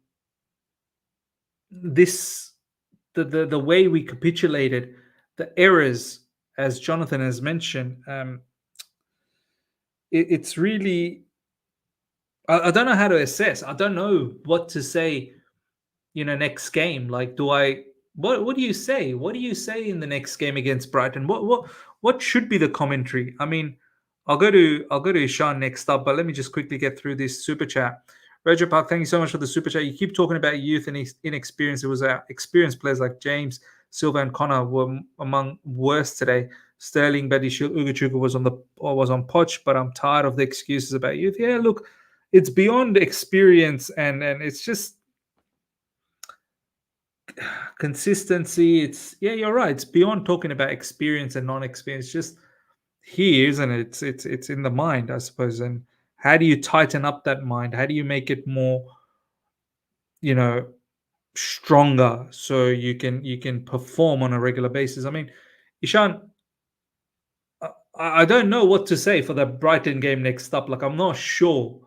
way we capitulated, the errors, as Jonathan has mentioned. It's really, I don't know how to assess. I don't know what to say, you know, next game. Like, what do you say? What do you say in the next game against Brighton? What should be the commentary? I mean, I'll go to Ishan next up, but let me just quickly get through this super chat. Roger Park, thank you so much for the super chat. You keep talking about youth and inexperience. It was our experienced players like James, Silva, and Connor were among worst today. Sterling, Badiashile, Ugachukwu was on Poch, but I'm tired of the excuses about youth. Yeah, look, it's beyond experience, and it's just consistency. You're right. It's beyond talking about experience and non-experience. Just here, isn't it? It's in the mind, I suppose. And how do you tighten up that mind? How do you make it more, you know, stronger so you can perform on a regular basis? I mean, Ishan, I don't know what to say for the Brighton game next up. Like, I'm not sure.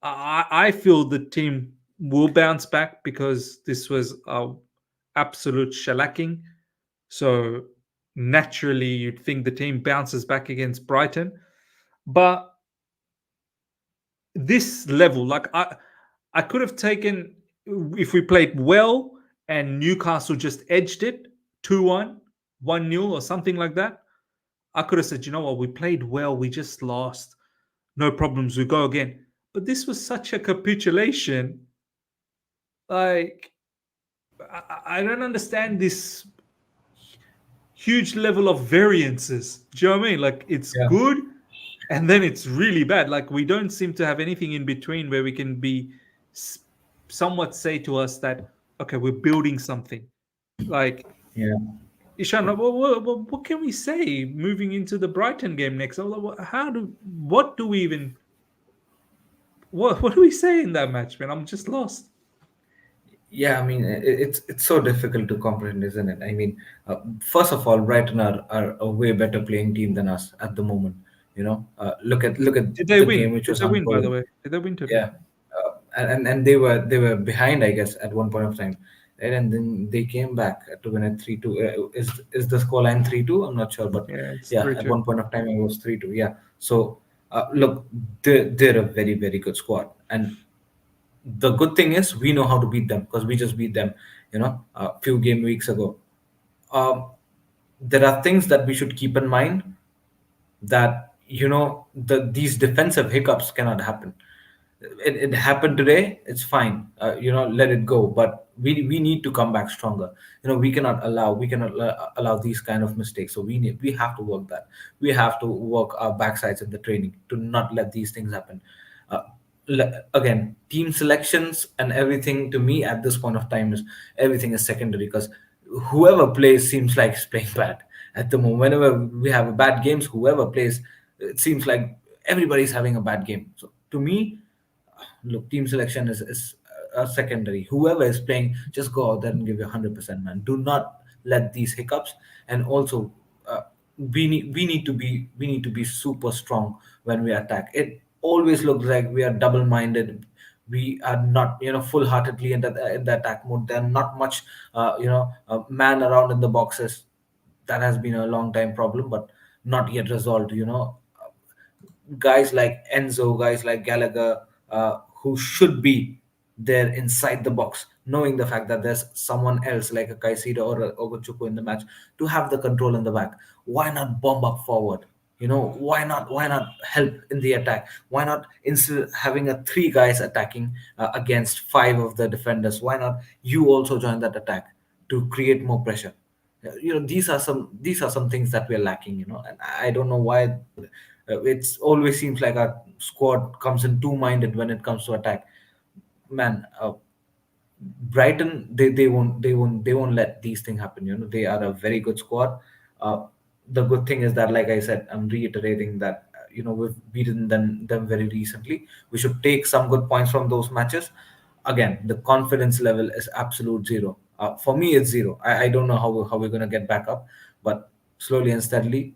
I feel the team will bounce back because this was absolute shellacking. So naturally, you'd think the team bounces back against Brighton. But this level, like I could have taken, if we played well and Newcastle just edged it 2-1, 1-0 or something like that, I could have said, you know what, we played well, we just lost. No problems, we go again. But this was such a capitulation. Like, I don't understand this huge level of variances. Do you know what I mean? Like, it's good and then it's really bad. Like, we don't seem to have anything in between where we can be somewhat say to us that, okay, we're building something. Like, Yeah. Ishan, what can we say moving into the Brighton game next? What do we even what do we say in that match, man? I'm just lost. Yeah, I mean, it's so difficult to comprehend, isn't it? I mean, first of all, Brighton are a way better playing team than us at the moment. Look at Did they the game win? which Did was they win, by the unfolding. way? Did they win today? Yeah, and they were behind, I guess, at one point of time, right? And then they came back to win at 3-2. Is the scoreline 3-2? I'm not sure, but Yeah, it's yeah, at 3-2. one point of time it was 3-2. Yeah. So look, they're a very very good squad, and the good thing is we know how to beat them because we just beat them, a few game weeks ago. Um, there are things that we should keep in mind that these defensive hiccups cannot happen. It happened today, it's fine, let it go, but we need to come back stronger. We cannot allow these kind of mistakes, so we have to work that. We have to work our backsides in the training to not let these things happen. uh, Again, team selections and everything, to me at this point of time, is everything is secondary, because whoever plays seems like is playing bad at the moment. Whenever we have a bad games, whoever plays, it seems like everybody's having a bad game. So to me, look, team selection is secondary. Whoever is playing, just go out there and give your 100%, man. Do not let these hiccups. And also, we need to be super strong when we attack. It always looks like we are double-minded. We are not, full-heartedly in the attack mode. There are not much, man around in the boxes. That has been a long time problem, but not yet resolved. Guys like Enzo, guys like Gallagher, who should be there inside the box, knowing the fact that there's someone else like a Caicedo or a Ogochukwu in the match to have the control in the back. Why not bomb up forward? Why not help in the attack? Why not, instead of having a three guys attacking against five of the defenders, why not you also join that attack to create more pressure? These are some things that we're lacking, and I don't know why. It's always seems like our squad comes in two-minded when it comes to attack. Man, Brighton, they won't let these things happen. They are a very good squad. The good thing is that, like I said, I'm reiterating that we've beaten them very recently. We should take some good points from those matches. Again, the confidence level is absolute zero. For me, it's zero. I don't know how we're gonna get back up, but slowly and steadily,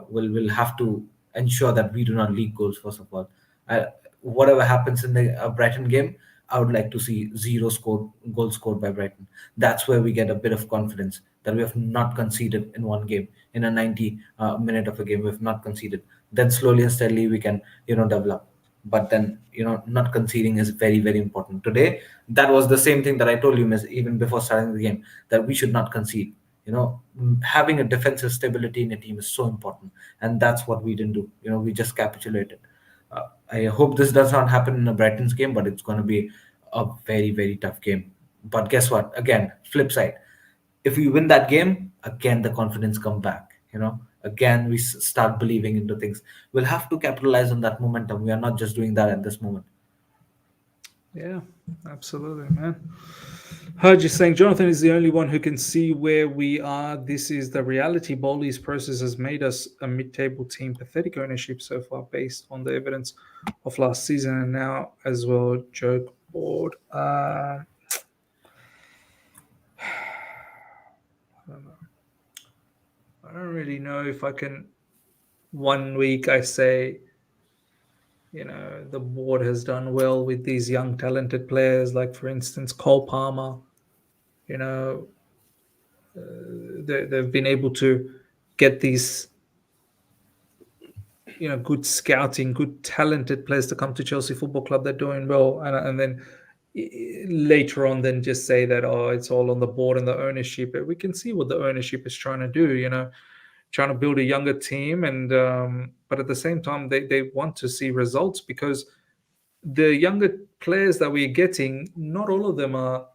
we'll have to ensure that we do not leak goals. First of all, uh, whatever happens in the Brighton game, I would like to see zero goals scored by Brighton. That's where we get a bit of confidence that we have not conceded in one game. In a 90 minute of a game, we have not conceded. Then slowly and steadily we can develop. But then not conceding is very very important. Today, that was the same thing that I told you, miss, even before starting the game, that we should not concede. Having a defensive stability in a team is so important, and that's what we didn't do. We just capitulated. I hope this does not happen in a Brighton's game, but it's going to be a very, very tough game. But guess what? Again, flip side. If we win that game, again the confidence come back. Again we start believing into things. We'll have to capitalize on that momentum. We are not just doing that at this moment. Yeah, absolutely, man. Heard you saying Jonathan is the only one who can see where we are. This is the reality. Bowley's process has made us a mid-table team. Pathetic ownership so far, based on the evidence of last season and now as well. Joke board. I don't know. I don't really know if I can. One week I say, the board has done well with these young talented players, like for instance Cole Palmer. You know, they've been able to get these good scouting, good talented players to come to Chelsea Football Club. They're doing well, and then later on, then just say that, oh, it's all on the board and the ownership. But we can see what the ownership is trying to do. Trying to build a younger team, and but at the same time, they want to see results, because the younger players that we're getting, not all of them are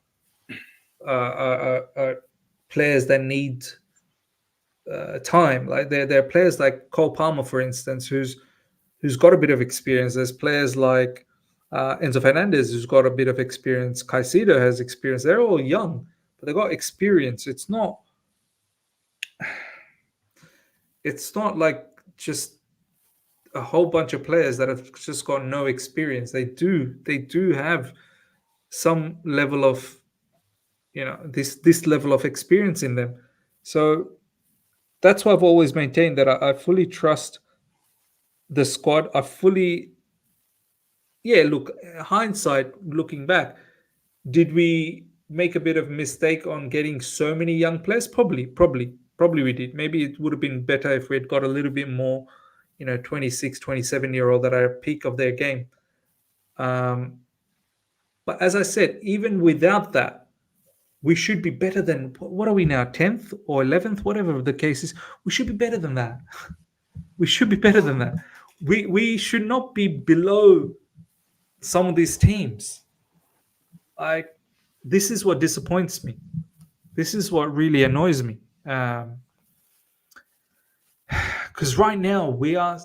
players that need time. Like there are players like Cole Palmer, for instance, who's got a bit of experience. There's players like Enzo Fernandez, who's got a bit of experience. Caicedo has experience. They're all young, but they got experience. It's not it's not like just a whole bunch of players that have just got no experience. They do have some level of, this level of experience in them. So that's why I've always maintained that I fully trust the squad. I fully, yeah. Look, hindsight, looking back, did we make a bit of mistake on getting so many young players? Probably we did. Maybe it would have been better if we had got a little bit more, 26, 27-year-old that are at peak of their game. But as I said, even without that, we should be better than, what are we now, 10th or 11th, whatever the case is. We should be better than that. We should be better than that. We should not be below some of these teams. Like, this is what disappoints me. This is what really annoys me. Because right now we're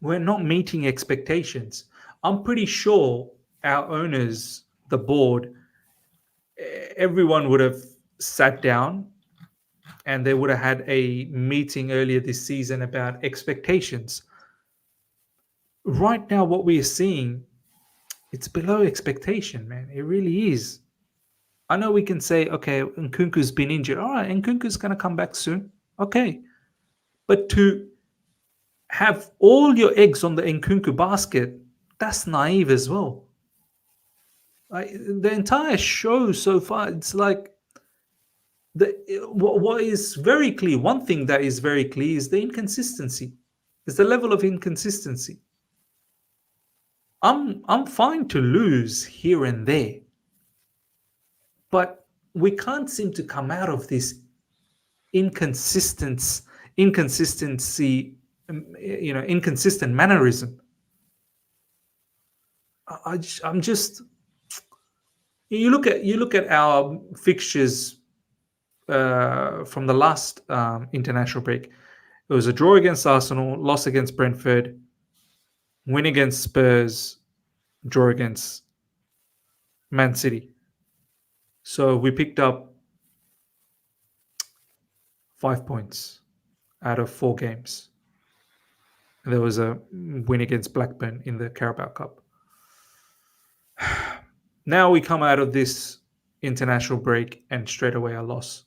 not meeting expectations. I'm pretty sure our owners, the board, everyone would have sat down and they would have had a meeting earlier this season about expectations. Right now, what we are seeing, it's below expectation, man. It really is. I know we can say, okay, Nkunku's been injured. All right, Nkunku's going to come back soon. Okay. But to have all your eggs on the Nkunku basket, that's naive as well. Like, the entire show so far, it's like, what is very clear, one thing that is very clear is the inconsistency. It's the level of inconsistency. I'm fine to lose here and there, but we can't seem to come out of this inconsistency, inconsistent mannerism. I'm just, you look at our fixtures from the last international break. It was a draw against Arsenal, loss against Brentford, win against Spurs, draw against Man City. So we picked up 5 points out of 4 games. There was a win against Blackburn in the Carabao Cup. Now we come out of this international break and straight away a loss.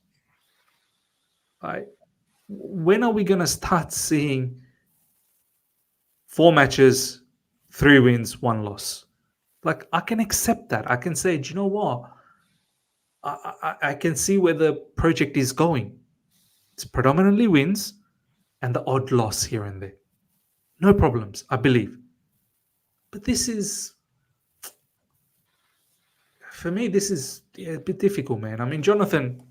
When are we going to start seeing 4 matches, 3 wins, 1 loss? Like, I can accept that. I can say, do you know what? I can see where the project is going. It's predominantly wins and the odd loss here and there. No problems, I believe. But this is, for me, this is a bit difficult, man. I mean, Jonathan,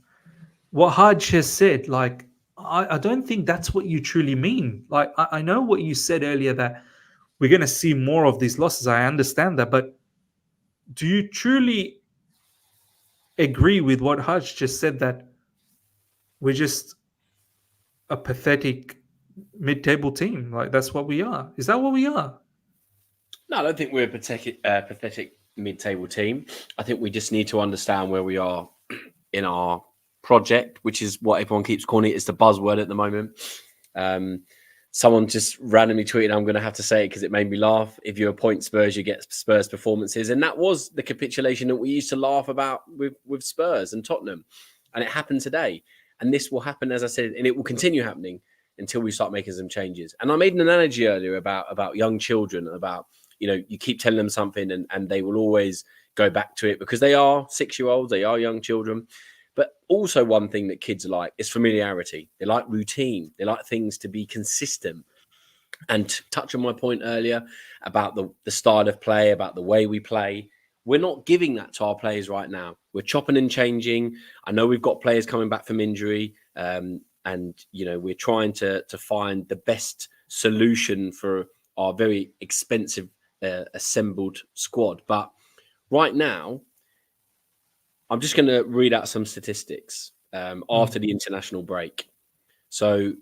what Haj has said, like, I don't think that's what you truly mean. Like, I know what you said earlier, that we're going to see more of these losses. I understand that. But do you truly agree with what Haj just said, that we're just a pathetic mid-table team? Like, that's what we are. Is that what we are? No, I don't think we're a pathetic mid-table team. I think we just need to understand where we are in our project, which is what everyone keeps calling it. It's the buzzword at the moment. Someone just randomly tweeted, I'm going to have to say it because it made me laugh. If you appoint Spurs, you get Spurs performances. And that was the capitulation that we used to laugh about with Spurs and Tottenham. And it happened today. And this will happen, as I said, and it will continue happening until we start making some changes. And I made an analogy earlier about young children, about, you keep telling them something and they will always go back to it because they are 6-year-olds, they are young children. But also one thing that kids like is familiarity. They like routine. They like things to be consistent. And to touch on my point earlier about the style of play, about the way we play, we're not giving that to our players right now. We're chopping and changing. I know we've got players coming back from injury, and we're trying to find the best solution for our very expensive assembled squad. But right now, I'm just going to read out some statistics after the international break. So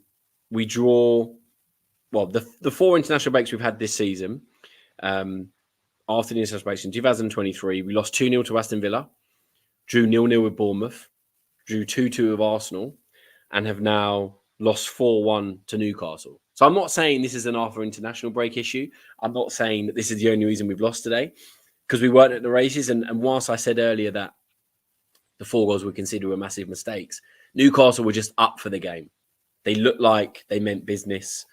we draw, the 4 international breaks we've had this season. After the international breaks in 2023, we lost 2-0 to Aston Villa, drew 0-0 with Bournemouth, drew 2-2 with Arsenal, and have now lost 4-1 to Newcastle. So I'm not saying this is an after international break issue. I'm not saying that this is the only reason we've lost today, because we weren't at the races. And whilst I said earlier that the 4 goals we consider were massive mistakes, Newcastle were just up for the game. They looked like they meant business.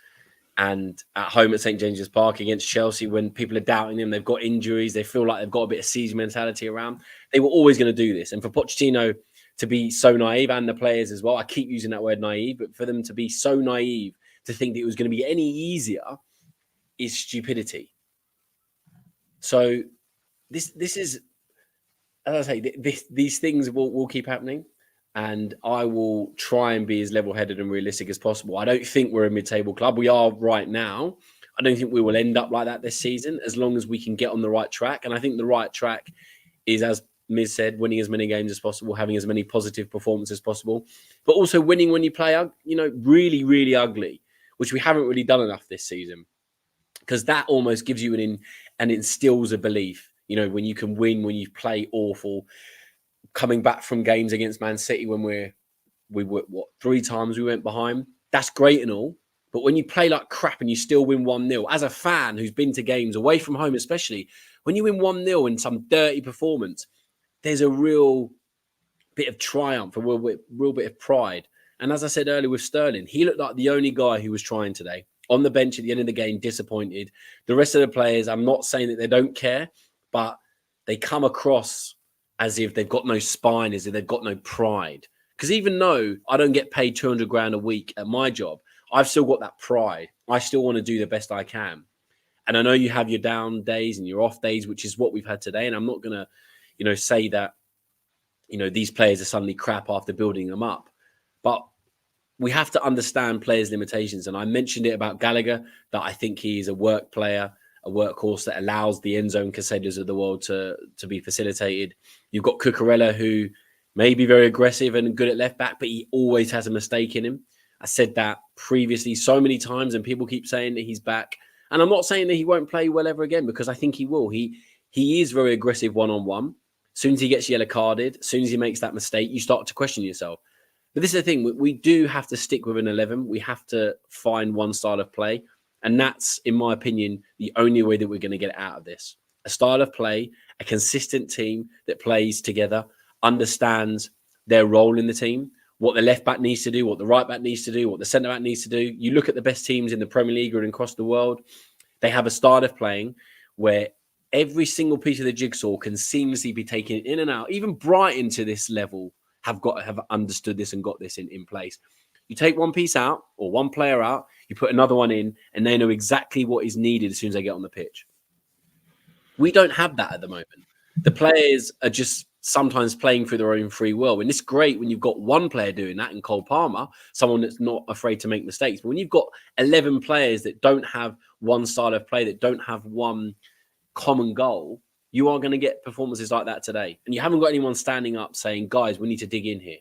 And at home at St. James's Park against Chelsea, when people are doubting them, they've got injuries, they feel like they've got a bit of siege mentality around, they were always going to do this. And for Pochettino to be so naive, and the players as well, I keep using that word naive, but for them to be so naive to think that it was going to be any easier is stupidity. So this is, as I say, these things will keep happening. And I will try and be as level-headed and realistic as possible. I don't think we're a mid-table club. We are right now. I don't think we will end up like that this season, as long as we can get on the right track. And I think the right track is, as Miz said, winning as many games as possible, having as many positive performances as possible, but also winning when you play, really, really ugly, which we haven't really done enough this season, because that almost gives you and instills a belief, when you can win, when you play awful. Coming back from games against Man City when we were 3 times we went behind, that's great and all. But when you play like crap and you still win 1-0, as a fan who's been to games away from home, especially when you win 1-0 in some dirty performance, there's a real bit of triumph, a real bit of pride. And as I said earlier with Sterling, he looked like the only guy who was trying today. On the bench at the end of the game, disappointed. The rest of the players, I'm not saying that they don't care, but they come across as if they've got no spine, as if they've got no pride. Because even though I don't get paid 200 grand a week at my job, I've still got that pride. I still want to do the best I can. And I know you have your down days and your off days, which is what we've had today. And I'm not going to, say that, these players are suddenly crap after building them up. But we have to understand players' limitations. And I mentioned it about Gallagher, that I think he is a work player, a workhorse that allows the Enzo and Casellas of the world to be facilitated. You've got Cucurella, who may be very aggressive and good at left back, but he always has a mistake in him. I said that previously so many times, and people keep saying that he's back. And I'm not saying that he won't play well ever again, because I think he will. He is very aggressive one-on-one. As soon as he gets yellow carded, as soon as he makes that mistake, you start to question yourself. But this is the thing. We do have to stick with an 11. We have to find one style of play. And that's, in my opinion, the only way that we're going to get out of this. A style of play, a consistent team that plays together, understands their role in the team, what the left back needs to do, what the right back needs to do, what the centre back needs to do. You look at the best teams in the Premier League and across the world, they have a style of playing where every single piece of the jigsaw can seamlessly be taken in and out. Even Brighton to this level have understood this and got this in place. You take one piece out or one player out, you put another one in, and they know exactly what is needed as soon as they get on the pitch. We don't have that at the moment. The players are just sometimes playing through their own free will. And it's great when you've got one player doing that in Cole Palmer, someone that's not afraid to make mistakes. But when you've got 11 players that don't have one style of play, that don't have one common goal, you are going to get performances like that today. And you haven't got anyone standing up saying, guys, we need to dig in here.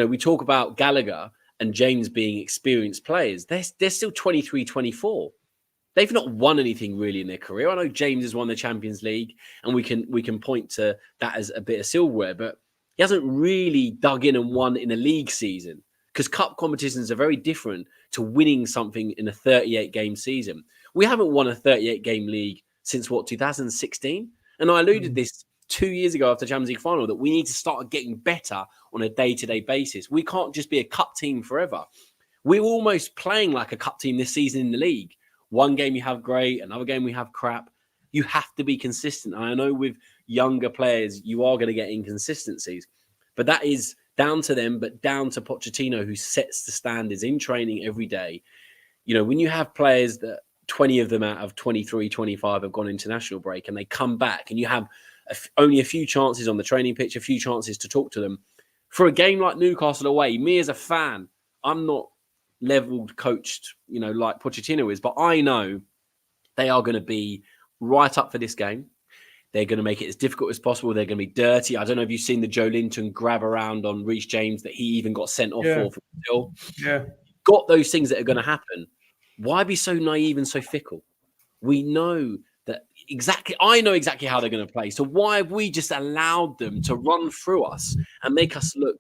We talk about Gallagher and James being experienced players. They're still 23, 24. They've not won anything really in their career. I know James has won the Champions League, and we can point to that as a bit of silverware, but he hasn't really dug in and won in a league season, because cup competitions are very different to winning something in a 38-game season. We haven't won a 38-game league since, 2016? And I alluded this 2 years ago after the Champions League final, that we need to start getting better on a day-to-day basis. We can't just be a cup team forever. We're almost playing like a cup team this season in the league. One game you have great, another game we have crap. You have to be consistent. And I know with younger players, you are going to get inconsistencies. But that is down to them, but down to Pochettino, who sets the standards in training every day. When you have players that 20 of them out of 23, 25 have gone international break, and they come back and you have only a few chances on the training pitch, a few chances to talk to them. For a game like Newcastle away, me as a fan, I'm not leveled coached, like Pochettino is, but I know they are going to be right up for this game. They're going to make it as difficult as possible. They're going to be dirty. I don't know if you've seen the Joe Linton grab around on Reece James that he even got sent off for Brazil. Yeah. Got those things that are going to happen. Why be so naive and so fickle? We know that exactly. I know exactly how they're going to play. So why have we just allowed them to run through us and make us look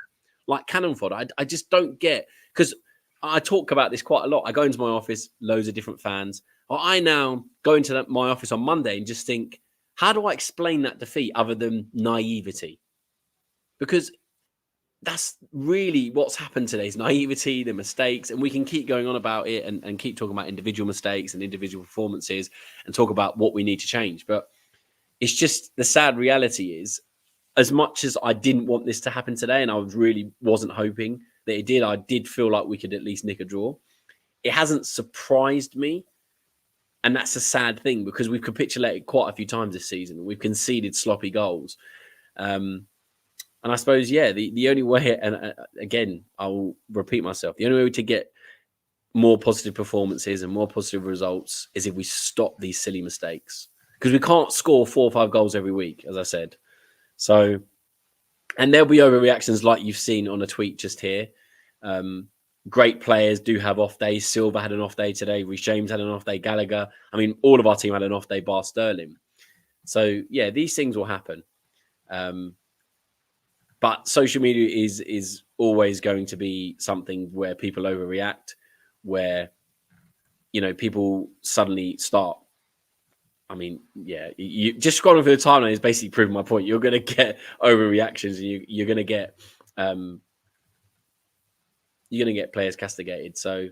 like cannon fodder. I just don't get, because I talk about this quite a lot. I go into my office, loads of different fans. Or I now go into my office on Monday and just think, how do I explain that defeat other than naivety? Because that's really what's happened today, is naivety, the mistakes, and we can keep going on about it and keep talking about individual mistakes and individual performances and talk about what we need to change. But it's just, the sad reality is, as much as I didn't want this to happen today, and I really wasn't hoping that it did, I did feel like we could at least nick a draw. It hasn't surprised me. And that's a sad thing, because we've capitulated quite a few times this season. We've conceded sloppy goals. And I suppose, the only way, and again, I'll repeat myself, the only way to get more positive performances and more positive results is if we stop these silly mistakes. Because we can't score 4 or 5 goals every week, as I said. So, and there'll be overreactions like you've seen on a tweet just here. Great players do have off days. Silva had an off day today. Reece James had an off day. Gallagher. I mean, all of our team had an off day, bar Sterling. So, these things will happen. But social media is always going to be something where people overreact, where, people suddenly start. I mean, you just scrolling through the timeline is basically proving my point. You're going to get overreactions, and you're going to get players castigated. So,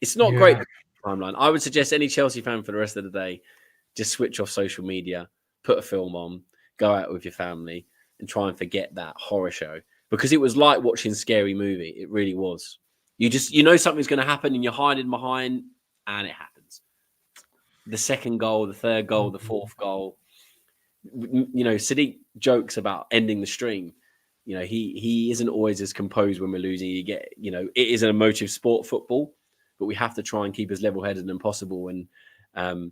it's not great timeline. I would suggest any Chelsea fan for the rest of the day, just switch off social media, put a film on, go out with your family, and try and forget that horror show, because it was like watching a scary movie. It really was. You something's going to happen, and you're hiding behind, and it happens. The second goal, the third goal, the fourth goal. Sadiq jokes about ending the stream. He isn't always as composed when we're losing. You get, it is an emotive sport, football, but we have to try and keep as level-headed as possible and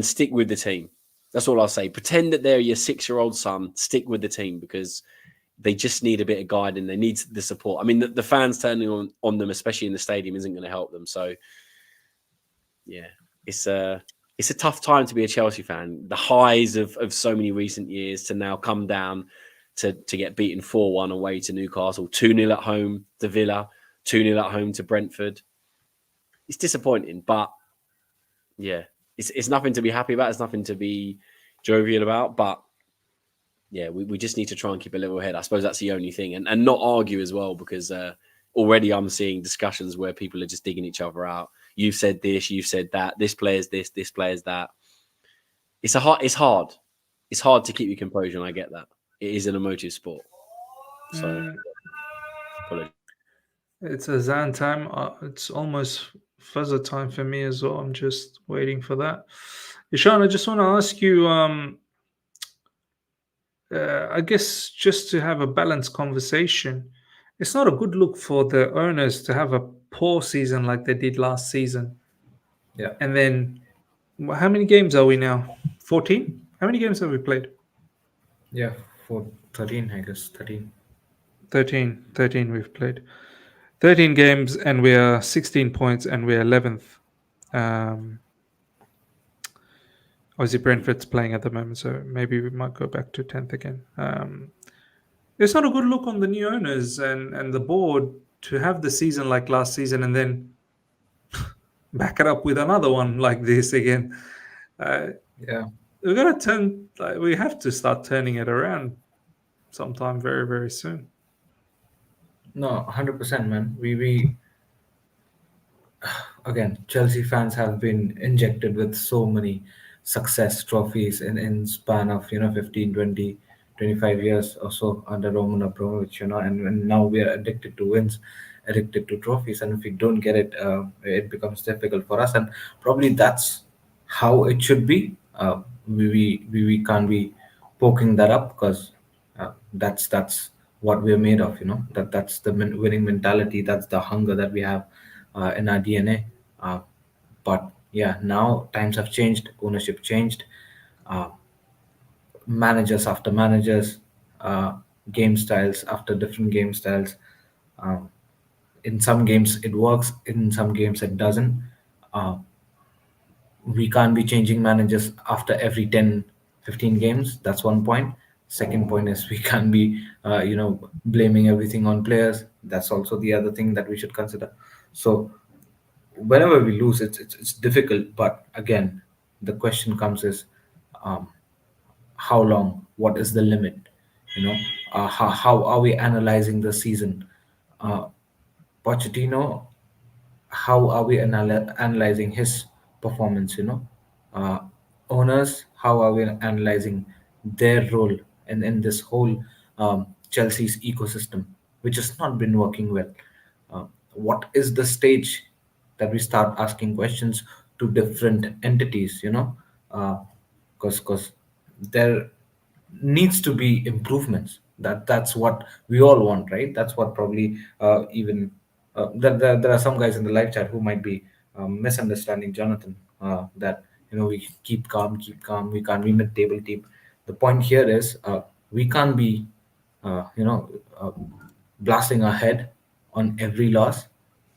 stick with the team. That's all I'll say. Pretend that they're your 6-year-old son. Stick with the team, because they just need a bit of guiding. They need the support. I mean, the fans turning on them, especially in the stadium, isn't going to help them. So, it's a tough time to be a Chelsea fan. The highs of so many recent years to now come down to get beaten 4-1 away to Newcastle, 2-0 at home to Villa, 2-0 at home to Brentford. It's disappointing, but it's nothing to be happy about. It's nothing to be jovial about, but we just need to try and keep a level head. I suppose that's the only thing, and not argue as well, because already I'm seeing discussions where people are just digging each other out. You've said this, you've said that. This player's this player's that. It's hard. It's hard to keep your composure, and I get that. It is an emotive sport. So, it's Azan time. It's almost fuzzer time for me as well. I'm just waiting for that. Ishan, I just want to ask you, I guess, just to have a balanced conversation, it's not a good look for the owners to have a poor season like they did last season. Yeah. And then, how many games are we now? 14? How many games have we played? Yeah, for 13, I guess. 13. 13 we've played. 13 games, and we are 16 points, and we're 11th. Obviously, Brentford's playing at the moment, so maybe we might go back to 10th again. It's not a good look on the new owners and the board to have the season like last season and then back it up with another one like this again. We have to start turning it around sometime very, very soon. No, 100%, man. We again, Chelsea fans have been injected with so many success trophies in span of 15, 20, 25 years or so under Roman Abramovich, and now we are addicted to wins, addicted to trophies, and if we don't get it, it becomes difficult for us, and probably that's how it should be. We can't be poking that up, because that's what we're made of. That's the winning mentality. That's the hunger that we have in our DNA. But now times have changed, ownership changed, managers after managers, game styles after different game styles. In some games it works, in some games it doesn't. We can't be changing managers after every 10, 15 games. That's one point. Second point is we can't be blaming everything on players. That's also the other thing that we should consider. So whenever we lose, it's difficult. But again, the question comes is, um, how long? What is the limit? How are we analyzing the season? Uh, Pochettino, how are we analyzing his performance? Uh, Owners, how are we analyzing their role in this whole Chelsea's ecosystem, which has not been working well? What is the stage that we start asking questions to different entities? Because there needs to be improvements. That's what we all want, right? That's what probably even there are some guys in the live chat who might be misunderstanding Jonathan, that we keep calm, we can't be mid-table team. The point here is, we can't be uh, you know uh, blasting our head on every loss,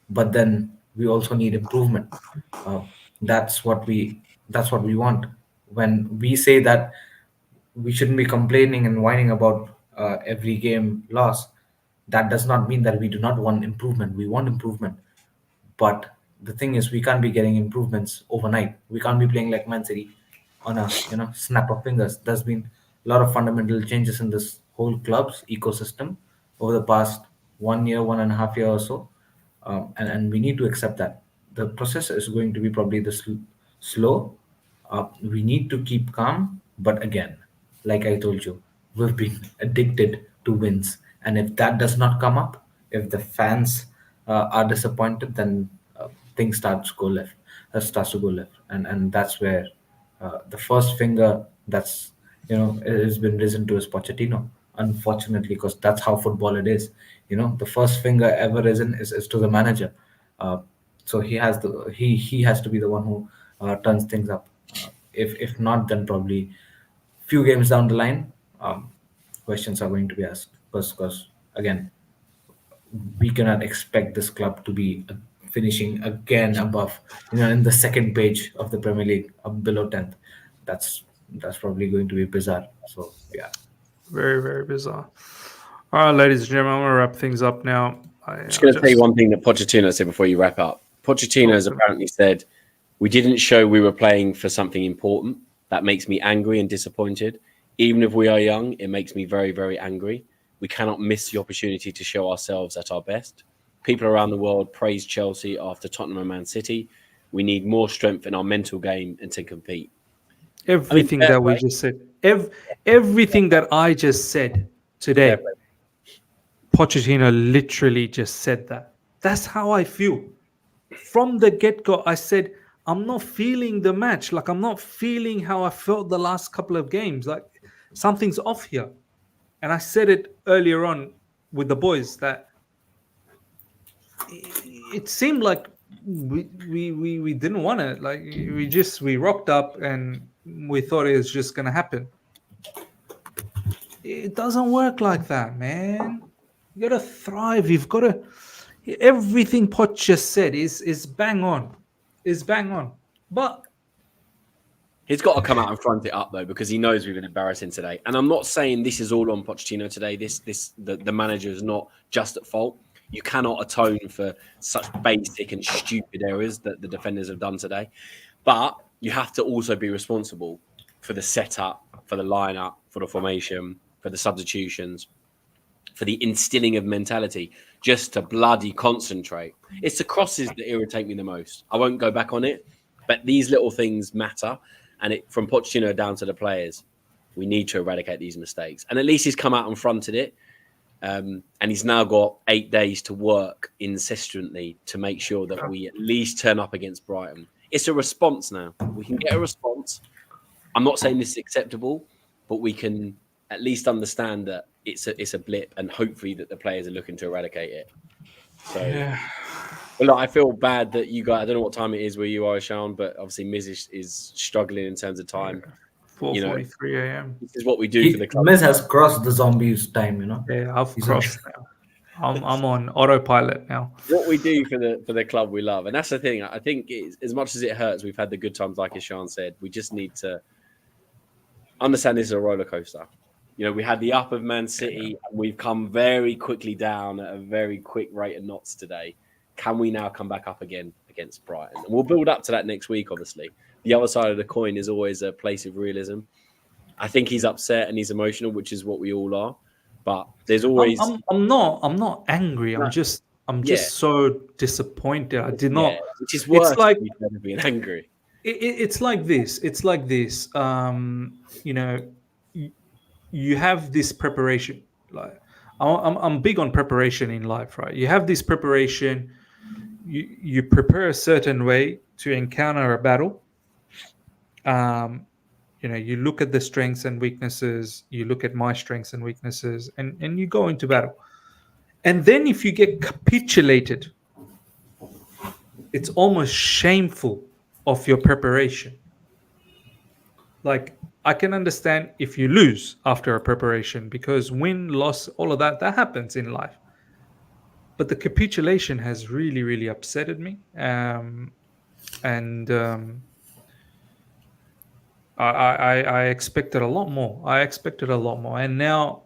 but then we also need improvement. uh, that's what we want. When we say that we shouldn't be complaining and whining about every game loss, that does not mean that we do not want improvement. We want improvement, but the thing is, we can't be getting improvements overnight. We can't be playing like Man City on a snap of fingers. There's been a lot of fundamental changes in this whole club's ecosystem over the past 1 year, 1.5 year or so, and we need to accept that the process is going to be probably slow. We need to keep calm, but again, like I told you, we've been addicted to wins, and if that does not come up, if the fans are disappointed, then things starts to go left, and that's where the first finger that's has been risen to is Pochettino, unfortunately, because that's how football it is. The first finger ever risen is to the manager. uh, so he has to be the one who turns things up. If not, then probably few games down the line, questions are going to be asked, because again, we cannot expect this club to be finishing again above, in the second page of the Premier League, below 10th. That's probably going to be bizarre. So yeah. Very, very bizarre. All right, ladies and gentlemen, I'm going to wrap things up now. I'm just going to tell you one thing that Pochettino said before you wrap up. Pochettino has apparently said, "We didn't show we were playing for something important. That makes me angry and disappointed. Even if we are young, it makes me very, very angry. We cannot miss the opportunity to show ourselves at our best. People around the world praise Chelsea after Tottenham and Man City. We need more strength in our mental game and to compete." Everything that we just said, everything that I just said today, Pochettino literally just said that. That's how I feel. From the get-go, I said, I'm not feeling the match. Like, I'm not feeling how I felt the last couple of games. Like, something's off here. And I said it earlier on with the boys that it seemed like we didn't want it. Like, we rocked up and we thought it was just going to happen. It doesn't work like that, man. You got to thrive. You've got to... Everything Poch just said is bang on. Is bang on. But he's got to come out and front it up, though, because he knows we've been embarrassing today. And I'm not saying this is all on Pochettino today. The manager is not just at fault. You cannot atone for such basic and stupid errors that the defenders have done today. But you have to also be responsible for the setup, for the lineup, for the formation, for the substitutions, for the instilling of mentality, just to bloody concentrate. It's the crosses that irritate me the most. I won't go back on it, but these little things matter. And from Pochettino down to the players, we need to eradicate these mistakes. And at least he's come out and fronted it. And he's now got 8 days to work incessantly to make sure that we at least turn up against Brighton. It's a response now. We can get a response. I'm not saying this is acceptable, but we can at least understand that it's a blip, and hopefully that the players are looking to eradicate it. So, well, look, I feel bad that you guys. I don't know what time it is where you are, Sean, but obviously Miz is struggling in terms of time. 4:43 a.m. This is what we do for the club. Miz has crossed the zombies time, Yeah, I've crossed now. I'm on autopilot now. What we do for the club we love, and that's the thing. I think as much as it hurts, we've had the good times, like as Sean said. We just need to understand this is a roller coaster. We had the up of Man City, and we've come very quickly down at a very quick rate of knots today. Can we now come back up again against Brighton? And we'll build up to that next week, obviously. The other side of the coin is always a place of realism. I think he's upset and he's emotional, which is what we all are. But there's always I'm not angry. I'm just so disappointed. I did not. Which is worse It's like than being angry. it's like this. It's like this. You have this preparation. Like I'm big on preparation in life, right? You have this preparation. You prepare a certain way to encounter a battle. You look at the strengths and weaknesses. You look at my strengths and weaknesses, and you go into battle. And then if you get capitulated, it's almost shameful of your preparation. Like, I can understand if you lose after a preparation, because win, loss, all of that happens in life. But the capitulation has really, really upsetted me. I expected a lot more. And now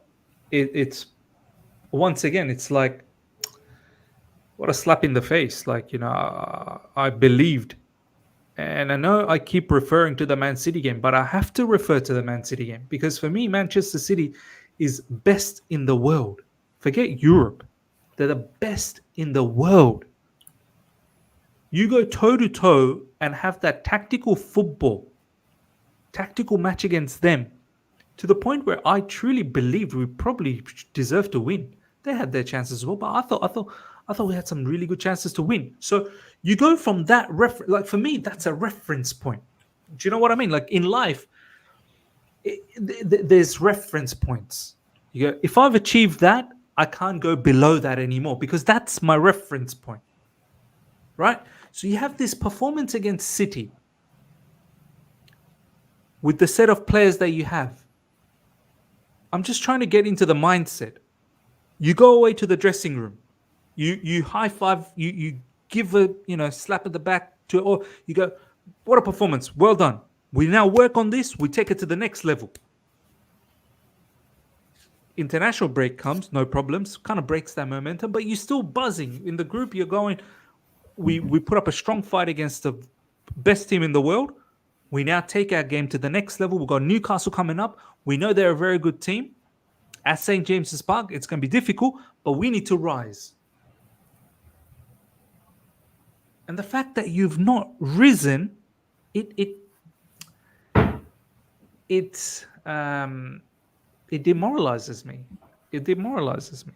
it's once again, it's like, what a slap in the face. Like, I believed. And I know I keep referring to the Man City game, but I have to refer to the Man City game, because for me, Manchester City is best in the world. Forget Europe. They're the best in the world. You go toe-to-toe and have that tactical match against them, to the point where I truly believed we probably deserved to win. They had their chances as well, but I thought we had some really good chances to win. So you go from that like, for me, that's a reference point. Do you know what I mean? Like, in life, there's reference points. You go, if I've achieved that, I can't go below that anymore, because that's my reference point, right? So you have this performance against City with the set of players that you have. I'm just trying to get into the mindset. You go away to the dressing room. You high five. You give a slap at the back or you go, what a performance! Well done. We now work on this. We take it to the next level. International break comes, no problems. Kind of breaks that momentum, but you're still buzzing in the group. You're going. We put up a strong fight against the best team in the world. We now take our game to the next level. We've got Newcastle coming up. We know they're a very good team. At St. James's Park, it's going to be difficult, but we need to rise. And the fact that you've not risen, it demoralizes me. It demoralizes me.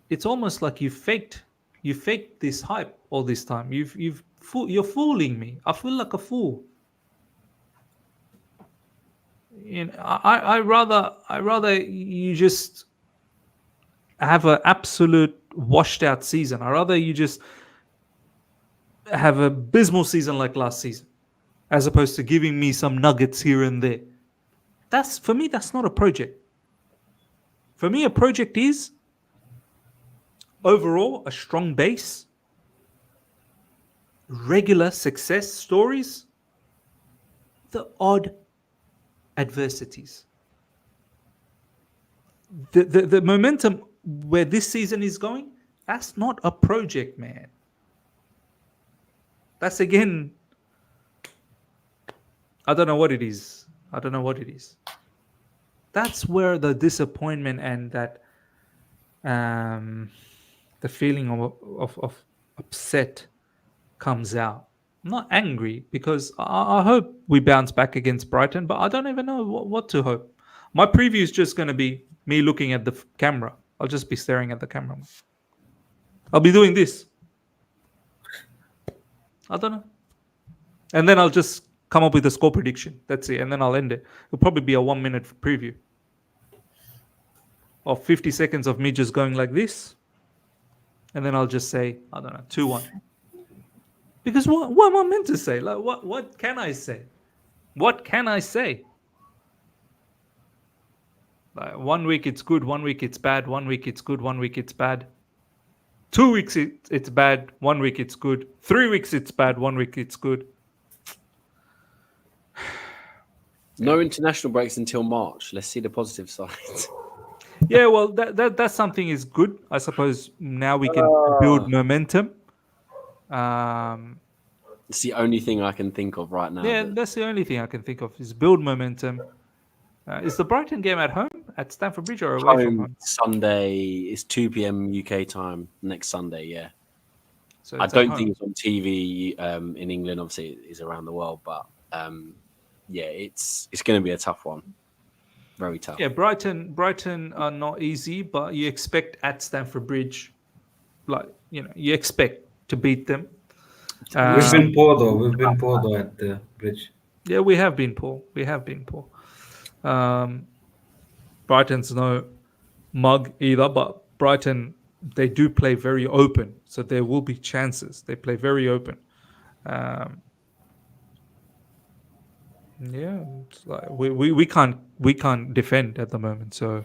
It's almost like you faked this hype all this time. You're fooling me. I feel like a fool. I rather you just have an absolute washed out season. I rather you just have a abysmal season like last season, as opposed to giving me some nuggets here and there. For me, that's not a project. For me, a project is overall a strong base, regular success stories, the odd adversities. The momentum where this season is going, that's not a project, man. That's, again, I don't know what it is. That's where the disappointment and that the feeling of upset comes out. I'm not angry, because I hope we bounce back against Brighton, but I don't even know what to hope. My preview is just going to be me looking at the camera. I'll just be staring at the camera. I'll be doing this. I don't know. And then I'll just come up with a score prediction. That's it. And then I'll end it. It'll probably be a 1-minute preview of 50 seconds of me just going like this. And then I'll just say, I don't know, 2-1. Because what am I meant to say? Like, what can I say? What can I say? Like, 1 week it's good, 1 week it's bad, 1 week it's good, 1 week it's bad. 2 weeks it's bad, 1 week it's good. 3 weeks it's bad, 1 week it's good. No international breaks until March. Let's see the positive side. Yeah, well, that's something is good. I suppose now we can build momentum. It's the only thing I can think of right now. Yeah, that's the only thing I can think of is build momentum. Is the Brighton game at home at Stamford Bridge or away from home? Sunday is 2 p.m. UK time next Sunday. Yeah, So I it's at don't home. think it's on TV in England. Obviously, it is around the world, but yeah, it's going to be a tough one. Very tough. Yeah, Brighton are not easy, but you expect at Stamford Bridge, you expect to beat them. We've been poor though. We've been poor though at the bridge. Yeah, we have been poor. Brighton's no mug either, but Brighton, they do play very open, so there will be chances. They play very open. Yeah, it's like we can't defend at the moment, so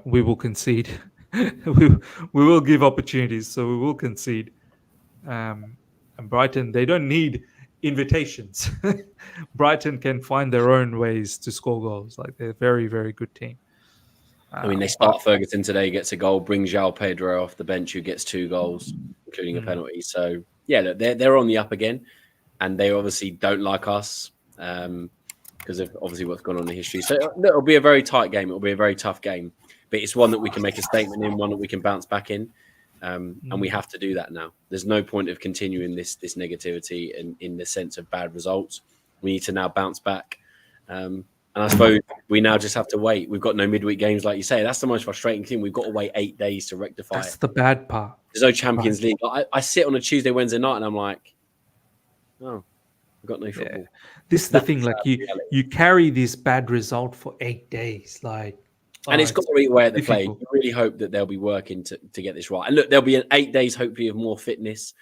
we will concede. we will give opportunities, so we will concede. And Brighton, they don't need invitations. Brighton can find their own ways to score goals. Like they're a very, very good team. I mean, they start Ferguson today, gets a goal, brings João Pedro off the bench, who gets 2 goals, including a penalty. So yeah, look, they're on the up again, and they obviously don't like us because of obviously what's gone on in the history. So it'll be a very tight game. It'll be a very tough game, but it's one that we can make a statement in, one that we can bounce back in. And we have to do that now. There's no point of continuing this negativity in the sense of bad results. We need to now bounce back. And I suppose we now just have to wait. We've got no midweek games, like you say. That's the most frustrating thing. We've got to wait 8 days to rectify That's the bad part. There's no Champions League. I sit on a Tuesday, Wednesday night, and I'm like, oh, we've got no football. Yeah. This is the thing. Like you carry this bad result for 8 days. Like, and it's got to eat away at the play. difficult. You really hope that they'll be working to get this right. And look, there'll be 8 days, hopefully, of more fitness.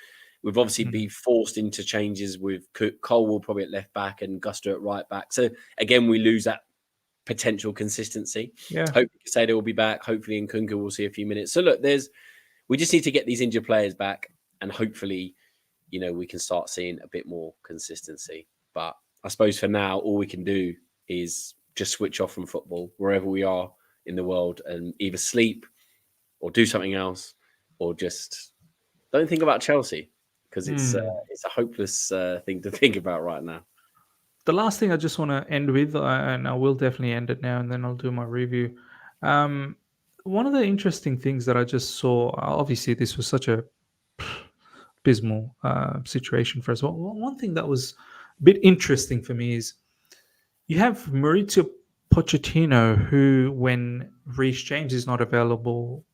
We've obviously been forced into changes with Colwell probably at left back and Gusto at right back. So again, we lose that potential consistency. Yeah. Hopefully, Chelesa will be back. Hopefully, Nkunku will see a few minutes. So look, we just need to get these injured players back, and hopefully, we can start seeing a bit more consistency. But I suppose for now, all we can do is just switch off from football wherever we are in the world and either sleep or do something else or just don't think about Chelsea because it's a hopeless thing to think about right now. The last thing I just want to end with, and I will definitely end it now, and then I'll do my review. One of the interesting things that I just saw, obviously this was such a abysmal situation for us. One thing that was a bit interesting for me is you have Mauricio Pochettino, who, when Reece James is not available,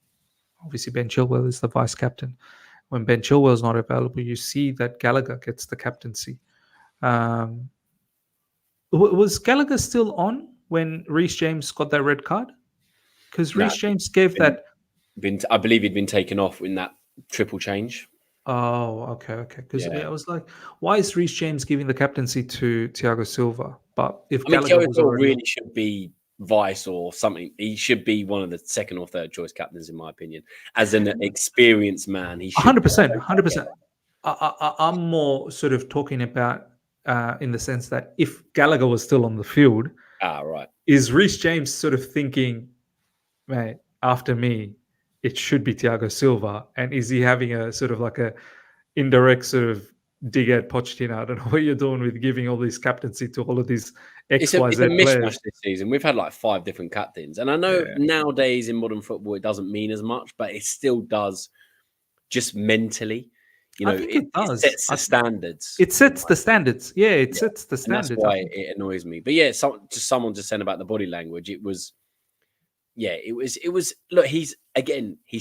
obviously Ben Chilwell is the vice captain. When Ben Chilwell is not available, you see that Gallagher gets the captaincy. Was Gallagher still on when Reece James got that red card? Because Reece James gave that. I believe he'd been taken off in that triple change. Oh, okay. Because I was like, why is Reece James giving the captaincy to Thiago Silva? But if Gallagher was already really should be vice or something, he should be one of the second or third choice captains, in my opinion. As an experienced man, he should. 100%. I'm more sort of talking about in the sense that if Gallagher was still on the field, right, is Reece James sort of thinking, mate, after me, it should be Thiago Silva, and is he having a sort of like a indirect sort of dig at Pochettino? I don't know what you're doing with giving all this captaincy to all of these XYZ it's a players. mishmash this season. We've had like 5 different captains, and I know nowadays in modern football it doesn't mean as much, but it still does. Just mentally, I think it does. It sets the standards. It sets the standards. Yeah, it sets the standards. And that's why it annoys me. But yeah, someone just saying about the body language. It was. Look, he's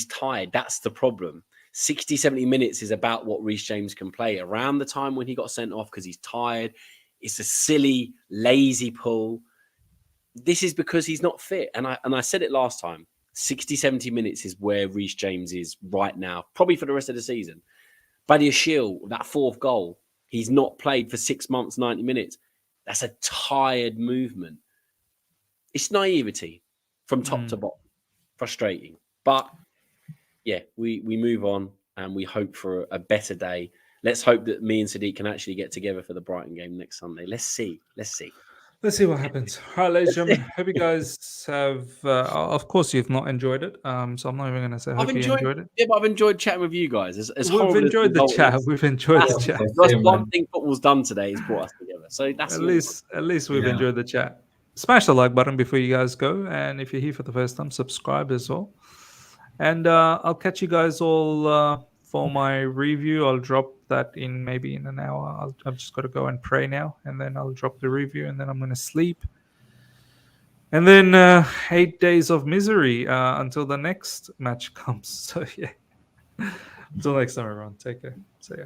tired. That's the problem. 60, 70 minutes is about what Reece James can play. Around the time when he got sent off because he's tired, it's a silly, lazy pull. This is because he's not fit. And I said it last time. 60, 70 minutes is where Reece James is right now, probably for the rest of the season. Badiashile, that 4th goal, he's not played for 6 months, 90 minutes. That's a tired movement. It's naivety. From top to bottom, frustrating. But yeah, we move on and we hope for a better day. Let's hope that me and Sadiq can actually get together for the Brighton game next Sunday. Let's see. Let's see what happens. All right, ladies and gentlemen. Hope you guys have. Of course, you've not enjoyed it. So I'm not even going to say. I've Hope you enjoyed, enjoyed it. yeah, but I've enjoyed chatting with you guys. As We've horrible as enjoyed the result chat. is, We've enjoyed the that's, chat. that's Same, one man. thing football's done today is brought us together. So that's At least we've Yeah. enjoyed the chat. Smash the like button before you guys go, and if you're here for the first time, subscribe as well. And I'll catch you guys all for my review. I'll drop that in maybe in an hour. I've just got to go and pray now, and then I'll drop the review, and then I'm going to sleep. And then 8 days of misery until the next match comes. So yeah. Until next time, everyone. Take care. See ya.